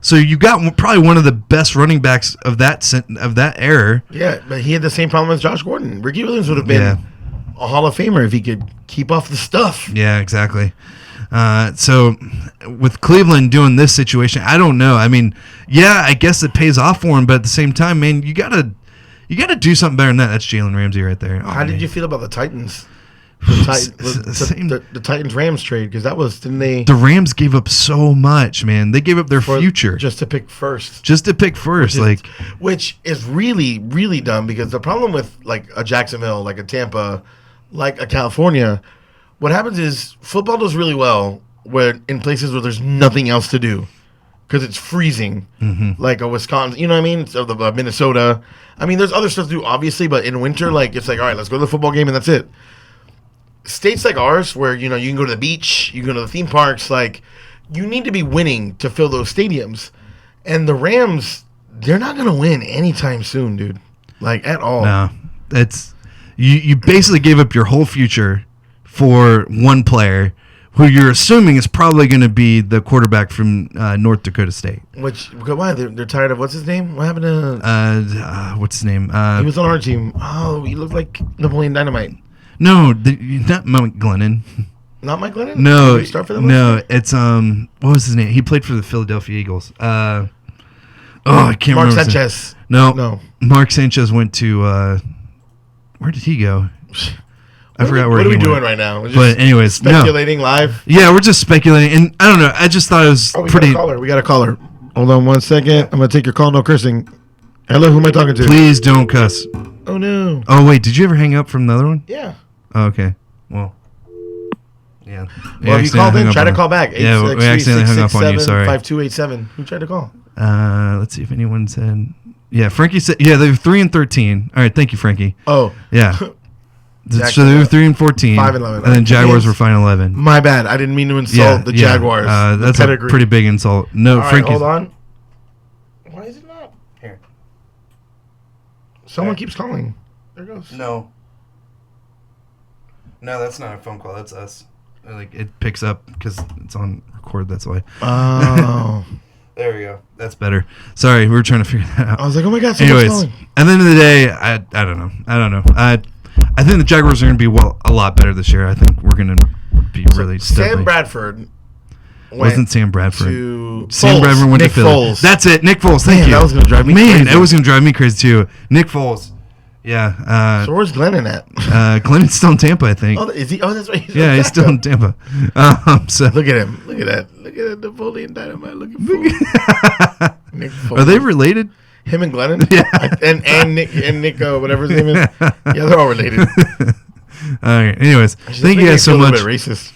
So you got probably one of the best running backs of that era. Yeah, but he had the same problem as Josh Gordon. Ricky Williams would have been a Hall of Famer if he could keep off the stuff. Yeah, exactly. So with Cleveland doing this situation, I don't know. I mean, yeah, I guess it pays off for him, but at the same time, man, you gotta do something better than that. That's Jalen Ramsey right there. How did you feel about the Titans? The Titans Rams trade, because that was, didn't they? The Rams gave up so much, man. They gave up their future just to pick first. Which is really, really dumb, because the problem with like a Jacksonville, like a Tampa, like a California, what happens is football does really well where in places where there's nothing else to do, because it's freezing, like a Wisconsin, you know what I mean? So the Minnesota. I mean, there's other stuff to do, obviously, but in winter, like it's like, all right, let's go to the football game and that's it. States like ours, where you can go to the beach, you can go to the theme parks, like you need to be winning to fill those stadiums. And the Rams, they're not gonna win anytime soon, dude. Like at all. No, it's you basically gave up your whole future for one player who you're assuming is probably going to be the quarterback from North Dakota State. Why they're tired of what's his name? What happened to? What's his name? He was on our team. Oh, he looked like Napoleon Dynamite. No, not Mike Glennon. Not Mike Glennon? No, Did he start for them? No, it's what was his name? He played for the Philadelphia Eagles. I can't remember. Mark Sanchez. No. Mark Sanchez went to where did he go? I forgot where he went. What are we doing right now? But anyways, speculating live. Yeah, we're just speculating, and I don't know. I just thought it was pretty. We got a caller. Hold on 1 second. I'm gonna take your call. No cursing. Hello, who am I talking to? Please don't cuss. Oh no. Oh wait, did you ever hang up from the other one? Yeah. Oh, okay. Well. Yeah. Well, if you called in, try to call back. Yeah, we accidentally hung up on you. Sorry. 5287. Who tried to call? Let's see if anyone said. Yeah, Frankie said. Yeah, they were 3-13. All right, thank you, Frankie. Oh. Yeah. So they were 3-14. 5-11. And then Jaguars were 5-11. My bad. I didn't mean to insult the Jaguars. That's a pretty big insult. No, all right, Frankie. Hold on. Why is it not here? Someone keeps calling. There it goes. No, that's not a phone call. That's us. Like it picks up because it's on record. That's why. Oh. There we go. That's better. Sorry, we were trying to figure that out. I was like, oh my god. Anyways, calling. at the end of the day, I don't know. I think the Jaguars are going to be a lot better this year. I think we're going to be really. Sam Bradford. Wasn't Sam Bradford? Sam Bradford went Nick to Philly. Foles. That's it. Nick Foles. Thank you. That was going to drive me crazy. That was going to drive me crazy too. Nick Foles. Yeah. So where's Glennon at? Glennon's still in Tampa, I think. Oh, is he? Oh, that's right. He's still in Tampa. So look at him. Look at that. Look at that Napoleon Dynamite looking for Nick Foles. Are they related? Him and Glennon? Yeah. and Nick, whatever his name is. Yeah, they're all related. All right. Anyways, thank you guys so much. A bit racist.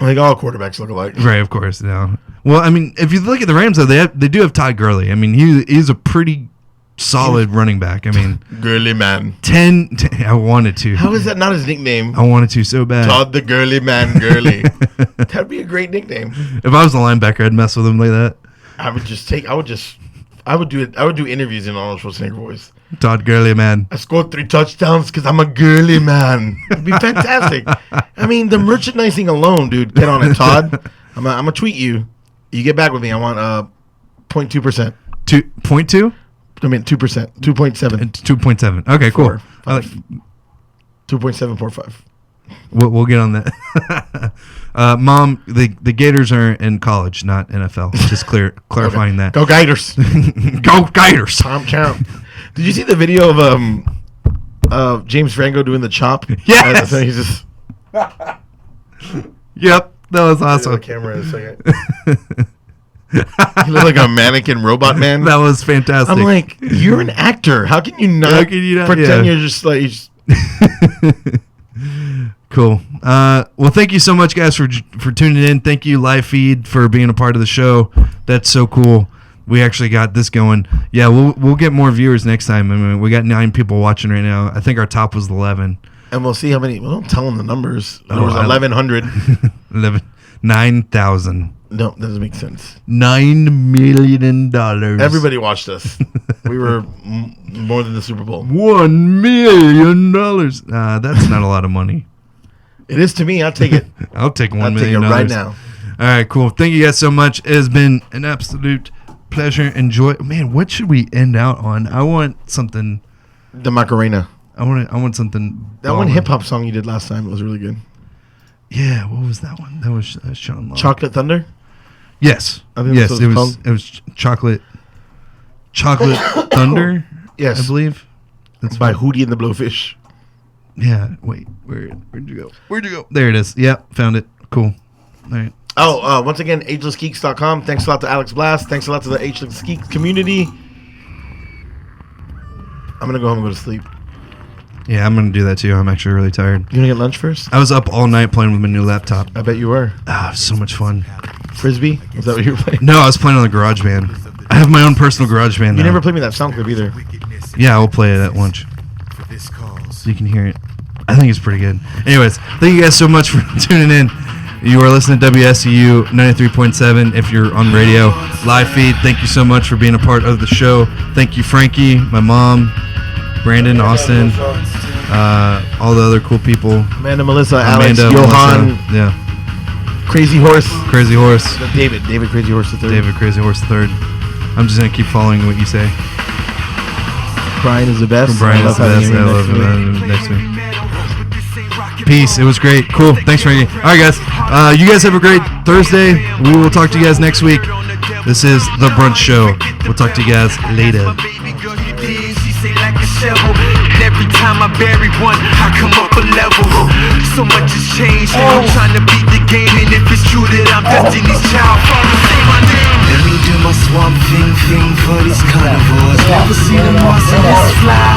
Like all quarterbacks look alike. Right, of course. No. Well, I mean, if you look at the Rams, though, they do have Todd Gurley. I mean, he's a pretty solid running back. I mean, Gurley man. 10. I wanted to. How is that not his nickname? I wanted to so bad. Todd the Gurley man, Gurley. That'd be a great nickname. If I was a linebacker, I'd mess with him like that. I would do interviews in Arnold Schwarzenegger voice. Todd Gurley man. I scored 3 touchdowns because I'm a girly man. It'd be fantastic. I mean, the merchandising alone, dude. Get on it, Todd. I'm gonna tweet you. You get back with me. I want 0.2%. 2.2? I mean 2%. 2.7. 2.7. Okay, cool. 2.745. We'll get on that. Mom, the Gators are in college, not NFL. Just clarifying that. Go Gators. Go Gators. Tom Champ. Did you see the video of James Franco doing the chop? Yes. He's just. Yep, that was awesome. The camera in a second. He looked like a mannequin robot man. That was fantastic. I'm like, you're an actor. How can you not pretend you're just like? Cool. Well, thank you so much, guys, for tuning in. Thank you, Live Feed, for being a part of the show. That's so cool. We actually got this going. Yeah, we'll get more viewers next time. I mean, we got 9 people watching right now. I think our top was 11. And we'll see how many. Well, don't tell them the numbers. There was 1,100. 11. $9,000. No, that doesn't make sense. $9 million. Everybody watched us. We were more than the Super Bowl. $1 million. That's not a lot of money. It is to me. I'll take it. I'll take $1 I'll million take it right now. All right, cool. Thank you guys so much. It has been an absolute pleasure and joy. Man, what should we end out on? I want something. The Macarena. I want something. That one hip hop song you did last time was really good. Yeah, what was that one? That was Sean Long. Chocolate Thunder? Yes. I think yes, that's it what was. it's It was chocolate Thunder. Yes, I believe. That's by Hootie and the Blowfish. Yeah. Wait. Where'd you go? Where'd you go? There it is. Yep. Found it. Cool. All right. Oh, once again, agelessgeeks.com. Thanks a lot to Alex Blast. Thanks a lot to the Ageless Geeks community. I'm gonna go home and go to sleep. Yeah, I'm gonna do that too. I'm actually really tired. You gonna get lunch first? I was up all night playing with my new laptop. I bet you were. Ah, it was so much fun. Frisbee? Was that what you were playing? No, I was playing on the GarageBand. I have my own personal GarageBand now. You never played me that sound clip either. Yeah, we'll play it at lunch. So you can hear it. I think it's pretty good. Anyways, thank you guys so much for tuning in. You are listening to WSCU 93.7 if you're on radio. Live feed, thank you so much for being a part of the show. Thank you, Frankie, my mom, Brandon, Austin, all the other cool people. Amanda, Melissa, Alex, Melissa, Johan. yeah. Crazy Horse. Crazy Horse. David Crazy Horse the third. David Crazy Horse the third. I'm just going to keep following what you say. Brian is the best. Brian is the best. I love him next to me. Peace. It was great. Cool. Thanks, Frankie. All right, guys. You guys have a great Thursday. We will talk to you guys next week. This is The Brunch Show. We'll talk to you guys later. Every time I bury one, I come up a level. So much has changed. I'm trying to beat the game, and if it's true that I'm Destiny's child, Father, say my name. Let me do my swamp thing for these carnivores. Never seen a monster this fly.